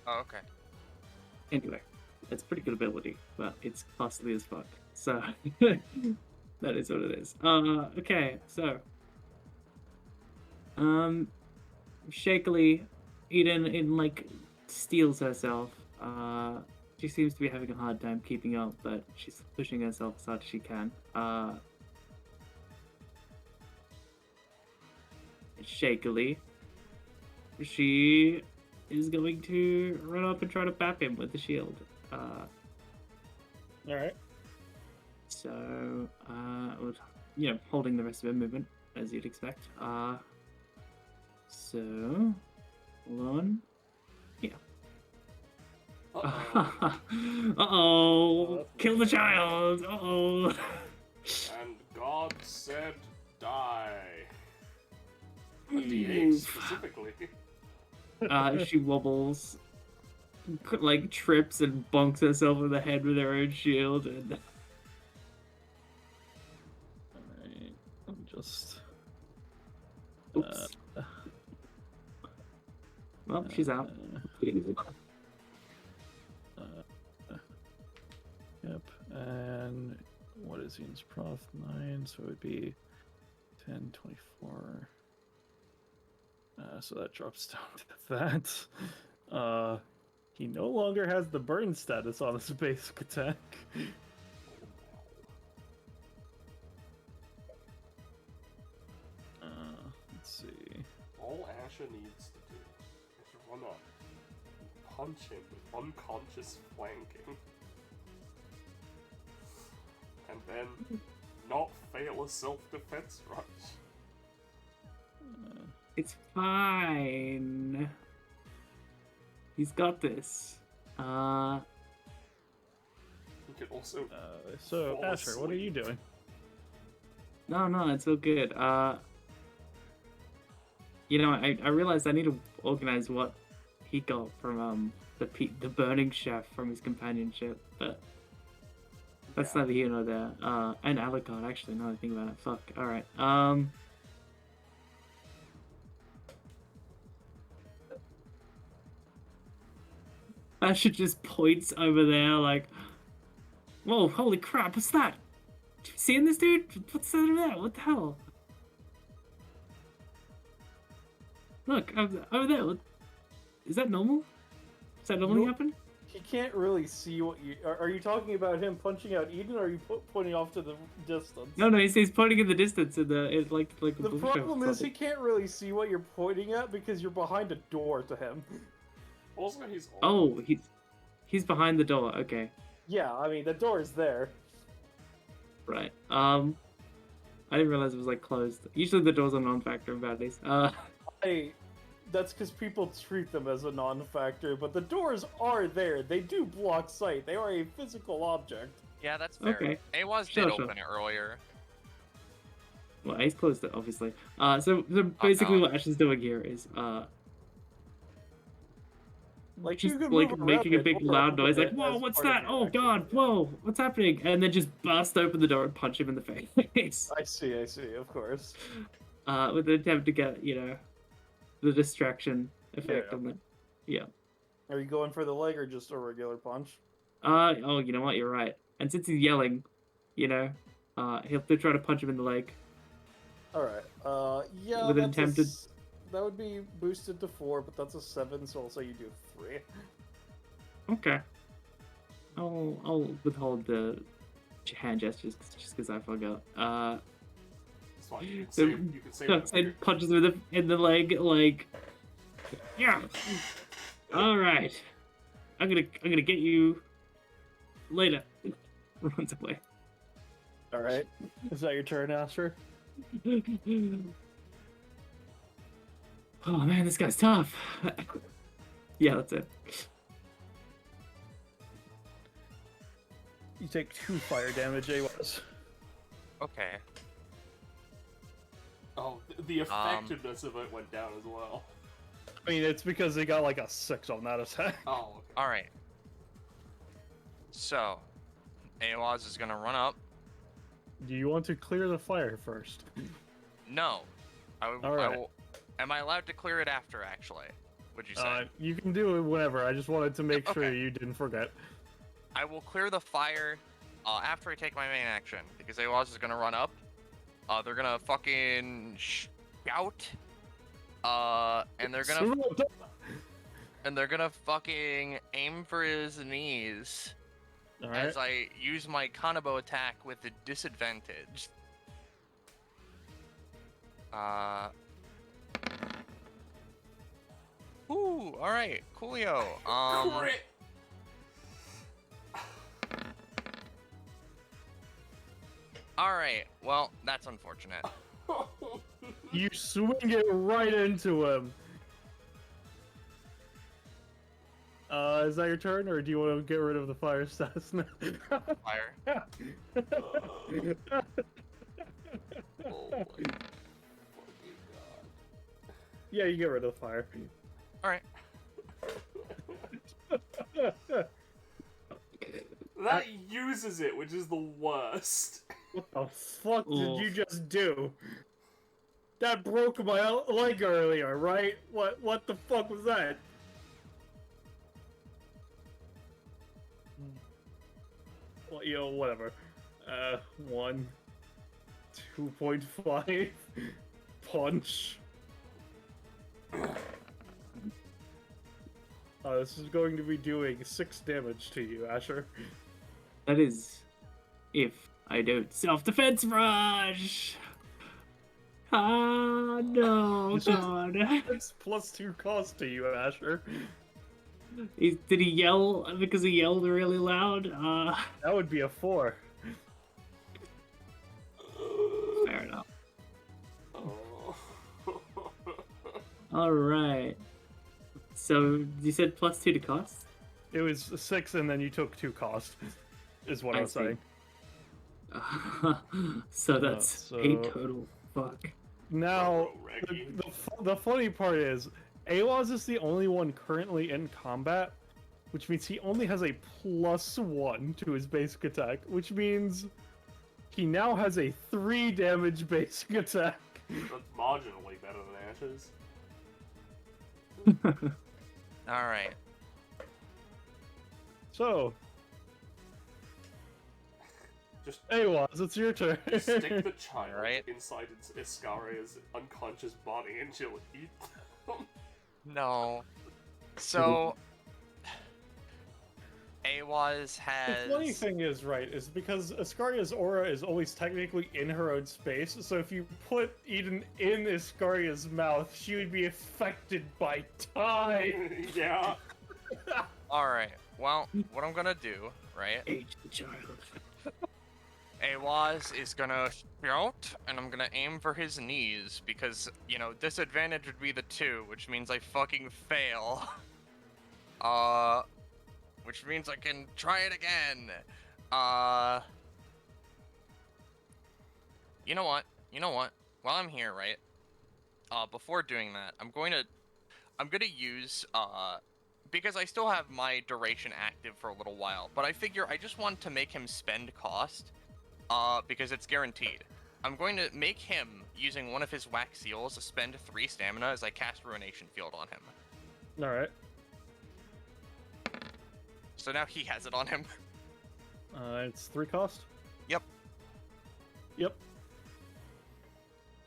Oh, okay. Anyway, it's a pretty good ability, but it's costly as fuck. So that is what it is. Okay, so shakily, Eden like steals herself. She seems to be having a hard time keeping up, but she's pushing herself as hard as she can. Shakily, she is going to run up and try to bap him with the shield. Alright. So, with, holding the rest of her movement, as you'd expect. So, hold on. Yeah. Uh-oh. Uh-oh! Kill the child! Uh-oh! And God said die. A D8 specifically. She wobbles, like trips and bonks herself in the head with her own shield, and Alright. I'm just. oops. Well, she's out. Yep. And what is Ian's Prof? 9, so it would be 10, 24. So that drops down to that. He no longer has the burn status on his basic attack. Let's see. All Asher needs to do is run up and punch him with unconscious flanking. And then not fail a self-defense rush. It's fine. He's got this. He could also So fall Asher, what are you asleep. doing? No, it's all good. I realized I need to organize what he got from the burning chef from his companionship, but that's neither here nor there. And Alucard, actually, now that I think about it. Fuck. Alright. Asher just points over there like, whoa, holy crap, what's that? You seeing this dude? What's that over there? What the hell? Look, over there. Is that normal? Does that normally happen? He can't really see what you. Are you talking about him punching out Eden, or are you pointing off to the distance? No, he's pointing in the distance in like the The bookshelf problem is he something. can't really see what you're pointing at because you're behind a door to him. Also, he's Oh, he's behind the door. Okay, Yeah, I mean the door is there. right. I didn't realize it was like closed. Usually the doors are non-factor in Bounties. That's because people treat them as a non-factor, but the doors are there. They do block sight. They are a physical object. Yeah, that's fair. Okay. Awaz Sure, did sure. open it earlier. Well, Ace closed it, obviously. So basically God. what Ash is doing here is Like just you can like move making a around big it or loud open noise, like it whoa, as what's part of that? your Oh action. god, whoa, what's happening? And then just bust open the door and punch him in the face. I see, of course. With an attempt to get the distraction effect Yeah. on it. Yeah. Are you going for the leg or just a regular punch? Oh, you know what? You're right. And since he's yelling, he'll try to punch him in the leg. Alright, yeah, With an that's attempted- that would be boosted to 4, but that's a 7, so I'll say you do 3. Okay. I'll withhold the hand gestures just because I forgot. It's fine. You can So, say Tucks and punches him in the leg, like, yeah. All right. I'm gonna get you later. Runs away. All right. Is that your turn, Asher? Oh man, this guy's tough. Yeah, that's it. You take 2 fire damage, AWAS. Okay. Oh, the effectiveness of it went down as well. I mean, it's because they got like a 6 on that attack. Oh, okay. All right. So, Aoz is gonna run up. Do you want to clear the fire first? No. All I right. will. Am I allowed to clear it after? Actually, would you say? You can do it whenever. I just wanted to make sure Okay. you didn't forget. I will clear the fire after I take my main action because Aoz is gonna run up. They're gonna fucking shout. And they're gonna fucking aim for his knees All right. as I use my Kanabo attack with the disadvantage. Ooh, all right, coolio. Crit! All right. Well, that's unfortunate. You swing it right into him. Is that your turn, or do you want to get rid of the fire stats now? Fire. Oh my fucking god. Yeah, you get rid of the fire. All right. That uses it, which is the worst. What the fuck did Oof. you just do? That broke my leg earlier, right? What the fuck was that? Well, you know, whatever. 1, 2.5 punch. This is going to be doing 6 damage to you, Asher. That is if I don't self-defense rush. Ah no, God. It's +2 cost to you, Asher. Did he yell because he yelled really loud? That would be a 4. Fair enough. Oh. All right. So you said +2 to cost? It was 6, and then you took 2 cost, is what I I was see. saying. So that's so- 8 total. Fuck. Now, Reggie. the funny part is, Aoz is the only one currently in combat, which means he only has a +1 to his basic attack, which means he now has a 3 damage basic attack. That's marginally better than Ash's. All right. So, Just Aoz, it's your turn. stick the child Right. inside Iskaria's unconscious body and she'll eat them. No. So, Aoz has. The funny thing is, right, is because Iskaria's aura is always technically in her own space, so if you put Eden in Iskaria's mouth, she would be affected by time. Yeah. All right. Well, what I'm gonna do, right? Age the child. Aoz is gonna shout, and I'm gonna aim for his knees because disadvantage would be the 2, which means I fucking fail. Which means I can try it again. You know what? While I'm here, right? Before doing that, I'm gonna use because I still have my duration active for a little while, but I figure I just want to make him spend cost, because it's guaranteed. I'm going to make him, using one of his wax seals, spend 3 stamina as I cast Ruination Field on him. Alright. So now he has it on him. It's 3 cost? Yep. Yep.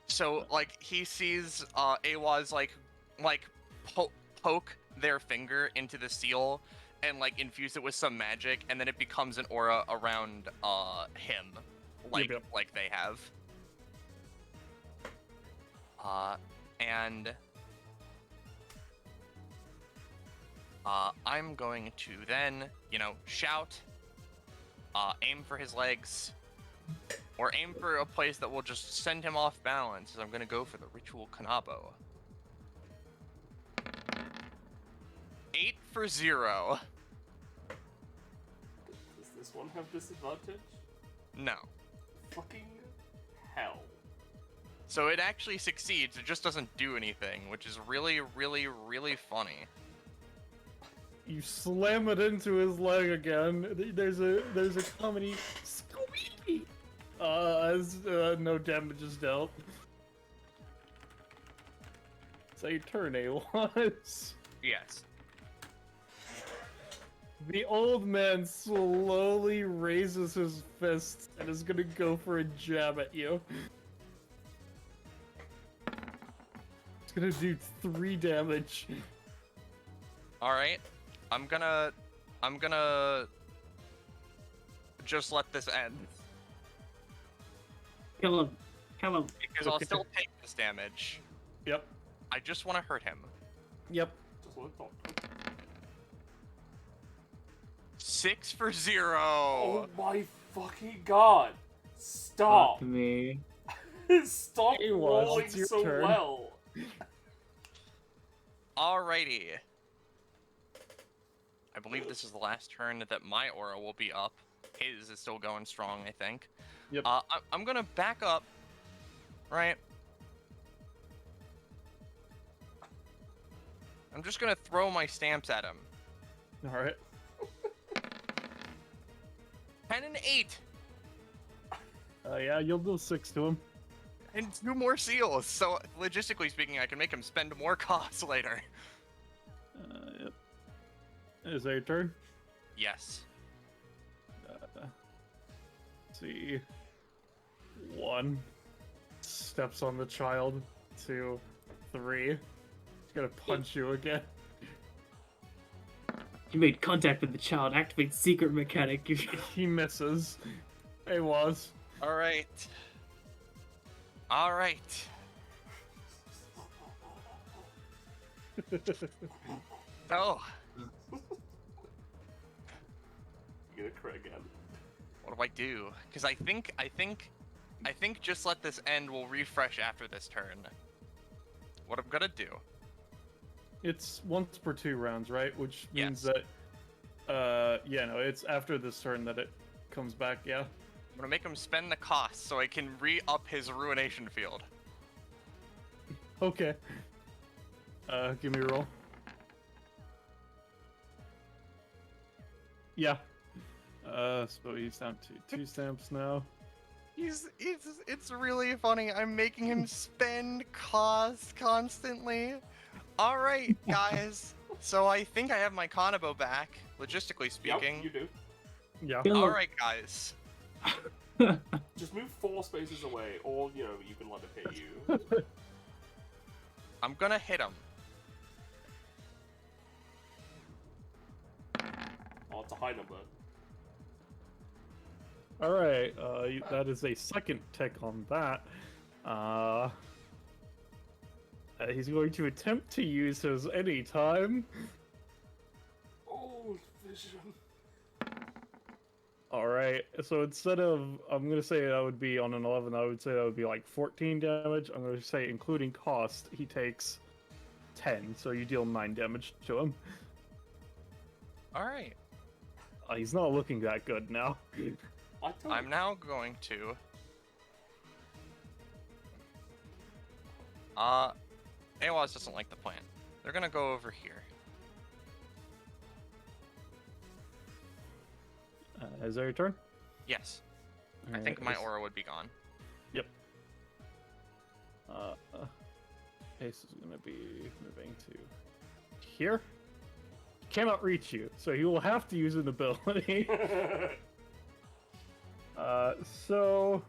So, he sees Aoz, poke their finger into the seal and, infuse it with some magic, and then it becomes an aura around, him, Yep. like they have. And... I'm going to then, shout, aim for his legs, or aim for a place that will just send him off balance. I'm going to go for the Ritual Kanabo. 8 for 0. Does this one have disadvantage? No. Fucking hell. So it actually succeeds, it just doesn't do anything, which is really, really, really funny. You slam it into his leg again. There's a comedy squeaky. As no damage is dealt. So your turn, A-was. Yes. The old man slowly raises his fist and is gonna go for a jab at you. It's gonna do 3 damage. Alright. I'm gonna just let this end. Kill him. Kill him. Because I'll still take this damage. Yep. I just want to hurt him. Yep. Just what I thought. 6 for 0. Oh my fucking god! Stop! Fuck me. Stop It was. rolling It's your so turn. well! Alrighty. I believe this is the last turn that my aura will be up. His is still going strong, I think. Yep. I'm gonna back up, right? I'm just gonna throw my stamps at him. Alright. 10 and 8, Yeah, you'll do 6 to him. and 2 more seals. So logistically speaking, I can make him spend more costs later. Yep. Is that your turn? Yes. Let's see. 1. Steps on the child. 2. 3. He's gonna punch you again. You made contact with the child. Activate secret mechanic. He misses. It was. All right. All right. Oh, You gonna crit again. what do I do? Because I think just let this end will refresh after this turn. What I'm gonna do? It's once per 2 rounds, right? Which means Yes. that, yeah, no, it's after this turn that it comes back, yeah? I'm gonna make him spend the cost so I can re-up his ruination field. Okay. Give me a roll. Yeah. So he's down to 2 stamps now. It's really funny. I'm making him spend cost constantly. All right, guys. So I think I have my Kanabo back, logistically speaking. Yep, you do. Yeah. Kill All him. right, guys. Just move 4 spaces away, or, you can let it hit you. I'm gonna hit him. Oh, it's a high number. Alright, that is a second tick on that. He's going to attempt to use his anytime. Oh, vision. Alright, so instead of, I'm going to say that would be on an 11, I would say that would be like 14 damage. I'm going to say including cost, he takes 10, so you deal 9 damage to him. All right. He's not looking that good now. I'm now going to. Awas doesn't like the plan. They're gonna go over here. Is that your turn? Yes. I Alright, think my Ace- aura would be gone. Yep. Ace is going to be moving to here. He cannot reach you, so he will have to use an ability. So...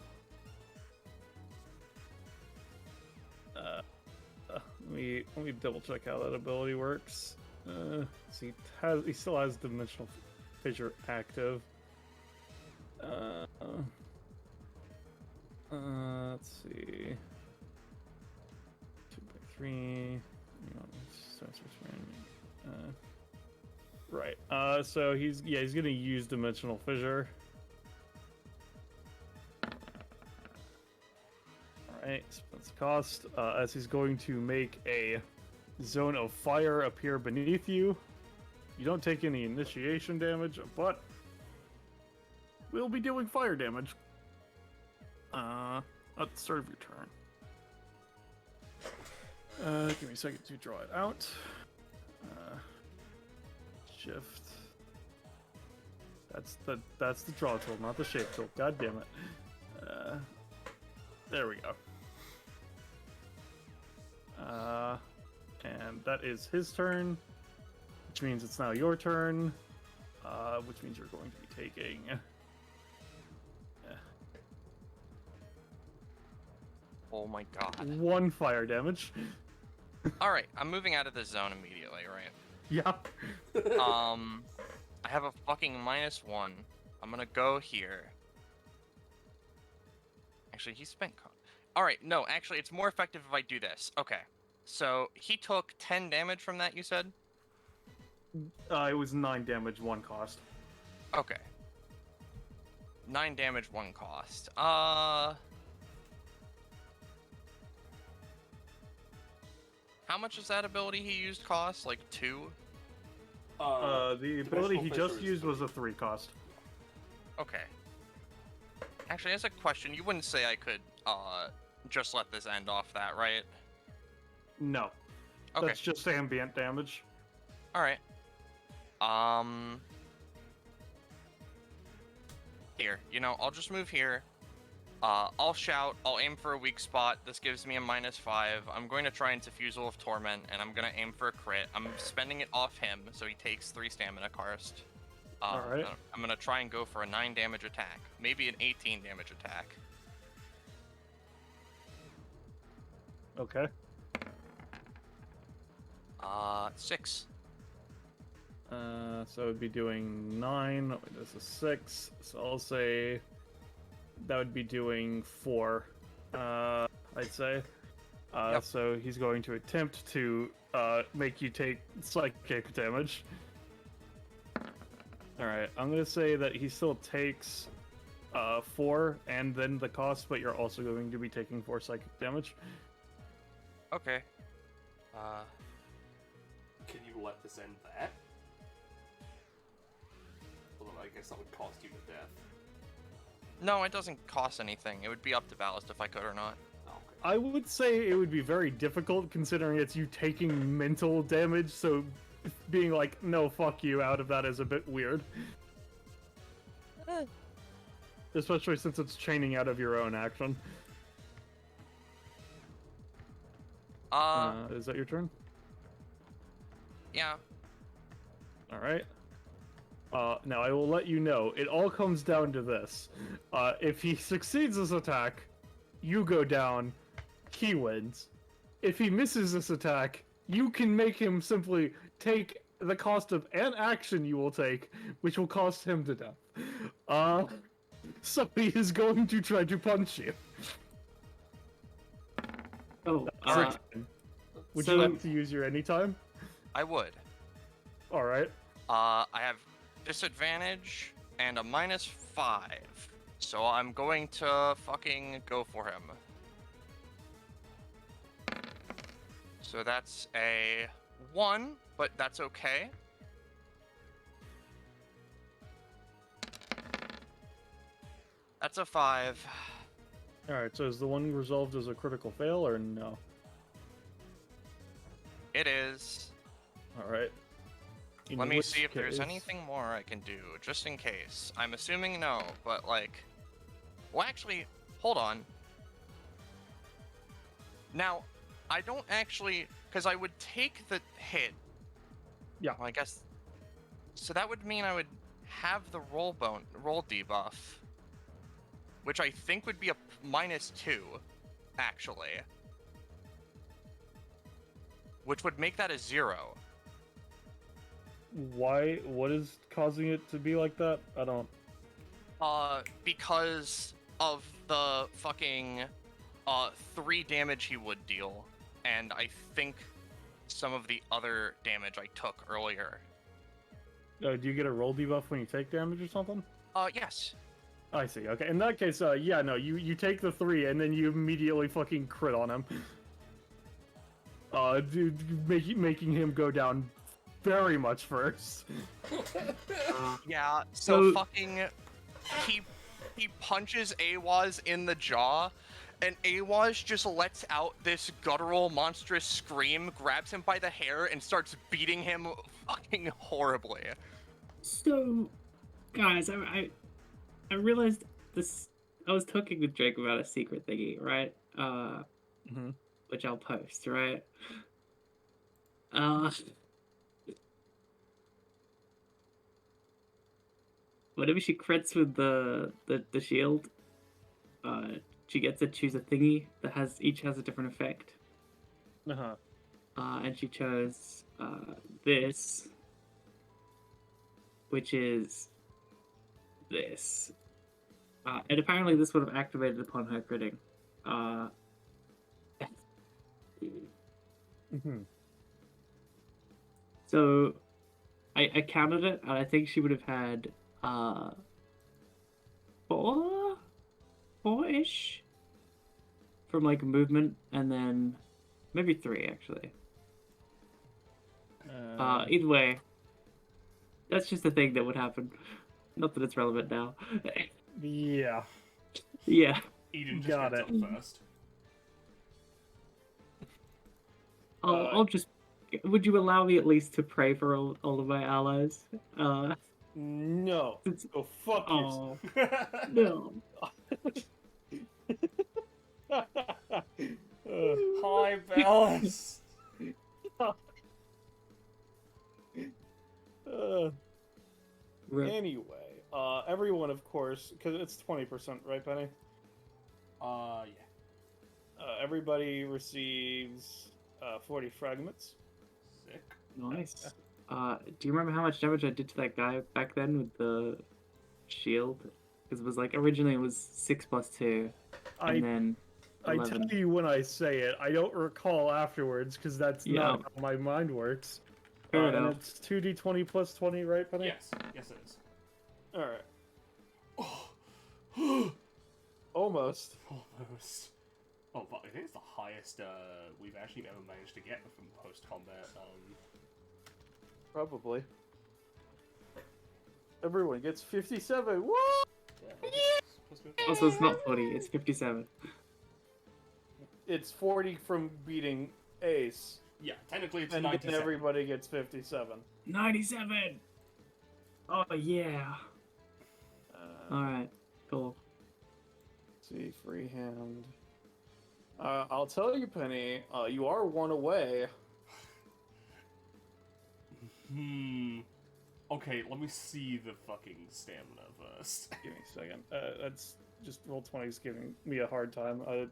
let me double check how that ability works. So he still has Dimensional Fissure active. Let's see. 2 by 3. Right. So he's gonna use Dimensional Fissure. Alright, spends cost. As he's going to make a zone of fire appear beneath you. You don't take any initiation damage, but we'll be doing fire damage. At the start of your turn. Give me a second to draw it out. Shift. That's the draw tool, not the shape tool. God damn it. There we go. And that is his turn, which means it's now your turn, which means you're going to be taking... Oh my god. 1 fire damage. Alright, I'm moving out of the zone immediately, right? Yeah. I have a fucking -1. I'm gonna go here. Actually, he spent... Alright, no, actually, it's more effective if I do this. Okay. So, he took 10 damage from that, you said? It was 9 damage, 1 cost. Okay. 9 damage, 1 cost. How much does that ability he used cost? Like 2? The ability he just used was a 3 cost. Okay. Actually, as a question, you wouldn't say I could, just let this end off that, right? No. Okay. That's just ambient damage. Alright. Here, you know, I'll just move here. I'll shout, I'll aim for a weak spot. This gives me a -5. I'm going to try into Fusel of Torment, and I'm going to aim for a crit. I'm spending it off him, so he takes 3 stamina karst. Alright. I'm going to try and go for a 9 damage attack. Maybe an 18 damage attack. Okay. 6. So it would be doing 9. This is 6. So I'll say that would be doing 4. I'd say. Yep. So he's going to attempt to make you take psychic damage. Alright, I'm going to say that he still takes 4 and then the cost, but you're also going to be taking 4 psychic damage. Okay. Can you let this end that? Although I guess that would cost you to death. No, it doesn't cost anything. It would be up to Ballast if I could or not. Oh, okay. I would say it would be very difficult considering it's you taking mental damage, so being like, no, fuck you, out of that is a bit weird. Especially since it's chaining out of your own action. Is that your turn? Yeah. Alright. Now I will let you know, it all comes down to this. If he succeeds this attack, you go down, he wins. If he misses this attack, you can make him simply take the cost of an action you will take, which will cost him to death. So he is going to try to punch you. Oh, Alright. Would you so- like to use your anytime? I would. Alright. I have disadvantage and a -5. So I'm going to fucking go for him. So that's a 1, but that's okay. That's a 5. Alright, so is the one resolved as a critical fail or no? It is. Alright. Let me see if there's anything more I can do, just in case. I'm assuming no, but like... Well, actually, hold on. Now, I don't actually... Because I would take the hit. Yeah. Well, I guess... So that would mean I would have the roll debuff. Which I think would be a -2, actually. Which would make that a 0. Why? What is causing it to be like that? I don't... Because of the fucking 3 damage he would deal, and I think some of the other damage I took earlier. Do you get a roll debuff when you take damage or something? Yes. I see. Okay, in that case, yeah, no, you take the 3 and then you immediately fucking crit on him. Making him go down very much first. Yeah, so So- fucking he punches Awaz in the jaw, and Awaz just lets out this guttural monstrous scream, grabs him by the hair, and starts beating him fucking horribly. So, guys, I realized this. I was talking with Drake about a secret thingy, right? Mhm. Which I'll post, right? Whenever she crits with the shield, she gets to choose a thingy that each has a different effect. Uh-huh. And she chose this, which is this. And apparently this would have activated upon her critting. Mhm. So I counted it, and I think she would have had four-ish from like movement, and then maybe 3 actually. Either way, that's just a thing that would happen. Not that it's relevant now. Yeah. Yeah. Eden just Got gets it. up first. I'll just. Would you allow me at least to pray for all of my allies? No. It's- Go fuck Oh no. Hi, Bellis. Rip. Anyway, everyone, of course, because it's 20%, right, Penny? Yeah. Everybody receives 40 fragments. Sick. Nice. Do you remember how much damage I did to that guy back then with the shield? Because it was like originally it was 6 plus 2, and then I 11. tell you when I say it. I don't recall afterwards because that's Yeah. not how my mind works. Fair And enough. it's 2d20 plus 20, right, Penny? Yes. Yes, it is. All right. Almost. Almost. Oh, but I think it's the highest we've actually ever managed to get from post-combat. Probably. Everyone gets 57. Woo! Yeah, let's go. Also, it's not 40, it's 57. It's 40 from beating Ace, Yeah, technically it's and 97. then everybody gets 57. 97! Oh, yeah. Alright, cool. Let's see, freehand. I'll tell you, Penny, you are 1 away. Okay, let me see the fucking stamina first. Give me a second. That's just roll 20's giving me a hard time. Let's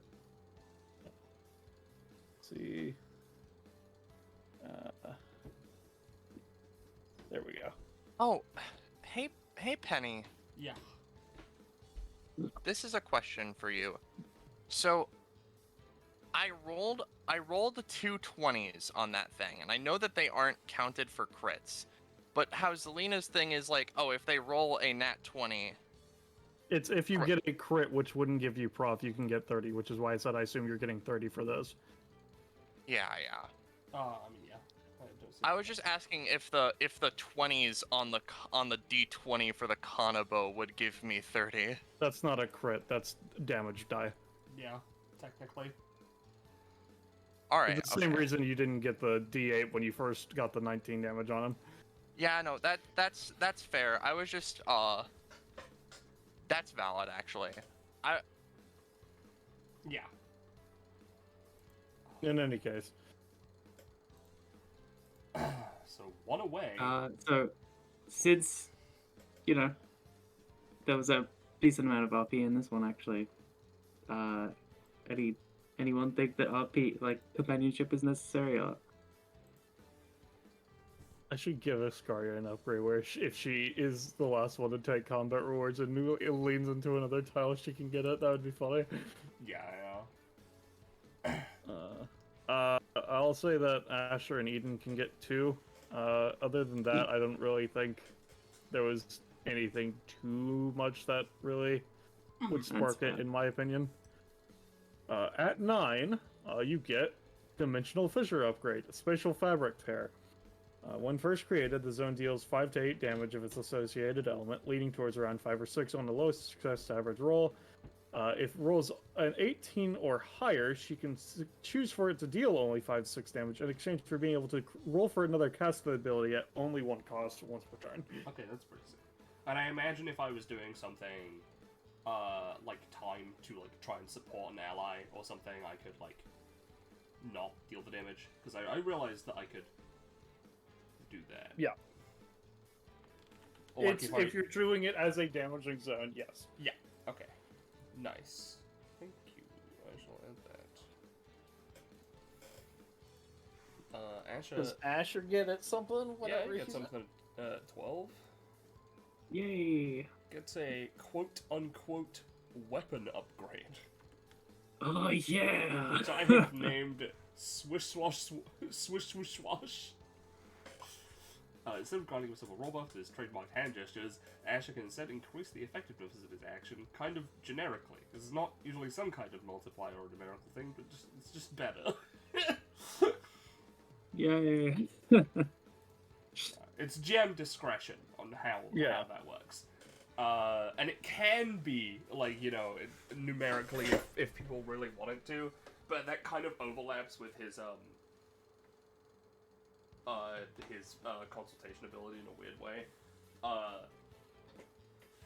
see. There we go. Oh, hey Penny. Yeah. This is a question for you. So, I rolled the 2 20s on that thing, and I know that they aren't counted for crits. But how Zelina's thing is like, oh, if they roll a nat 20, It's if you Crit. get a crit, which wouldn't give you prof, you can get 30, which is why I said I assume you're getting 30 for those. yeah. I mean, yeah. Don't see I was just asking if the 20s on the D20 for the Kanabo would give me 30. That's not a crit, that's damage die. Yeah, technically. All right. It's the same okay. reason you didn't get the D8 when you first got the 19 damage on him. Yeah, no, that's fair. I was just that's valid actually. Yeah. In any case. So 1 away. So, since, you know, there was a decent amount of RP in this one, actually, anyone think that RP, like, companionship is necessary, or? I should give Iscaria an upgrade where if she is the last one to take combat rewards and it leans into another tile, she can get it. That would be funny. Yeah. I'll say that Asher and Eden can get 2. Other than that, I don't really think there was anything too much that really would That's spark it, fair. in my opinion. At 9, you get Dimensional Fissure Upgrade, Spatial Fabric Tear. When first created, the zone deals 5 to 8 damage of its associated element, leading towards around 5 or 6 on the lowest success to average roll. If rolls an 18 or higher, she can choose for it to deal only 5 to 6 damage in exchange for being able to roll for another cast ability at only 1 cost once per turn. Okay, that's pretty sick. And I imagine if I was doing something, like time to like try and support an ally or something, I could like not deal the damage because I realized that I could do that. Yeah. Or like If you're doing it as a damaging zone, yes. Yeah. Okay. Nice. Thank you. I shall add that. Asher. Does Asher get it something? Whatever. Yeah, he gets something. 12. Yay! Gets a quote-unquote weapon upgrade. Oh yeah! Which I have named Swish Swash Swish Swish Swash. Instead of granting himself a roll buff to his trademark hand gestures, Asher can instead increase the effectiveness of his action, kind of generically. This is not usually some kind of multiplier or numerical thing, but it's just better. Yay! It's GM discretion on how that works. And it can be, like, you know, numerically if people really wanted to, but that kind of overlaps with his consultation ability in a weird way.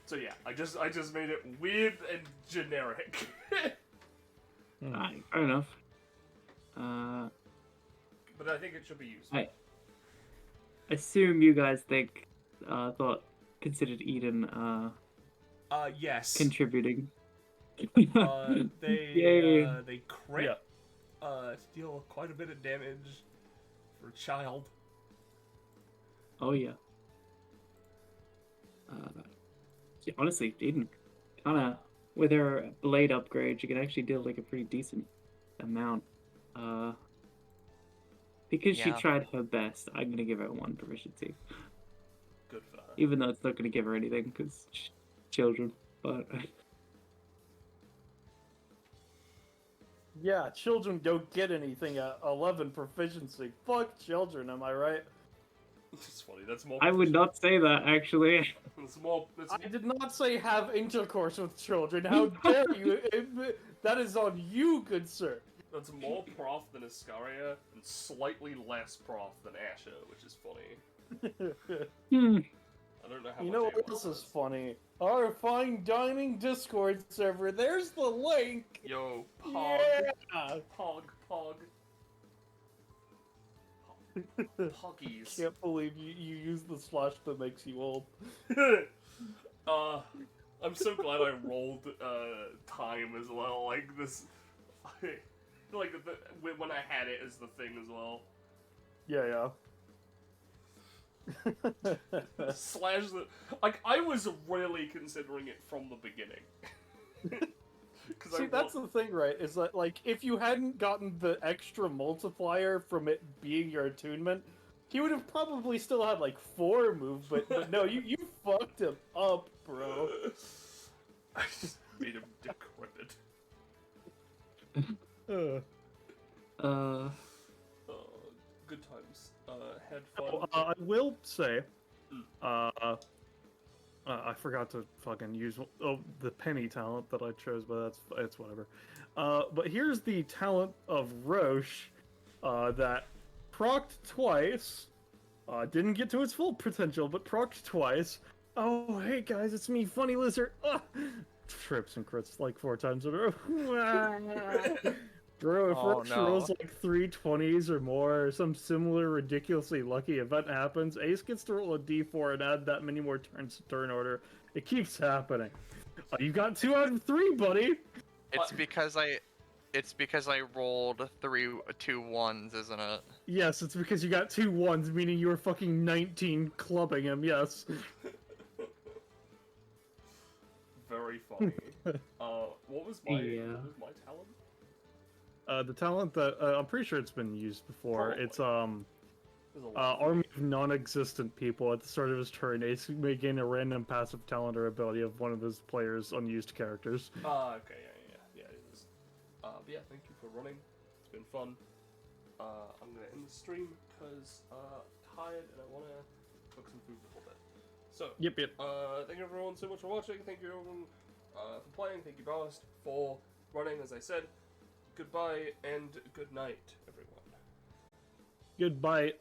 So yeah, I just made it weird and generic. Alright, fair enough. But I think it should be useful. I assume you guys considered Eden Yes. contributing. They Yay. they crit. Deal quite a bit of damage for a child. Oh yeah. Yeah, honestly, Eden, kinda with her blade upgrade, she can actually deal like a pretty decent amount. Because she Yeah. tried her best, I'm gonna give her 1 proficiency. Good for her. Even though it's not gonna give her anything, because children. But Yeah, children don't get anything at 11 proficiency. Fuck children, am I right? It's funny. That's more. I would not say that actually. It's more. It's, I did not say have intercourse with children. How dare you? That is on you, good sir. that's more prof than Iscaria and slightly less prof than Asher, which is funny. I don't know how. You much know what anyone else is does. funny? Our fine dining Discord server. There's the link. Yo, Pog, Yeah. Pog. Puggies. Can't believe you use the slash that makes you old. I'm so glad I rolled time as well. Like this, like when I had it as the thing as well. Yeah. Slash the like I was really considering it from the beginning. See, that's the thing, right? Is that, like, if you hadn't gotten the extra multiplier from it being your attunement, he would have probably still had, like, 4 moves, but no, you fucked him up, bro. I just made him decrepit. Good times. Had fun. I will say, I forgot to fucking use the penny talent that I chose, but it's whatever. But here's the talent of Roche that procced twice. Didn't get to its full potential, but procced twice. Oh, hey guys, it's me, Funny Lizard. Trips and crits like 4 times in a row. Bro, if Roche rolls like 3 20s or more, or some similar ridiculously lucky event happens, Ace gets to roll a d4 and add that many more turns to turn order. It keeps happening. You got 2 out of 3, buddy! It's because I rolled 2 1s, isn't it? Yes, it's because you got 2 1s, meaning you were fucking 19 clubbing him, yes. Very funny. What was my talent? The talent that I'm pretty sure it's been used before. Probably. It's There's a lot. Army of non-existent people. At the start of his turn, Ace may gain a random passive talent or ability of one of his players' unused characters. Okay, yeah, it is. But yeah, thank you for running. It's been fun. I'm gonna end the stream because tired and I wanna cook some food a little bit. So, Yep. thank you everyone so much for watching. Thank you everyone for playing. Thank you Ballast for running, as I said. Goodbye and good night, everyone. Goodbye.